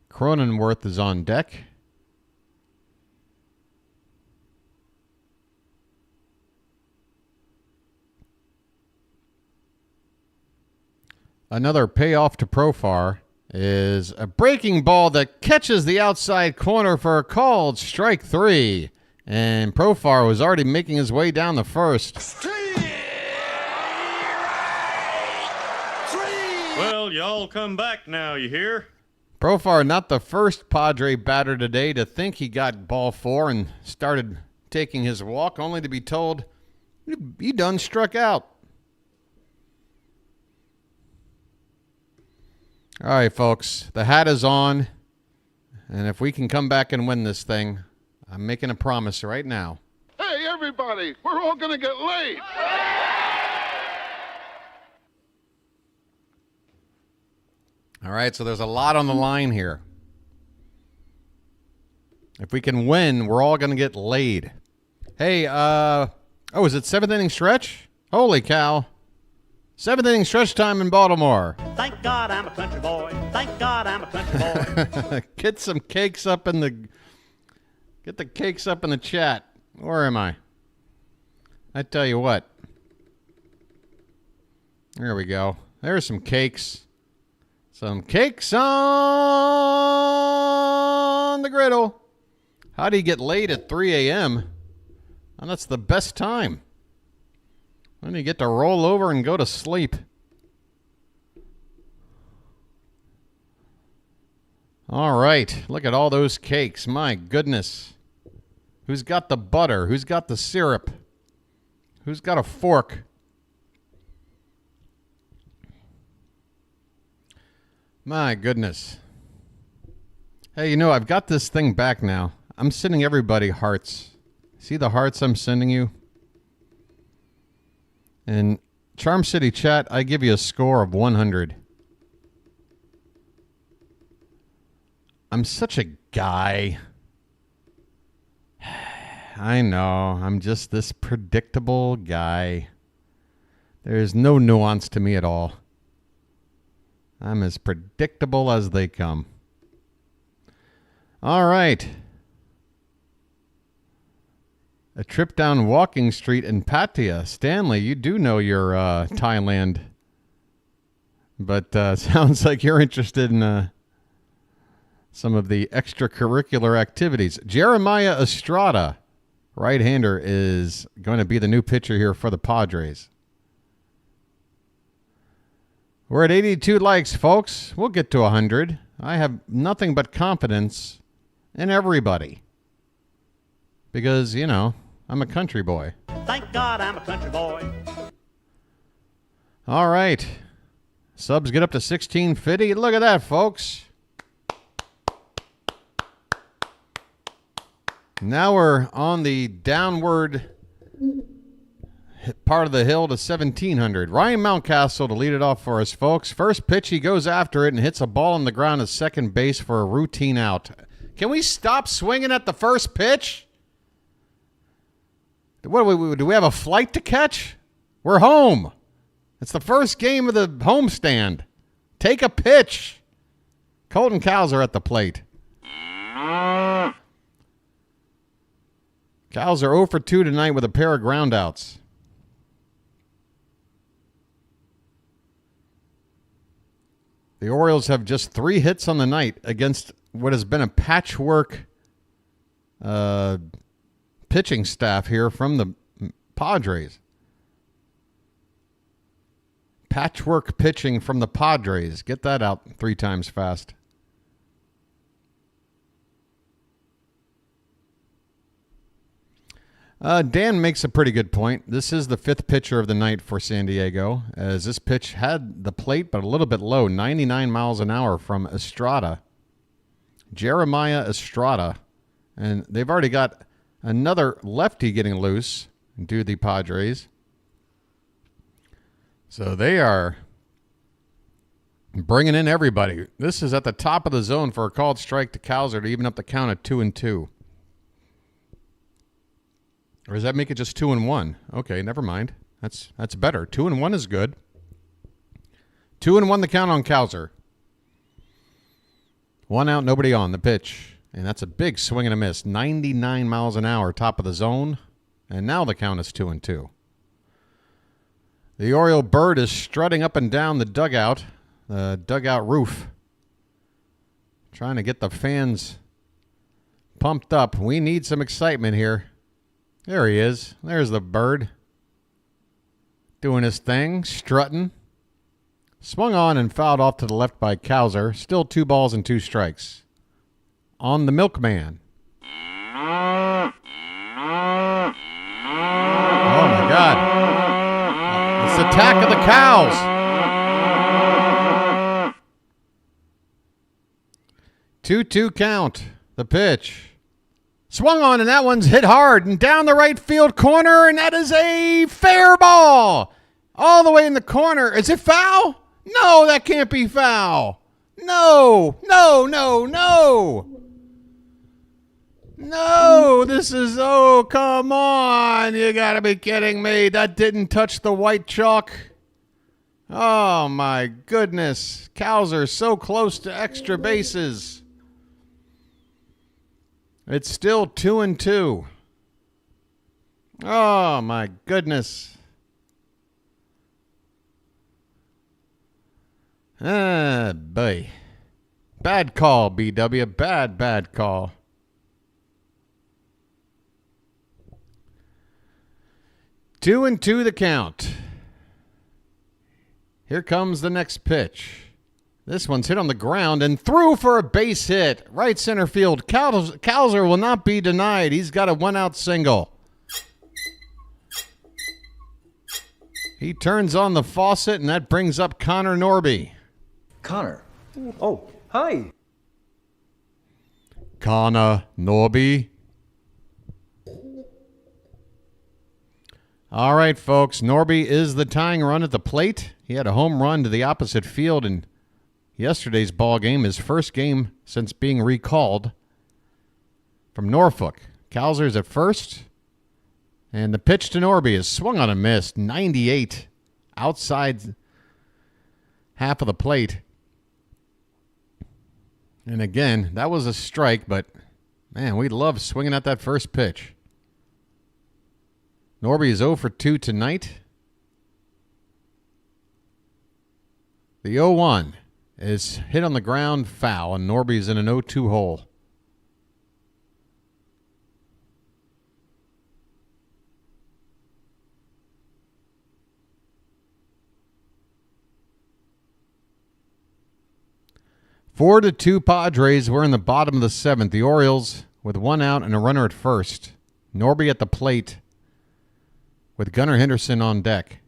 Cronenworth is on deck. Another payoff to Profar is a breaking ball that catches the outside corner for a called strike 3. And Profar was already making his way down the first. Well, y'all come back now, you hear? Profar, not the first Padre batter today to think he got ball 4 and started taking his walk, only to be told, you done struck out. All right, folks, the hat is on, and if we can come back and win this thing, I'm making a promise right now. Hey, everybody, we're all going to get laid. All right, so there's a lot on the line here. If we can win, we're all going to get laid. Hey, is it 7th inning stretch? Holy cow. 7th inning stretch time in Baltimore. Thank God I'm a country boy. Thank God I'm a country boy. Get some cakes up in the... Get the cakes up in the chat. Where am I? I tell you what. There we go. There's some cakes. Some cakes on the griddle. How do you get laid at 3 a.m.? And that's the best time. When you get to roll over and go to sleep. All right. Look at all those cakes. My goodness. Who's got the butter? Who's got the syrup? Who's got a fork? My goodness. Hey, you know, I've got this thing back now. I'm sending everybody hearts. See the hearts I'm sending you? In Charm City chat, I give you a score of 100. I'm such a guy. I know. I'm just this predictable guy. There's no nuance to me at all. I'm as predictable as they come. All right. A trip down Walking Street in Pattaya. Stanley, you do know your Thailand. But sounds like you're interested in some of the extracurricular activities. Jeremiah Estrada, right-hander, is going to be the new pitcher here for the Padres. We're at 82 likes, folks. We'll get to 100. I have nothing but confidence in everybody. Because, you know, I'm a country boy. Thank God I'm a country boy. All right. Subs get up to 1650. Look at that, folks. Now we're on the downward part of the hill to 1,700. Ryan Mountcastle to lead it off for us, folks. First pitch, he goes after it and hits a ball on the ground at second base for a routine out. Can we stop swinging at the first pitch? What do we have a flight to catch? We're home. It's the first game of the homestand. Take a pitch. Colton Cowser at the plate. Cowser 0 for 2 tonight with a pair of groundouts. The Orioles have just 3 hits on the night against what has been a patchwork pitching staff here from the Padres. Patchwork pitching from the Padres. Get that out 3 times fast. Dan makes a pretty good point. This is the 5th pitcher of the night for San Diego, as this pitch had the plate but a little bit low, 99 miles an hour from Estrada. Jeremiah Estrada. And they've already got another lefty getting loose due to the Padres. So they are bringing in everybody. This is at the top of the zone for a called strike to Cowser to even up the count at 2-2. Or does that make it just 2-1? Okay, never mind. That's better. 2-1 is good. 2-1 the count on Cowser. 1 out, nobody on the pitch. And that's a big swing and a miss. 99 miles an hour, top of the zone. And now the count is 2-2. The Oriole bird is strutting up and down the dugout roof. Trying to get the fans pumped up. We need some excitement here. There he is. There's the bird. Doing his thing, strutting. Swung on and fouled off to the left by Cowser. Still 2 balls and 2 strikes. On the milkman. Oh, my God. It's the attack of the cows. 2-2 count. The pitch. Swung on, and that one's hit hard and down the right field corner, and that is a fair ball. All the way in the corner. Is it foul? No, that can't be foul. No. No, this is, oh, come on. You got to be kidding me. That didn't touch the white chalk. Oh, my goodness. Cows are so close to extra bases. It's still 2-2. Oh, my goodness. Ah, boy. Bad call, BW. Bad call. Two and two the count. Here comes the next pitch. This one's hit on the ground and through for a base hit. Right center field. Calzer will not be denied. He's got a 1-out single. He turns on the faucet, and that brings up Connor Norby. Connor. Oh, hi. Connor Norby. All right, folks. Norby is the tying run at the plate. He had a home run to the opposite field in yesterday's ball game, his first game since being recalled from Norfolk. Calzer's at first, and the pitch to Norby is swung on a miss, 98 outside half of the plate. And again, that was a strike, but man, we love swinging at that first pitch. Norby is 0 for 2 tonight. The 0-1 is hit on the ground, foul, and Norby's in an 0-2 hole. Four to 2 Padres. We're in the bottom of the seventh. The Orioles with 1 out and a runner at first. Norby at the plate with Gunnar Henderson on deck.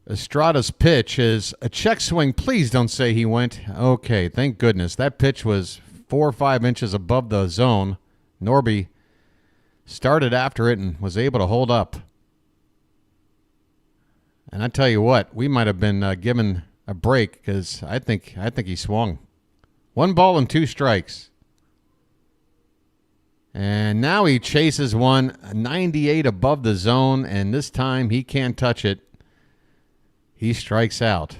Estrada's pitch is a check swing. Please don't say he went. Okay, thank goodness. That pitch was 4 or 5 inches above the zone. Norby started after it and was able to hold up. And I tell you what, we might have been given a break because I think he swung. 1 ball and 2 strikes. And now he chases one 98 above the zone, and this time he can't touch it. He strikes out.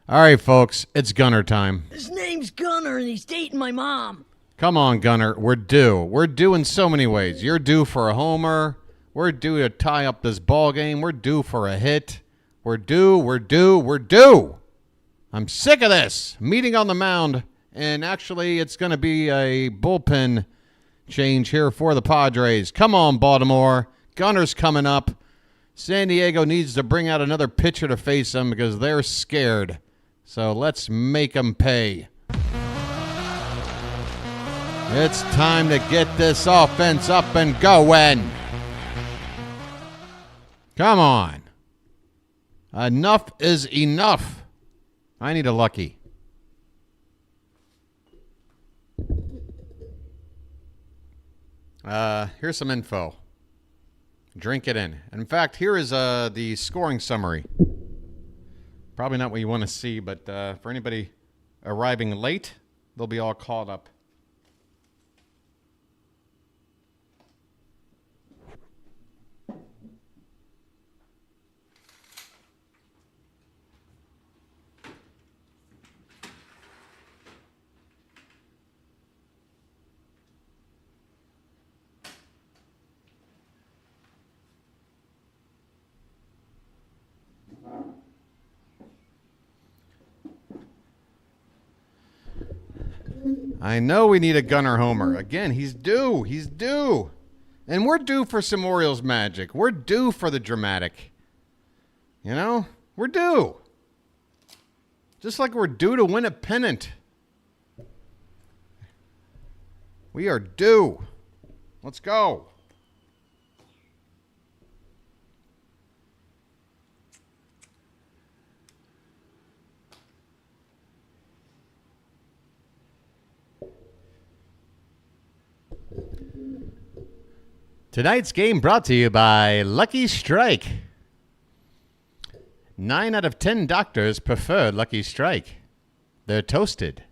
All right, folks, it's Gunner time. His name's Gunner, and he's dating my mom. Come on, Gunner. We're due. We're due in so many ways. You're due for a homer. We're due to tie up this ball game. We're due for a hit. We're due. I'm sick of this. Meeting on the mound, and actually it's going to be a bullpen change here for the Padres. Come on, Baltimore. Gunner's coming up. San Diego needs to bring out another pitcher to face them because they're scared. So let's make them pay. It's time to get this offense up and going. Come on. Enough is enough. I need a lucky. Here's some info. Drink it in. In fact, here is the scoring summary. Probably not what you want to see, but for anybody arriving late, they'll be all caught up. I know we need a Gunner homer. Again, he's due. He's due. And we're due for some Orioles magic. We're due for the dramatic. You know? We're due. Just like we're due to win a pennant. We are due. Let's go. Tonight's game brought to you by Lucky Strike. 9 out of 10 doctors prefer Lucky Strike. They're toasted.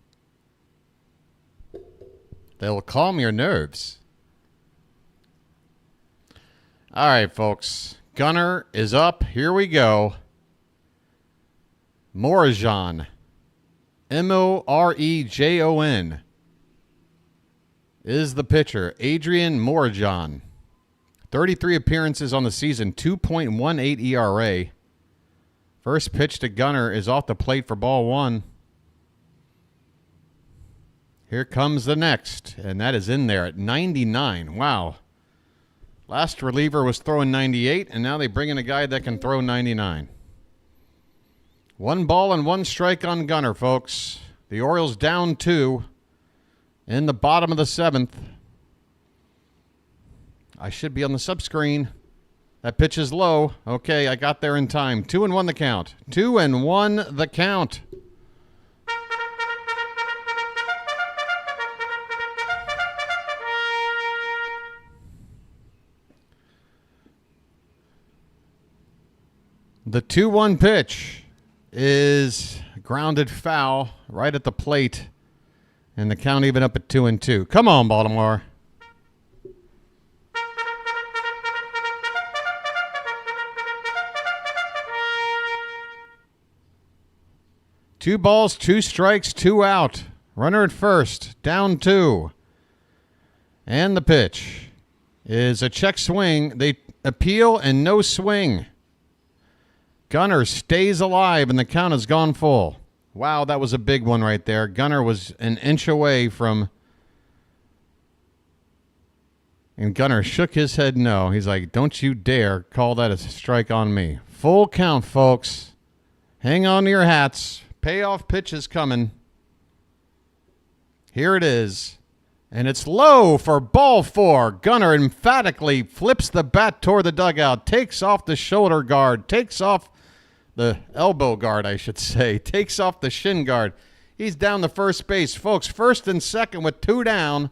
They'll calm your nerves. All right, folks. Gunner is up. Here we go. Morejon. Morejon is the pitcher. Adrian Morejon. 33 appearances on the season, 2.18 ERA. First pitch to Gunner is off the plate for ball one. Here comes the next, and that is in there at 99. Wow. Last reliever was throwing 98, and now they bring in a guy that can throw 99. 1 ball and 1 strike on Gunner, folks. The Orioles down 2 in the bottom of the 7th. I should be on the sub-screen. That pitch is low. Okay, I got there in time. 2-1 the count. 2-1 the count. The 2-1 pitch is grounded foul right at the plate, and the count even up at 2-2. Come on, Baltimore. Two balls, 2 strikes, 2 out. Runner at first, down 2. And the pitch is a check swing. They appeal and no swing. Gunner stays alive, and the count has gone full. Wow, that was a big one right there. Gunner was an inch away from... And Gunner shook his head no. He's like, don't you dare call that a strike on me. Full count, folks. Hang on to your hats. Payoff pitch is coming. Here it is. And it's low for ball 4. Gunner emphatically flips the bat toward the dugout. Takes off the shoulder guard. Takes off the elbow guard, I should say. Takes off the shin guard. He's down to first base. Folks, first and second with 2 down.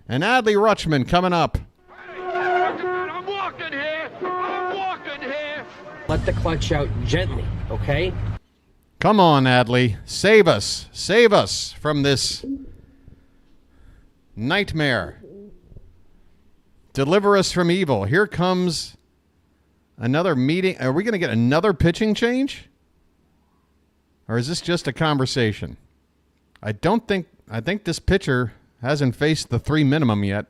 And Adley Rutschman coming up. I'm walking here. I'm walking here. Let the clutch out gently, okay? Come on, Adley. Save us. Save us from this nightmare. Deliver us from evil. Here comes another meeting. Are we going to get another pitching change? Or is this just a conversation? I think this pitcher hasn't faced the 3 minimum yet.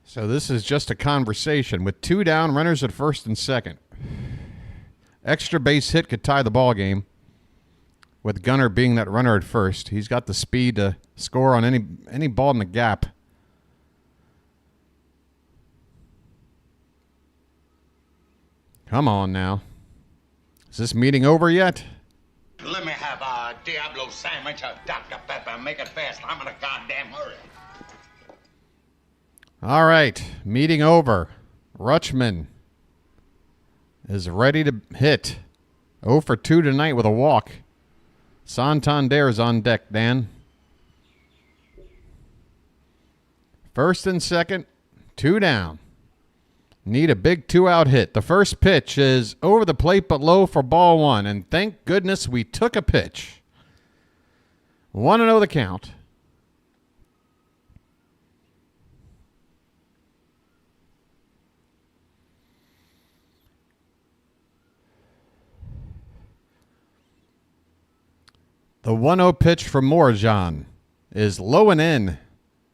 So this is just a conversation with 2 down, runners at first and second. Extra base hit could tie the ball game. With Gunner being that runner at first, he's got the speed to score on any ball in the gap. Come on now. Is this meeting over yet? Let me have a Diablo sandwich, a Dr. Pepper. Make it fast. I'm in a goddamn hurry. All right, meeting over. Rutschman is ready to hit. 0 for 2 tonight with a walk. Santander's on deck, Dan. First and second, 2 down. Need a big 2-out hit. The first pitch is over the plate but low for ball 1, and thank goodness we took a pitch. 1-0 the count. The 1-0 pitch from Morejon is low and in.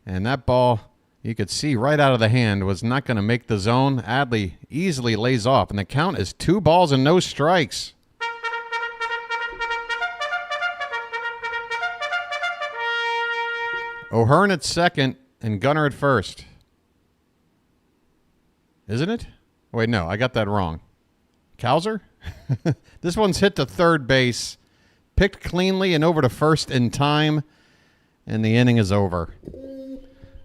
And that ball, you could see right out of the hand, was not going to make the zone. Adley easily lays off. And the count is 2 balls and no strikes. O'Hearn at second and Gunner at first. Isn't it? Wait, no, I got that wrong. Cowser? This one's hit to third base. Picked cleanly and over to first in time, and the inning is over.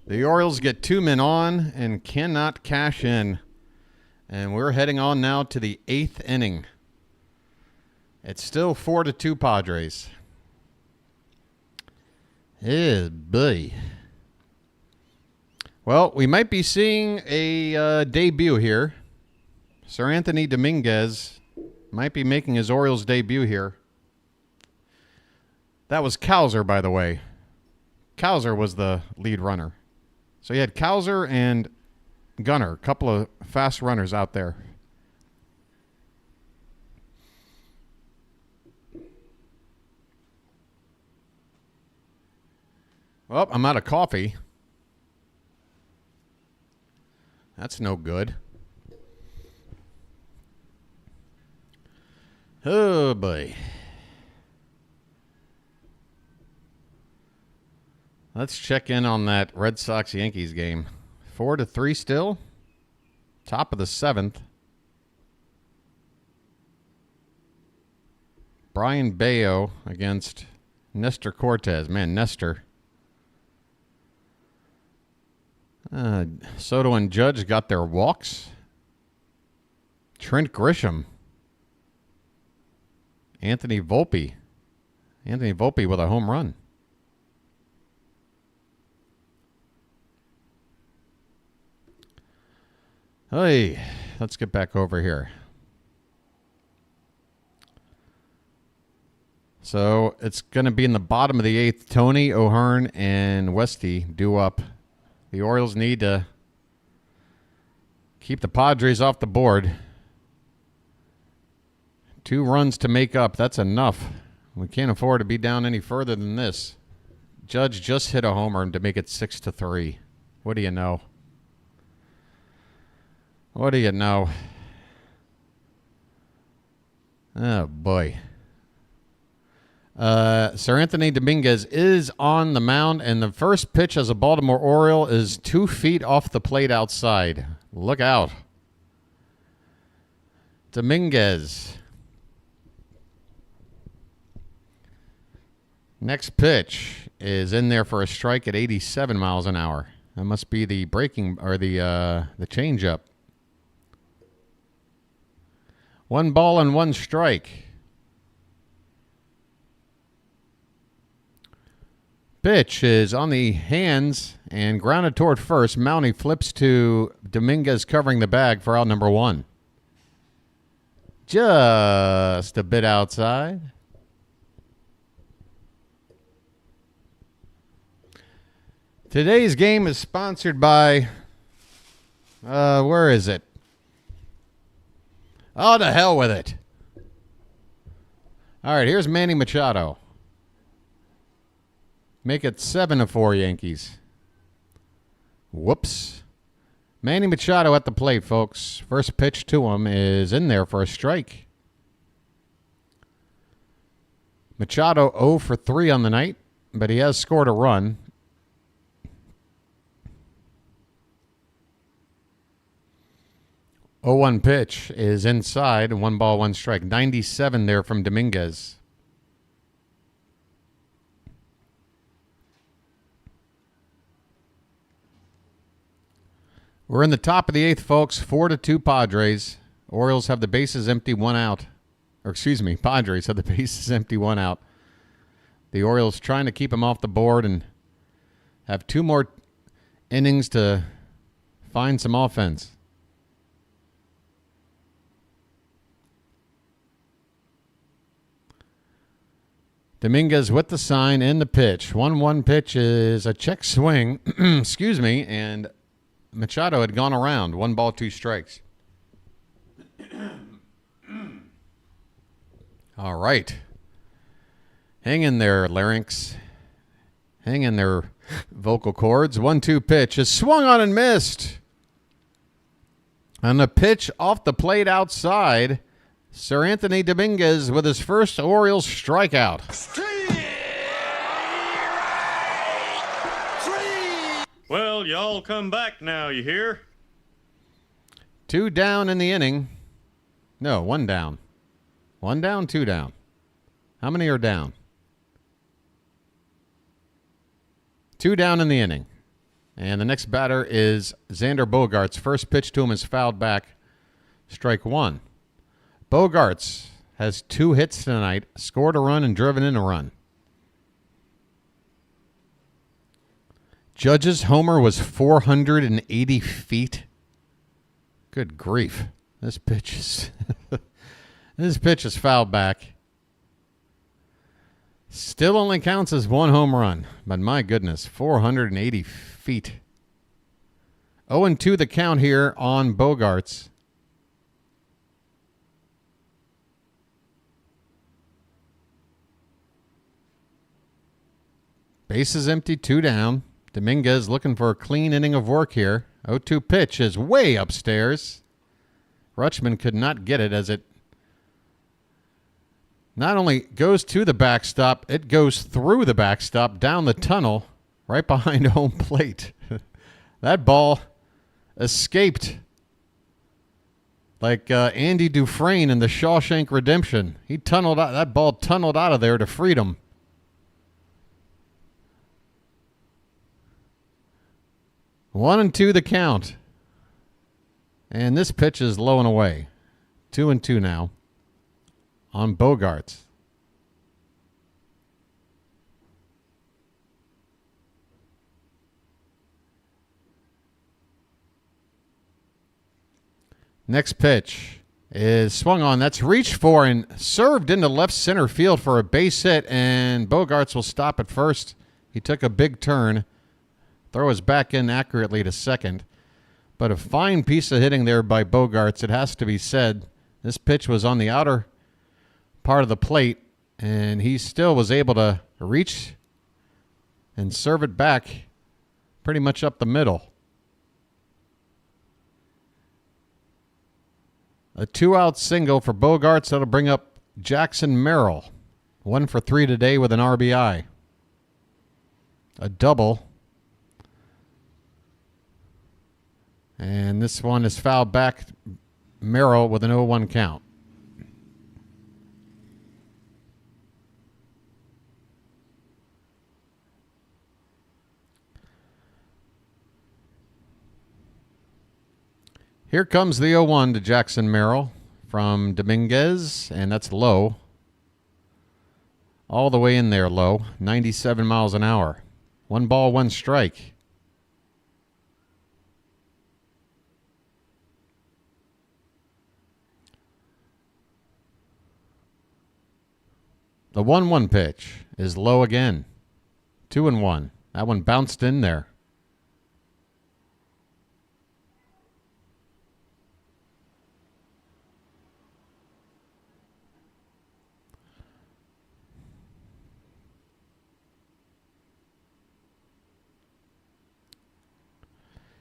The Orioles get 2 men on and cannot cash in. And we're heading on now to the 8th inning. It's still 4-2 Padres. Eh, boy. Well, we might be seeing a debut here. Sir Anthony Dominguez might be making his Orioles debut here. That was Cowser, by the way. Cowser was the lead runner. So you had Cowser and Gunnar, a couple of fast runners out there. Well, I'm out of coffee. That's no good. Oh, boy. Let's check in on that Red Sox-Yankees game. 4-3 still. Top of the 7th. Brian Bayo against Nestor Cortez. Man, Nestor. Soto and Judge got their walks. Trent Grisham. Anthony Volpe. Anthony Volpe with a home run. Hey, let's get back over here. So it's going to be in the bottom of the 8th. Tony, O'Hearn, and Westy due up. The Orioles need to keep the Padres off the board. 2 runs to make up. That's enough. We can't afford to be down any further than this. Judge just hit a homer to make it 6-3. What do you know? What do you know? Oh, boy. Sir Anthony Dominguez is on the mound, and the first pitch as a Baltimore Oriole is 2 feet off the plate outside. Look out. Dominguez. Next pitch is in there for a strike at 87 miles an hour. That must be the breaking or the changeup. 1 ball and 1 strike. Pitch is on the hands and grounded toward first. Mountie flips to Dominguez covering the bag for out number 1. Just a bit outside. Today's game is sponsored by, where is it? Oh, to hell with it. All right, here's Manny Machado. Make it 7-4 Yankees. Whoops. Manny Machado at the plate, folks. First pitch to him is in there for a strike. Machado 0 for 3 on the night, but he has scored a run. Oh, 1 pitch is inside. 1 ball, 1 strike. 97 there from Dominguez. We're in the top of the 8th, folks. 4-2 Padres. Orioles have the bases empty, 1 out. Or excuse me, Padres have the bases empty, 1 out. The Orioles trying to keep them off the board and have 2 more innings to find some offense. Dominguez with the sign and the pitch. 1-1 pitch is a check swing. Excuse me. And Machado had gone around. 1 ball, 2 strikes. All right. Hang in there, larynx. Hang in there, vocal cords. 1-2 pitch is swung on and missed. On the pitch off the plate outside, Sir Anthony Dominguez with his first Orioles strikeout. Well, y'all come back now, you hear? 2 down in the inning. No, 1 down. 1 down, 2 down. How many are down? 2 down in the inning. And the next batter is Xander Bogaerts. First pitch to him is fouled back. Strike 1. Bogaerts has 2 hits tonight, scored a run and driven in a run. Judge's homer was 480 feet. Good grief. This pitch is this pitch is fouled back. Still only counts as 1 home run, but my goodness, 480 feet. 0-2 the count here on Bogaerts. Bases empty, 2 down. Dominguez looking for a clean inning of work here. 0-2 pitch is way upstairs. Rutschman could not get it as it not only goes to the backstop, it goes through the backstop, down the tunnel, right behind home plate. That ball escaped like Andy Dufresne in the Shawshank Redemption. He tunneled out. That ball tunneled out of there to freedom. One and two the count. And this pitch is low and away. 2-2 now on Bogaerts. Next pitch is swung on. That's reached for and served into left center field for a base hit, and Bogaerts will stop at first. He took a big turn. Throw is back in accurately to second. But a fine piece of hitting there by Bogaerts, it has to be said. This pitch was on the outer part of the plate, and he still was able to reach and serve it back pretty much up the middle. A 2-out single for Bogaerts. That'll bring up Jackson Merrill. 1 for 3 today with an RBI. A double. And this one is fouled back. Merrill with an 0-1 count. Here comes the 0-1 to Jackson Merrill from Dominguez, and that's low. All the way in there low. 97 miles an hour. 1 ball, 1 strike. The 1-1 pitch is low again. 2-1. That one bounced in there.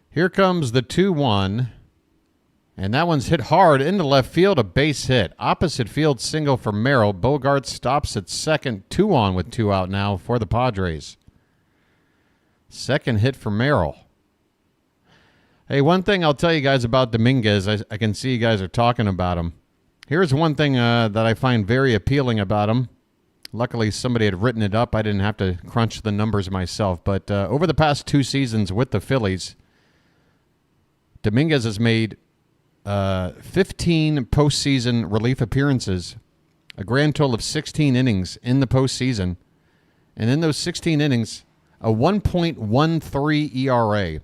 Here comes the 2-1, and that one's hit hard into left field, a base hit. Opposite field single for Merrill. Bogaerts stops at second, 2 on with 2 out now for the Padres. Second hit for Merrill. Hey, one thing I'll tell you guys about Dominguez, I can see you guys are talking about him. Here's one thing that I find very appealing about him. Luckily, somebody had written it up. I didn't have to crunch the numbers myself. But over the past 2 seasons with the Phillies, Dominguez has made 15 postseason relief appearances, a grand total of 16 innings in the postseason. And in those 16 innings, a 1.13 ERA.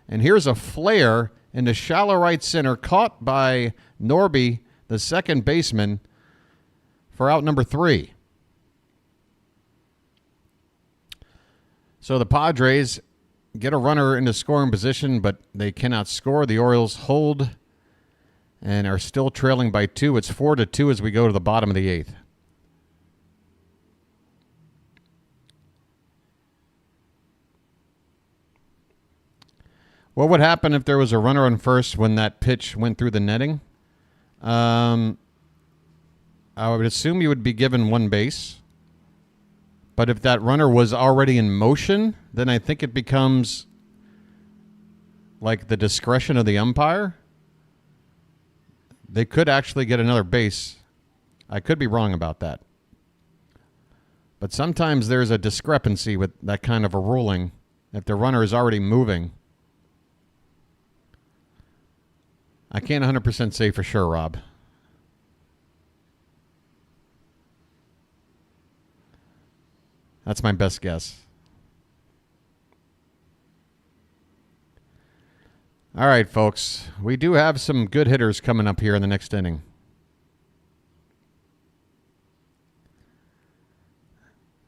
And here's a flare into shallow right center, caught by Norby, the second baseman, for out number 3. So the Padres get a runner into scoring position, but they cannot score. The Orioles hold and are still trailing by 2. It's 4-2 as we go to the bottom of the 8th. What would happen if there was a runner on first when that pitch went through the netting? I would assume you would be given 1 base. But if that runner was already in motion, then I think it becomes like the discretion of the umpire. They could actually get another base. I could be wrong about that. But sometimes there's a discrepancy with that kind of a ruling if the runner is already moving. I can't 100% say for sure, Rob. That's my best guess. All right, folks. We do have some good hitters coming up here in the next inning.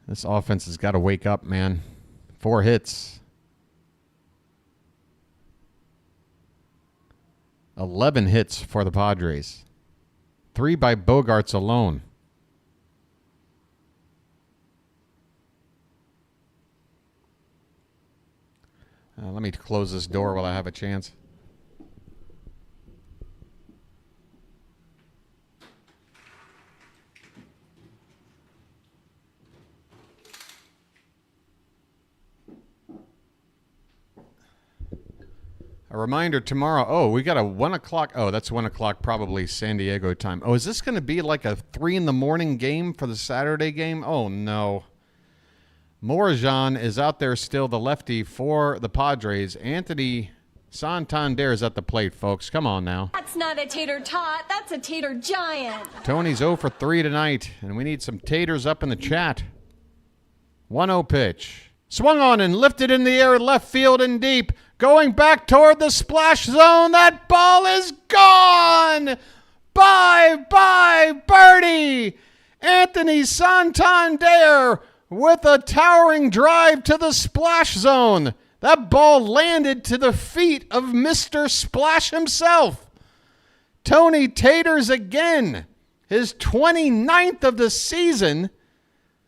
This offense has got to wake up, man. 4 hits. 11 hits for the Padres. 3 by Bogarts alone. Let me close this door while I have a chance. A reminder tomorrow. Oh, we got a 1 o'clock. Oh, that's 1 o'clock probably San Diego time. Oh, is this going to be like a 3 in the morning game for the Saturday game? Oh, no. Morajan is out there still, the lefty for the Padres. Anthony Santander is at the plate, folks. Come on now. That's not a tater tot. That's a tater giant. Tony's 0 for 3 tonight, and we need some taters up in the chat. 1-0 pitch. Swung on and lifted in the air, left field and deep. Going back toward the splash zone. That ball is gone. Bye, birdie. Anthony Santander with a towering drive to the splash zone. That ball landed to the feet of Mr. Splash himself. Tony taters again. His 29th of the season.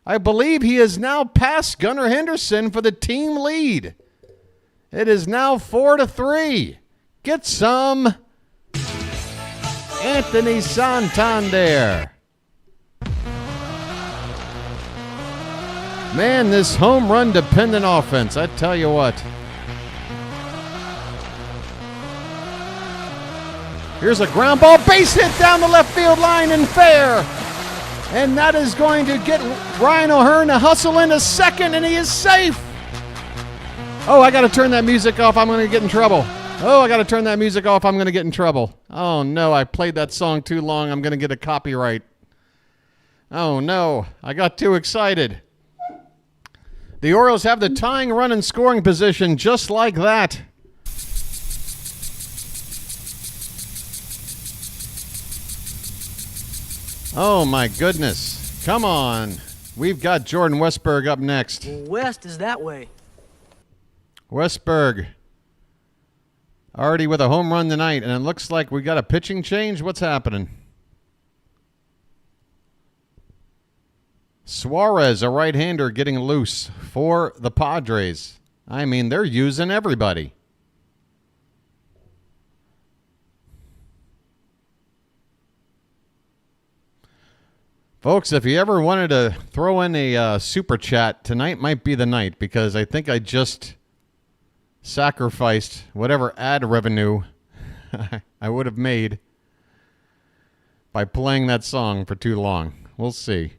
I believe he is now past Gunnar Henderson for the team lead. It is now 4-3. Get some Anthony Santander. Man, this home run dependent offense, I tell you what. Here's a ground ball, base hit down the left field line and fair. And that is going to get Ryan O'Hearn to hustle into second, and he is safe. Oh, I got to turn that music off. I'm going to get in trouble. Oh, I got to turn that music off. I'm going to get in trouble. Oh, no, I played that song too long. I'm going to get a copyright. Oh, no, I got too excited. The Orioles have the tying run in scoring position just like that. Oh, my goodness. Come on. We've got Jordan Westberg up next. West is that way. Westberg already with a home run tonight, and it looks like we got a pitching change. What's happening? Suarez, a right-hander, getting loose for the Padres. I mean, they're using everybody. Folks, if you ever wanted to throw in a super chat, tonight might be the night, because I think I just sacrificed whatever ad revenue I would have made by playing that song for too long. We'll see.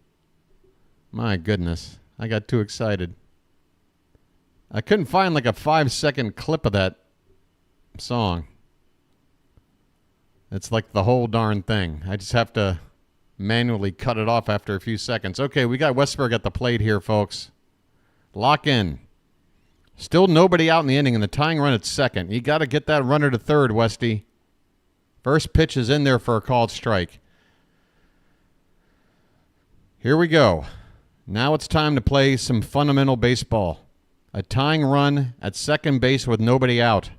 My goodness, I got too excited. I couldn't find like a 5-second clip of that song. It's like the whole darn thing. I just have to manually cut it off after a few seconds. Okay, we got Westberg at the plate here, folks. Lock in. Still nobody out in the inning, and the tying run at second. You got to get that runner to third, Westy. First pitch is in there for a called strike. Here we go. Now it's time to play some fundamental baseball. A tying run at second base with nobody out.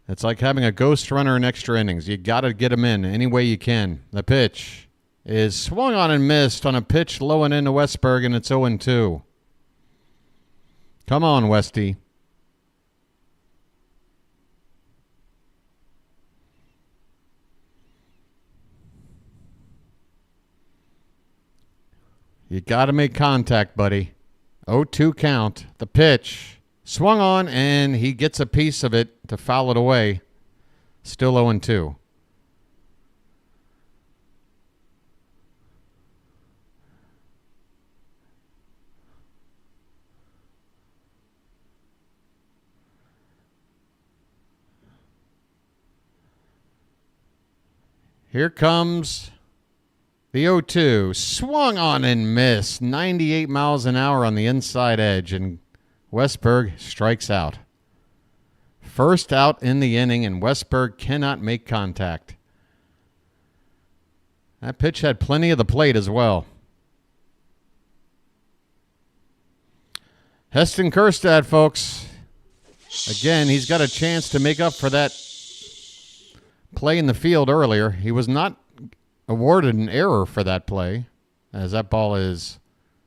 It's like having a ghost runner in extra innings. You got to get him in any way you can. The pitch is swung on and missed on a pitch low and into Westberg, and it's 0-2. Come on, Westy. You got to make contact, buddy. 0-2 count. The pitch swung on, and he gets a piece of it to foul it away. Still 0-2. Here comes the 0-2. Swung on and missed. 98 miles an hour on the inside edge, and Westberg strikes out. First out in the inning, and Westberg cannot make contact. That pitch had plenty of the plate as well. Heston Kjerstad, folks. Again, he's got a chance to make up for that play in the field earlier. He was not awarded an error for that play, as that ball is,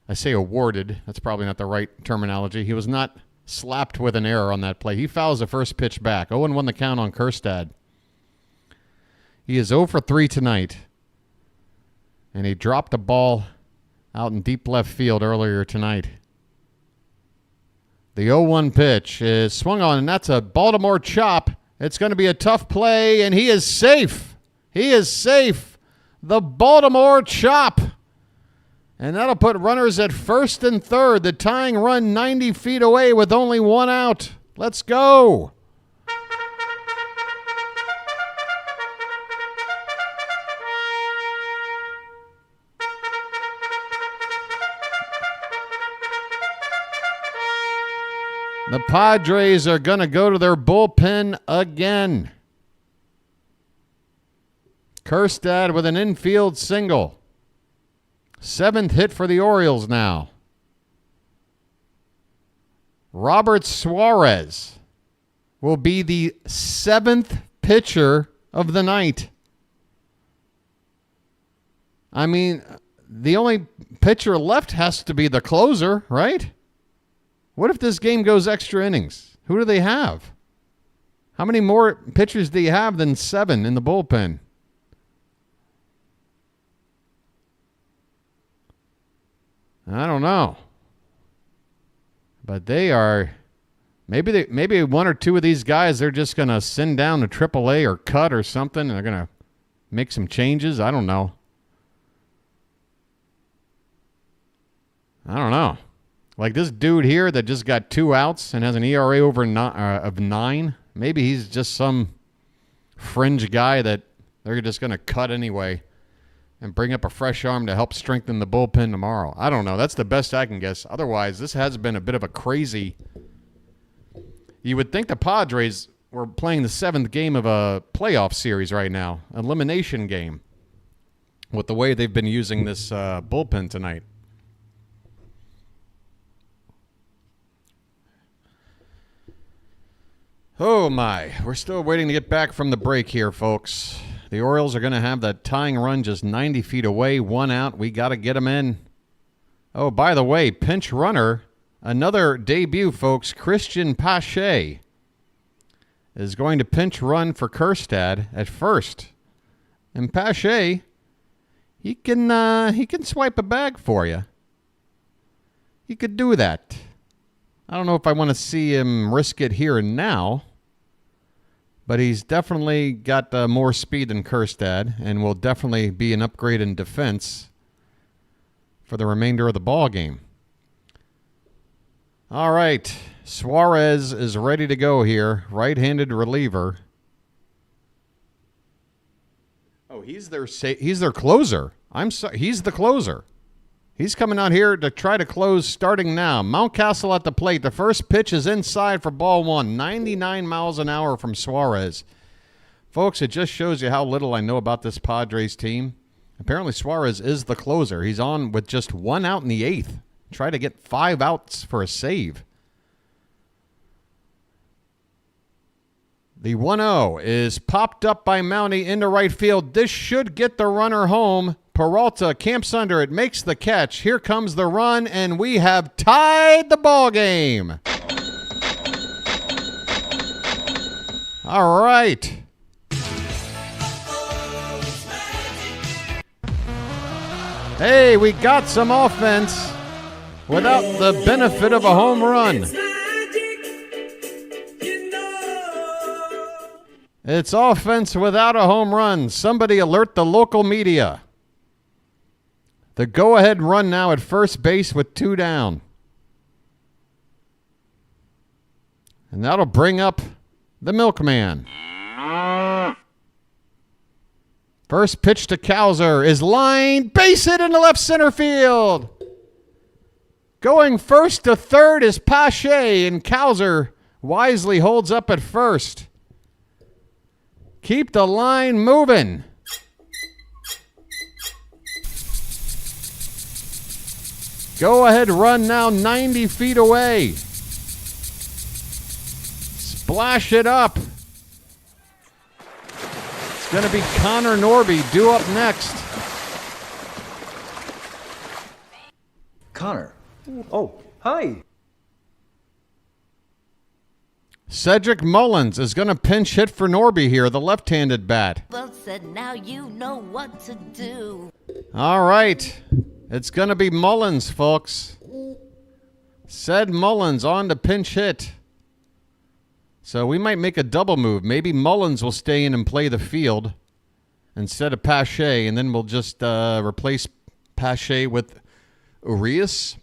I say awarded, that's probably not the right terminology. He was not slapped with an error on that play. He fouls the first pitch back. 0-1 the count on Kjerstad. He is 0 for 3 tonight, and he dropped a ball out in deep left field earlier tonight. The 0-1 pitch is swung on, and that's a Baltimore chop. It's going to be a tough play, and he is safe. He is safe. The Baltimore chop. And that'll put runners at first and third. The tying run 90 feet away with only one out. Let's go. The Padres are going to go to their bullpen again. Kjerstad with an infield single. 7th hit for the Orioles now. Robert Suarez will be the 7th pitcher of the night. I mean, the only pitcher left has to be the closer, right? What if this game goes extra innings? Who do they have? How many more pitchers do you have than 7 in the bullpen? I don't know. But they are, maybe one or two of these guys, they're just going to send down to AAA or cut or something, and they're going to make some changes. I don't know. Like this dude here that just got 2 outs and has an ERA of 9. Maybe he's just some fringe guy that they're just going to cut anyway and bring up a fresh arm to help strengthen the bullpen tomorrow. I don't know. That's the best I can guess. Otherwise, this has been a bit of a crazy... You would think the Padres were playing the 7th game of a playoff series right now, an elimination game, with the way they've been using this bullpen tonight. Oh, my. We're still waiting to get back from the break here, folks. The Orioles are going to have that tying run just 90 feet away, 1 out. We got to get them in. Oh, by the way, pinch runner, another debut, folks. Christian Pache is going to pinch run for Kjerstad at first. And Pache, he can swipe a bag for you. He could do that. I don't know if I want to see him risk it here and now, but he's definitely got more speed than Kjerstad and will definitely be an upgrade in defense for the remainder of the ball game. All right, Suarez is ready to go here, right-handed reliever. Oh, he's their closer. I'm sorry, he's the closer. He's coming out here to try to close starting now. Mountcastle at the plate. The first pitch is inside for ball 1. 99 miles an hour from Suarez. Folks, it just shows you how little I know about this Padres team. Apparently Suarez is the closer. He's on with just 1 out in the 8th. Try to get 5 outs for a save. The 1-0 is popped up by Mountie into right field. This should get the runner home. Peralta camps under it, makes the catch. Here comes the run, and we have tied the ball game. All right. Hey, we got some offense without the benefit of a home run. It's offense without a home run. Somebody alert the local media. The go-ahead run now at first base with 2 down. And that'll bring up the milkman. First pitch to Mazur is lined. Base hit into left center field. Going first to third is Pache, and Mazur wisely holds up at first. Keep the line moving. Go ahead run now 90 feet away. Splash it up. It's going to be Connor Norby due up next. Connor. Oh, hi. Cedric Mullins is going to pinch hit for Norby here, the left-handed bat. Well said, now you know what to do. All right. It's going to be Mullins, folks. Ced Mullins on to pinch hit. So we might make a double move. Maybe Mullins will stay in and play the field instead of Pache, and then we'll just replace Pache with Urias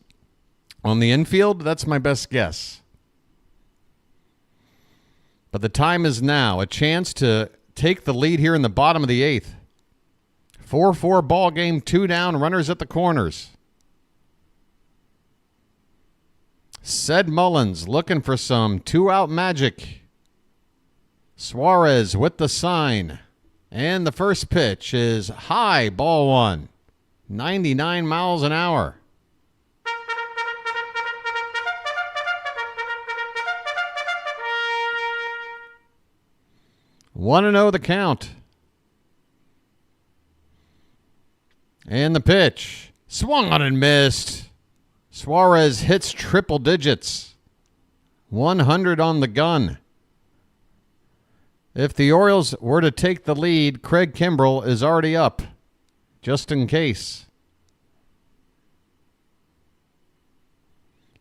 on the infield. That's my best guess. But the time is now. A chance to take the lead here in the bottom of the 8th. 4-4 ball game, 2 down, runners at the corners. Ced Mullins looking for some 2-out magic. Suarez with the sign. And the first pitch is high, ball 1. 99 miles an hour. 1-0 the count. And the pitch. Swung on and missed. Suarez hits triple digits. 100 on the gun. If the Orioles were to take the lead, Craig Kimbrell is already up, just in case.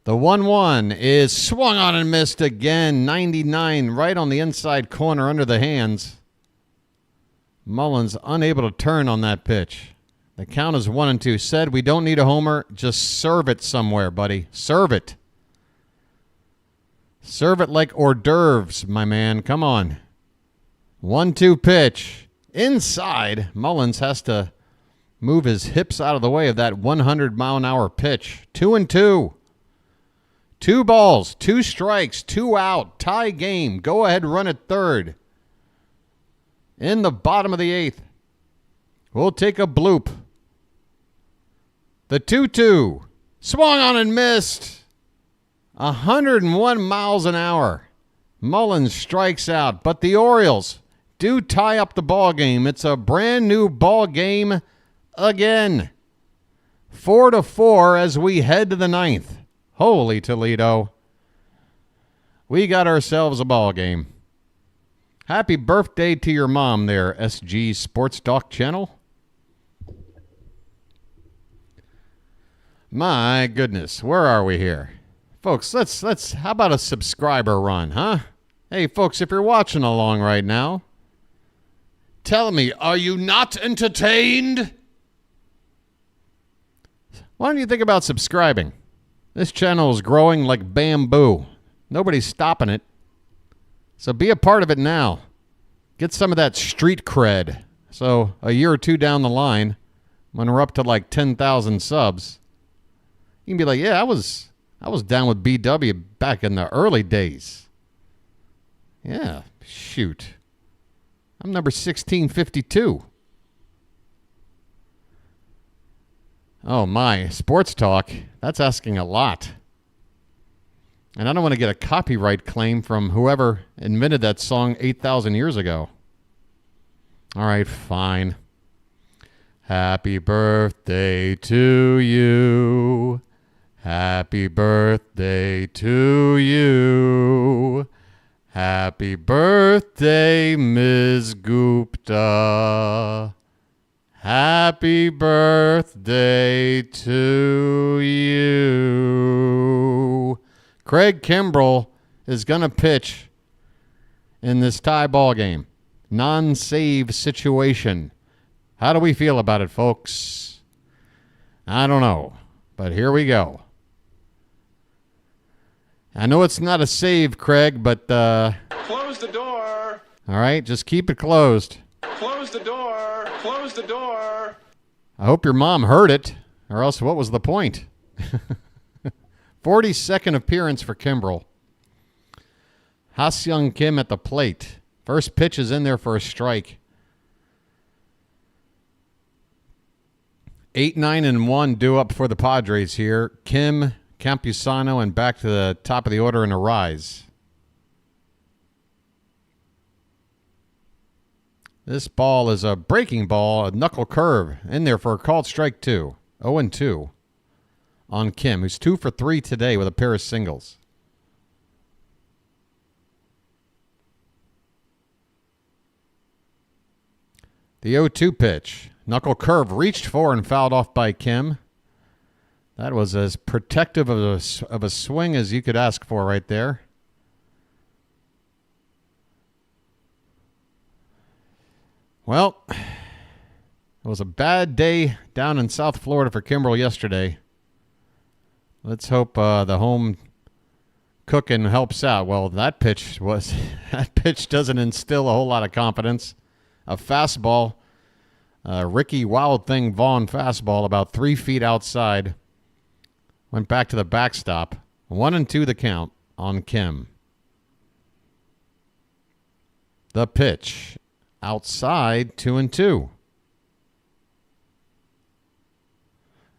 The 1-1 is swung on and missed again. 99 right on the inside corner under the hands. Mullins unable to turn on that pitch. The count is 1-2. Said we don't need a homer. Just serve it somewhere, buddy. Serve it. Serve it like hors d'oeuvres, my man. Come on. 1-2 pitch. Inside. Mullins has to move his hips out of the way of that 100-mile-an-hour pitch. 2-2. 2 balls, 2 strikes, 2 out. Tie game. Go ahead, run at third. In the bottom of the 8th. We'll take a bloop. The 2-2. Swung on and missed. 101 miles an hour. Mullins strikes out, but the Orioles do tie up the ball game. It's a brand new ball game again. 4-4 as we head to the 9th. Holy Toledo. We got ourselves a ball game. Happy birthday to your mom there, SG Sports Talk Channel. My goodness, where are we here? Folks, let's how about a subscriber run, huh? Hey folks, if you're watching along right now, tell me, are you not entertained? Why don't you think about subscribing? This channel is growing like bamboo. Nobody's stopping it. So be a part of it now. Get some of that street cred. So a year or 2 down the line, when we're up to like 10,000 subs, you can be like, yeah, I was down with BW back in the early days. Yeah, shoot. I'm number 1652. Oh my, sports talk. That's asking a lot. And I don't want to get a copyright claim from whoever invented that song 8,000 years ago. All right, fine. Happy birthday to you. Happy birthday to you. Happy birthday, Ms. Gupta. Happy birthday to you. Craig Kimbrell is going to pitch in this tie ball game. Non-save situation. How do we feel about it, folks? I don't know, but here we go. I know it's not a save, Craig, but... Close the door. All right, just keep it closed. Close the door. Close the door. I hope your mom heard it, or else what was the point? 42nd appearance for Kimbrell. Ha-Seong Kim at the plate. First pitch is in there for a strike. 8-9-1 due up for the Padres here. Kim, Campusano, and back to the top of the order in a rise. This ball is a breaking ball, a knuckle curve in there for a called strike 2. 0-2 on Kim, who's 2 for 3 today with a pair of singles. The 0-2 pitch. Knuckle curve reached for and fouled off by Kim. That was as protective of a swing as you could ask for right there. Well, it was a bad day down in South Florida for Kimbrel yesterday. Let's hope the home cooking helps out. Well, that pitch doesn't instill a whole lot of confidence. A fastball, Ricky Wild Thing Vaughn fastball, about 3 feet outside. Went back to the backstop. 1-2 the count on Kim. The pitch. Outside, 2-2.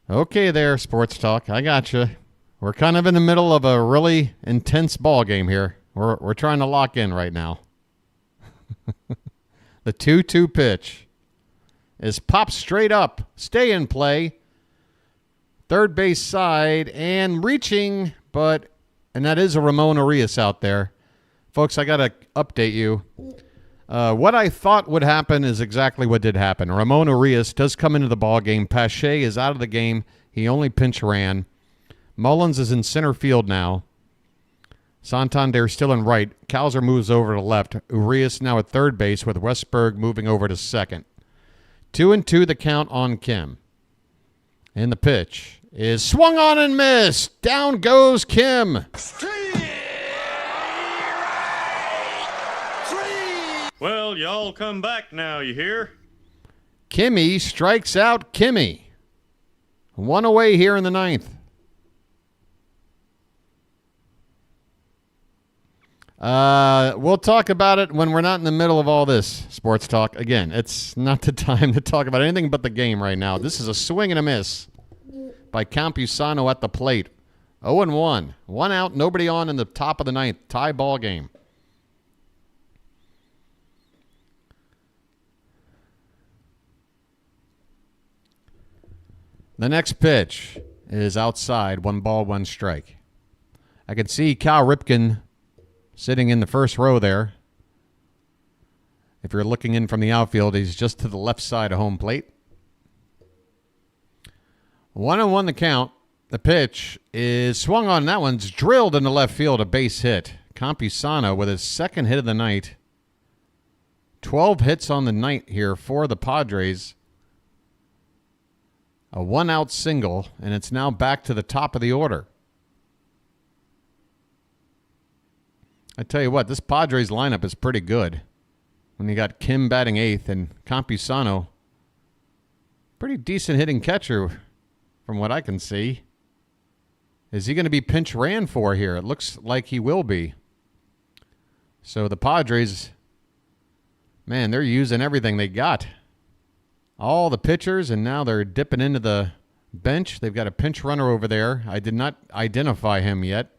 Okay there, Sports Talk. I got you. We're kind of in the middle of a really intense ball game here. We're trying to lock in right now. The 2-2 pitch is popped straight up. Stay in play. Third base side and reaching, and that is a Ramon Arias out there. Folks, I got to update you. What I thought would happen is exactly what did happen. Ramon Arias does come into the ball game. Pache is out of the game. He only pinch ran. Mullins is in center field now. Santander still in right. Cowser moves over to left. Urias now at third base with Westberg moving over to second. 2-2 the count on Kim. And the pitch is swung on and missed. Down goes Kim. Well, y'all come back now, you hear? Kimmy strikes out Kimmy. 1 away here in the 9th. We'll talk about it when we're not in the middle of all this sports talk. Again, it's not the time to talk about anything but the game right now. This is a swing and a miss by Campusano at the plate. 0-1. 1 out, nobody on in the top of the 9th. Tie ball game. The next pitch is outside. 1 ball, 1 strike. I can see Cal Ripken sitting in the first row there. If you're looking in from the outfield, he's just to the left side of home plate. 1-1 the count. The pitch is swung on. That one's drilled into left field, a base hit. Campusano with his second hit of the night. 12 hits on the night here for the Padres. A 1-out single, and it's now back to the top of the order. I tell you what, this Padres lineup is pretty good. When you got Kim batting 8th and Campusano, pretty decent hitting catcher from what I can see. Is he going to be pinch ran for here? It looks like he will be. So the Padres, man, they're using everything they got. All the pitchers, and now they're dipping into the bench. They've got a pinch runner over there. I did not identify him yet.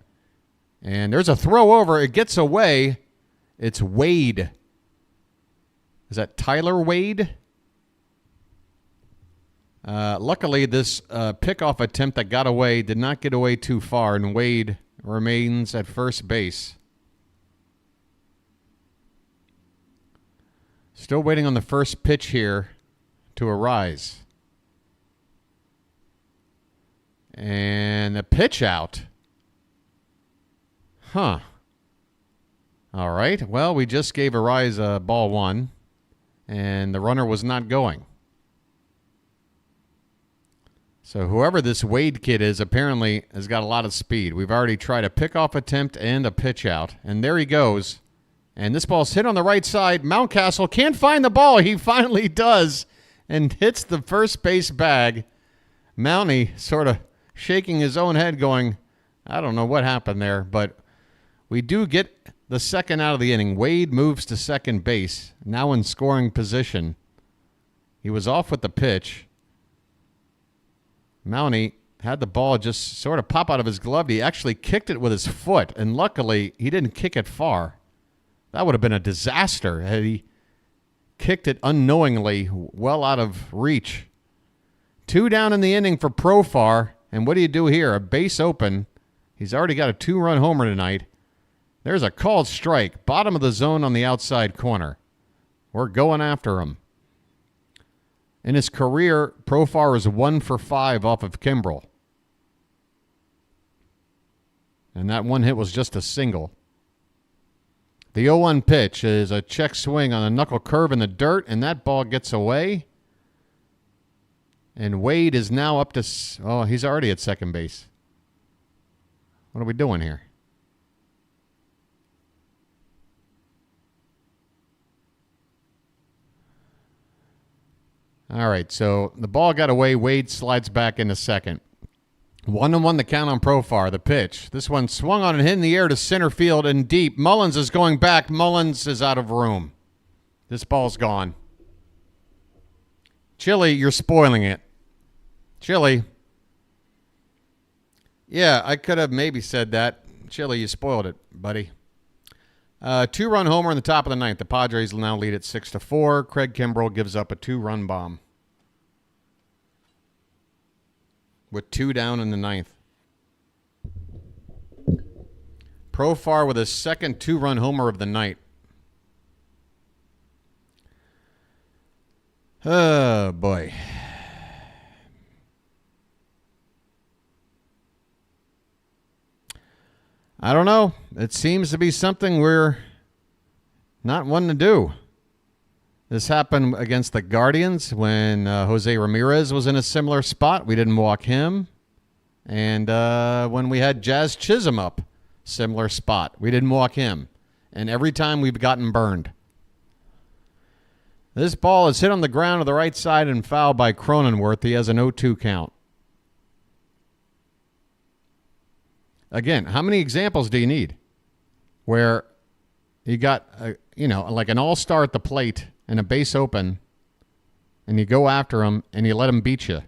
And there's a throw over. It gets away. It's Wade. Is that Tyler Wade? Luckily, this pickoff attempt that got away did not get away too far, and Wade remains at first base. Still waiting on the first pitch here to arise. And a pitch out. Huh. All right. Well, we just gave Arise ball 1, and the runner was not going. So whoever this Wade kid is apparently has got a lot of speed. We've already tried a pickoff attempt and a pitch out, and there he goes. And this ball's hit on the right side. Mountcastle can't find the ball. He finally does, and hits the first base bag. Mountie sort of shaking his own head going, I don't know what happened there, but we do get the second out of the inning. Wade moves to second base, now in scoring position. He was off with the pitch. Mountie had the ball just sort of pop out of his glove. He actually kicked it with his foot, and luckily he didn't kick it far. That would have been a disaster had he kicked it unknowingly well out of reach. 2 down in the inning for Profar, and what do you do here? A base open. He's already got a 2-run homer tonight. There's a called strike, bottom of the zone on the outside corner. We're going after him. In his career, Profar is 1 for 5 off of Kimbrel. And that one hit was just a single. The 0-1 pitch is a check swing on a knuckle curve in the dirt, and that ball gets away. And Wade is now up to... Oh, he's already at second base. What are we doing here? All right, so the ball got away. Wade slides back into second. 1-1 the count on Profar. The pitch. This one swung on and hit in the air to center field and deep. Mullins is going back. Mullins is out of room. This ball's gone. Chili, you're spoiling it. Chili. Yeah, I could have maybe said that. Chili, you spoiled it, buddy. 2-run homer in the top of the ninth. The Padres now lead at 6-4. Craig Kimbrel gives up a 2-run bomb with 2 down in the ninth. Profar with his second 2-run homer of the night. Oh, boy. I don't know. It seems to be something we're not wanting to do. This happened against the Guardians when Jose Ramirez was in a similar spot. We didn't walk him. And when we had Jazz Chisholm up, similar spot. We didn't walk him. And every time we've gotten burned. This ball is hit on the ground to the right side and fouled by Cronenworth. He has an 0-2 count. Again, how many examples do you need where you got, like an all-star at the plate and a base open, and you go after him and you let him beat you?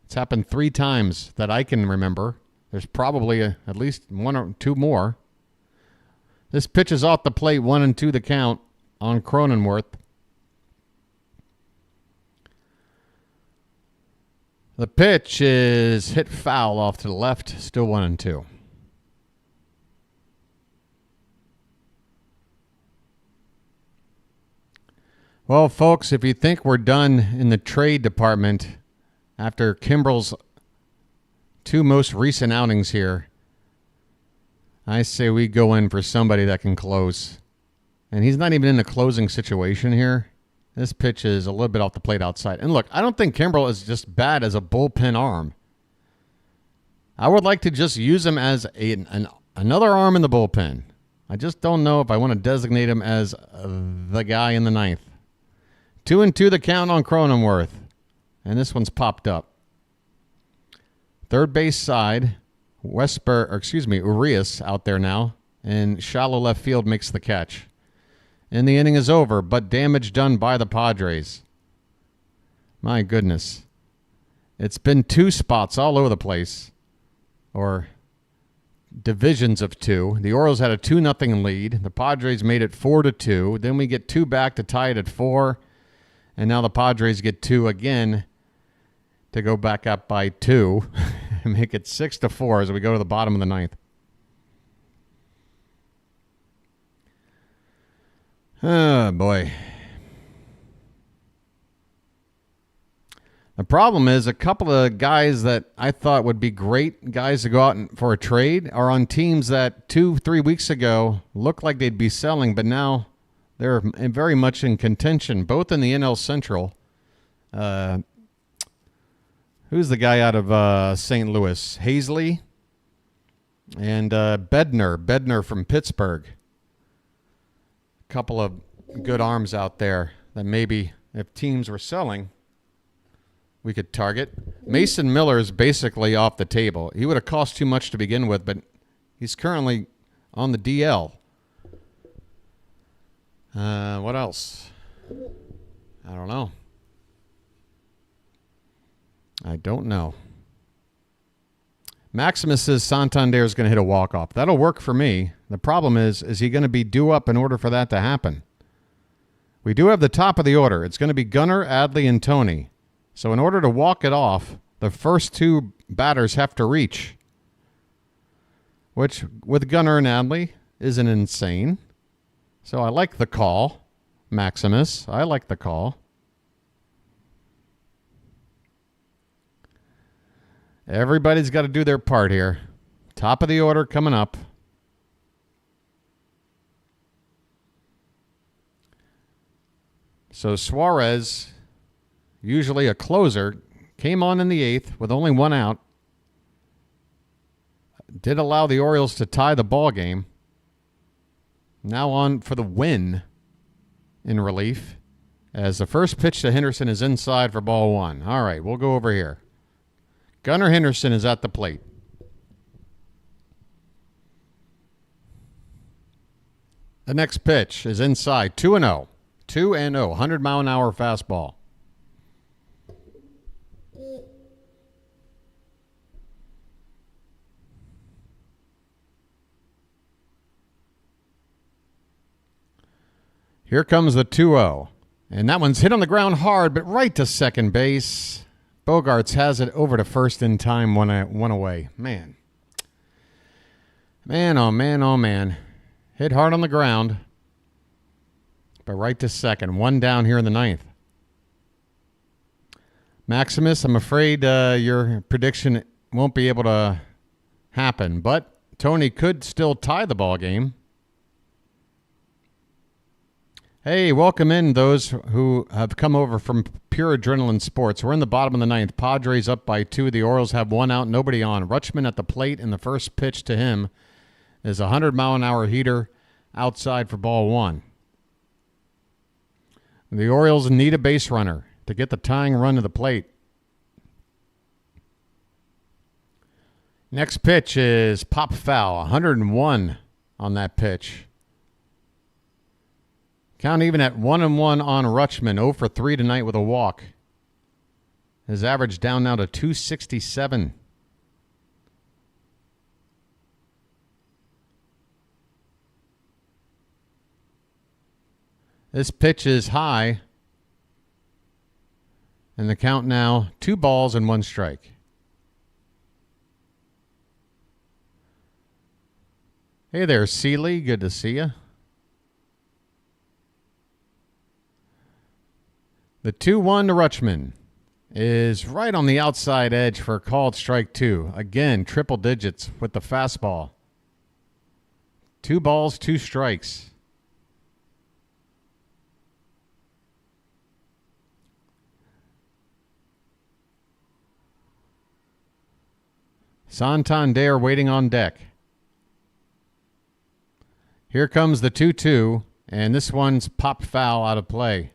It's happened 3 times that I can remember. There's probably at least 1 or 2 more. This pitch is off the plate, 1-2 the count on Cronenworth. The pitch is hit foul off to the left, still 1-2. Well, folks, if you think we're done in the trade department after Kimbrel's 2 most recent outings here, I say we go in for somebody that can close. And he's not even in a closing situation here. This pitch is a little bit off the plate outside. And look, I don't think Kimbrel is just bad as a bullpen arm. I would like to just use him as another arm in the bullpen. I just don't know if I want to designate him as the guy in the ninth. 2-2 the count on Cronenworth. And this one's popped up. Third base side, Urias out there now. And shallow left field makes the catch. And the inning is over, but damage done by the Padres. My goodness. It's been 2 spots all over the place. Or divisions of 2. The Orioles had a 2-0 lead. The Padres made it 4-2. Then we get 2 back to tie it at 4. And now the Padres get 2 again to go back up by 2 and make it 6-4 as we go to the bottom of the ninth. Oh, boy. The problem is a couple of guys that I thought would be great guys to go out for a trade are on teams that 2-3 weeks ago looked like they'd be selling, but now they're very much in contention, both in the NL Central. Who's the guy out of St. Louis? Hazley and Bednar from Pittsburgh. A couple of good arms out there that maybe if teams were selling, we could target. Mason Miller is basically off the table. He would have cost too much to begin with, but he's currently on the DL. What else? I don't know. Maximus says Santander is going to hit a walk-off. That'll work for me. The problem is he going to be due up in order for that to happen? We do have the top of the order. It's going to be Gunnar, Adley, and Tony. So in order to walk it off, the first two batters have to reach, which with Gunnar and Adley isn't insane. So I like the call, Maximus. I like the call. Everybody's got to do their part here. Top of the order coming up. So Suarez, usually a closer, came on in the 8th with only one out. Did allow the Orioles to tie the ball game. Now on for the win in relief, as the first pitch to Henderson is inside for ball 1. All right, we'll go over here. Gunnar Henderson is at the plate. The next pitch is inside, 2-0. 2-0, 100-mile-an-hour fastball. Here comes the 2-0. And that one's hit on the ground hard, but right to second base. Bogarts has it over to first in time, one away. Man. Man, oh man, oh man. Hit hard on the ground, but right to second. One down here in the 9th. Maximus, I'm afraid your prediction won't be able to happen, but Tony could still tie the ball game. Hey, welcome in those who have come over from Pure Adrenaline Sports. We're in the bottom of the 9th. Padres up by 2. The Orioles have one out, nobody on. Rutschman at the plate, and the first pitch to him is a 100-mile-an-hour heater outside for ball 1. The Orioles need a base runner to get the tying run to the plate. Next pitch is pop foul, 101 on that pitch. Count even at 1-1 on Rutschman, 0 for 3 tonight with a walk. His average down now to 267. This pitch is high. And the count now, 2 balls and 1 strike. Hey there, Seeley. Good to see you. The 2-1 to Rutschman is right on the outside edge for a called strike 2. Again, triple digits with the fastball. 2 balls, 2 strikes. Santander waiting on deck. Here comes the 2-2, and this one's popped foul out of play.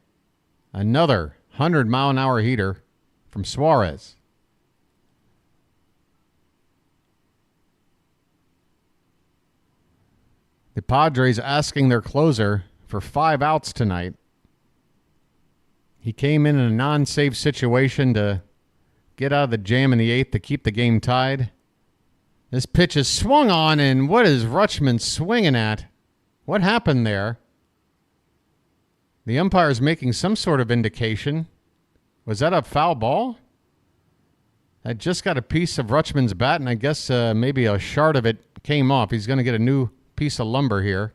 Another 100-mile-an-hour heater from Suarez. The Padres asking their closer for 5 outs tonight. He came in a non-save situation to get out of the jam in the 8th to keep the game tied. This pitch is swung on, and what is Rutschman swinging at? What happened there? The umpire is making some sort of indication. Was that a foul ball? I just got a piece of Rutschman's bat, and I guess maybe a shard of it came off. He's going to get a new piece of lumber here.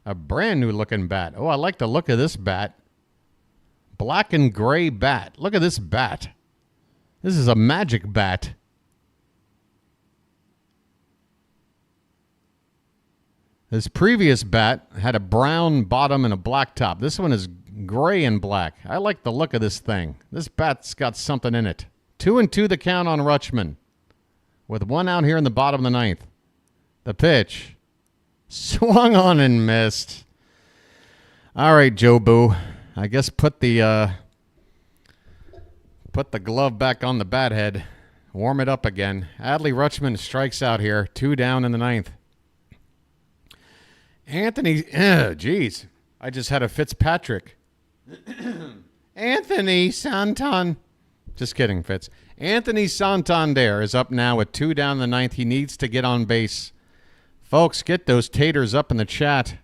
A brand new looking bat. Oh, I like the look of this bat. Black and gray bat. Look at this bat. This is a magic bat. His previous bat had a brown bottom and a black top. This one is gray and black. I like the look of this thing. This bat's got something in it. 2-2 the count on Rutschman, with 1 out here in the bottom of the 9th. The pitch swung on and missed. All right, Joe Boo. I guess put the glove back on the bat head. Warm it up again. Adley Rutschman strikes out here. 2 down in the 9th. Anthony, geez, I just had a Fitzpatrick. Anthony Santon. Just kidding, Fitz. Anthony Santander is up now with 2 down in the ninth. He needs to get on base. Folks, get those taters up in the chat.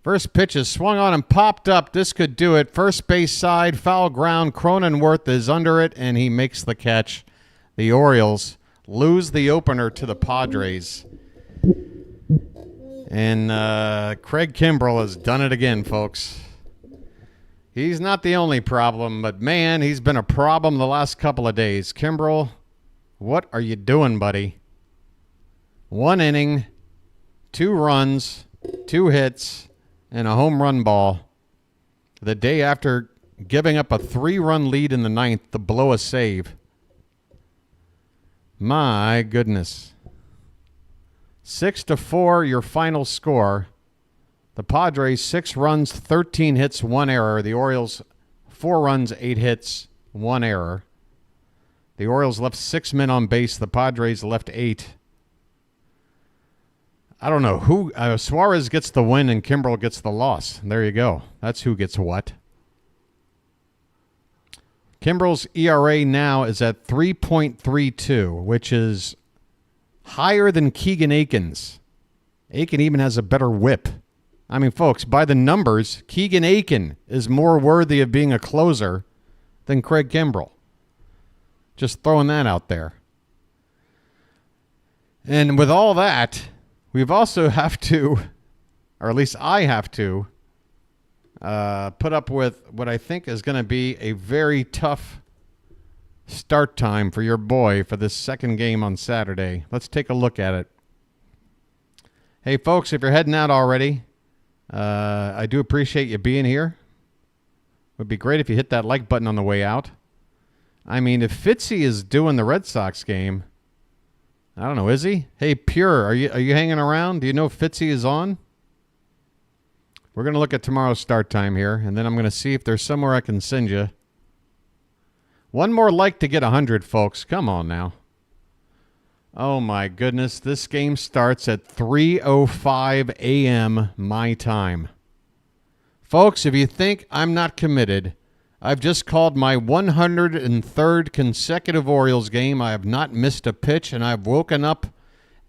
First pitch is swung on and popped up. This could do it. First base side, foul ground. Cronenworth is under it, and he makes the catch. The Orioles lose the opener to the Padres. And Craig Kimbrell has done it again, folks. He's not the only problem, but, man, he's been a problem the last couple of days. Kimbrell, what are you doing, buddy? 1 inning, 2 runs, 2 hits, and a home run ball. The day after giving up a 3-run lead in the ninth to blow a save. My goodness. 6-4, your final score. The Padres, 6 runs, 13 hits, 1 error. The Orioles, 4 runs, 8 hits, 1 error. The Orioles left 6 men on base. The Padres left 8. I don't know who. Suarez gets the win and Kimbrell gets the loss. There you go. That's who gets what. Kimbrell's ERA now is at 3.32, which is higher than Keegan Aiken's. Aiken even has a better whip. I mean, folks, by the numbers, Keegan Aiken is more worthy of being a closer than Craig Kimbrell. Just throwing that out there. And with all that, we've also have to, or at least I have to, put up with what I think is going to be a very tough start time for your boy for this second game on Saturday. Let's take a look at it. Hey, folks, if you're heading out already, I do appreciate you being here. It would be great if you hit that like button on the way out. I mean, if Fitzy is doing the Red Sox game, I don't know, is he? Hey, Pure, are you hanging around? Do you know if Fitzy is on? We're going to look at tomorrow's start time here, and then I'm going to see if there's somewhere I can send you. One more like to get 100, folks. Come on now. Oh, my goodness. This game starts at 3:05 a.m. my time. Folks, if you think I'm not committed, I've just called my 103rd consecutive Orioles game. I have not missed a pitch, and I've woken up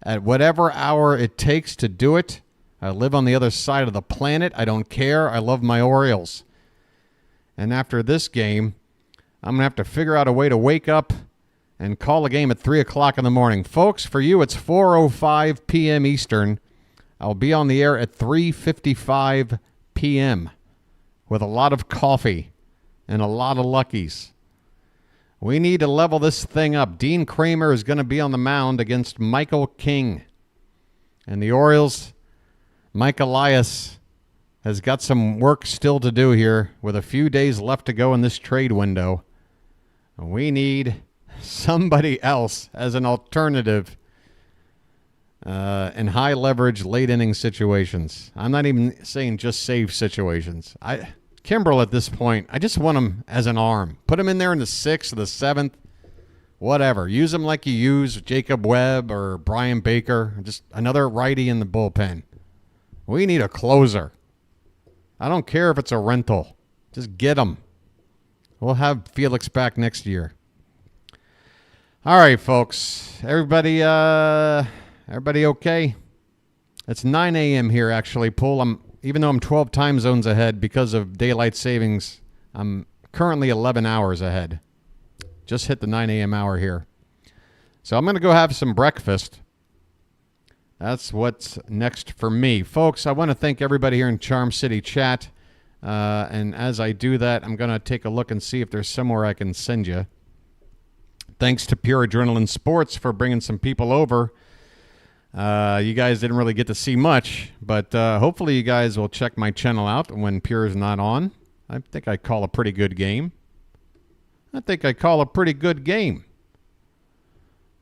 at whatever hour it takes to do it. I live on the other side of the planet. I don't care. I love my Orioles. And after this game, I'm going to have to figure out a way to wake up and call a game at 3 o'clock in the morning. Folks, for you, it's 4:05 p.m. Eastern. I'll be on the air at 3:55 p.m. with a lot of coffee and a lot of Luckies. We need to level this thing up. Dean Kramer is going to be on the mound against Michael King. And the Orioles, Mike Elias, has got some work still to do here with a few days left to go in this trade window. We need somebody else as an alternative in high leverage late inning situations. I'm not even saying just save situations. Kimbrell at this point, I just want him as an arm. Put him in there in the 6th or the 7th, whatever. Use him like you use Jacob Webb or Brian Baker. Just another righty in the bullpen. We need a closer. I don't care if it's a rental. Just get him. We'll have Felix back next year. All right, folks. Everybody okay? It's 9 a.m. here, actually, Pool. Even though I'm 12 time zones ahead because of daylight savings, I'm currently 11 hours ahead. Just hit the 9 a.m. hour here. So I'm going to go have some breakfast. That's what's next for me. Folks, I want to thank everybody here in Charm City chat. And as I do that, I'm going to take a look and see if there's somewhere I can send you. Thanks to Pure Adrenaline Sports for bringing some people over. You guys didn't really get to see much, but hopefully you guys will check my channel out when Pure is not on. I think I call a pretty good game.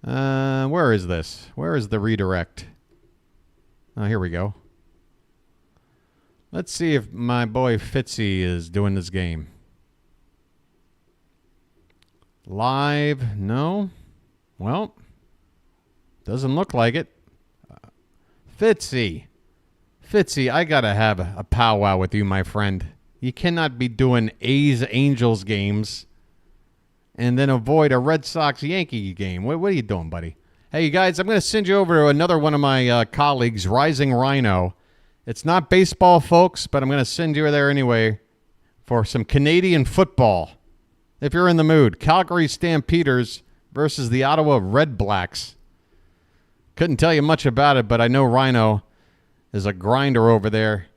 Where is this? Where is the redirect? Oh, here we go. Let's see if my boy Fitzy is doing this game. Live? No? Well, doesn't look like it. Fitzy, I got to have a powwow with you, my friend. You cannot be doing A's Angels games and then avoid a Red Sox-Yankee game. What are you doing, buddy? Hey, you guys, I'm going to send you over to another one of my colleagues, Rising Rhino. It's not baseball, folks, but I'm going to send you there anyway for some Canadian football. If you're in the mood, Calgary Stampeders versus the Ottawa Red Blacks. Couldn't tell you much about it, but I know Rhino is a grinder over there.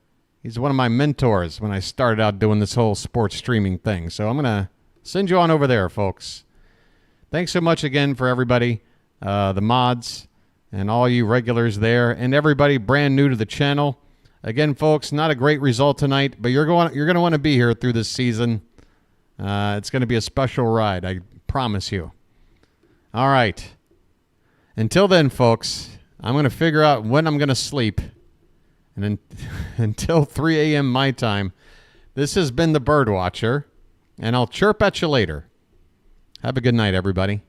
He's one of my mentors when I started out doing this whole sports streaming thing. So I'm going to send you on over there, folks. Thanks so much again for everybody, the mods, and all you regulars there, and everybody brand new to the channel. Again, folks, not a great result tonight, but you're going to want to be here through this season. It's going to be a special ride, I promise you. All right. Until then, folks, I'm going to figure out when I'm going to sleep. And until 3 a.m. my time, this has been the Birdwatcher, and I'll chirp at you later. Have a good night, everybody.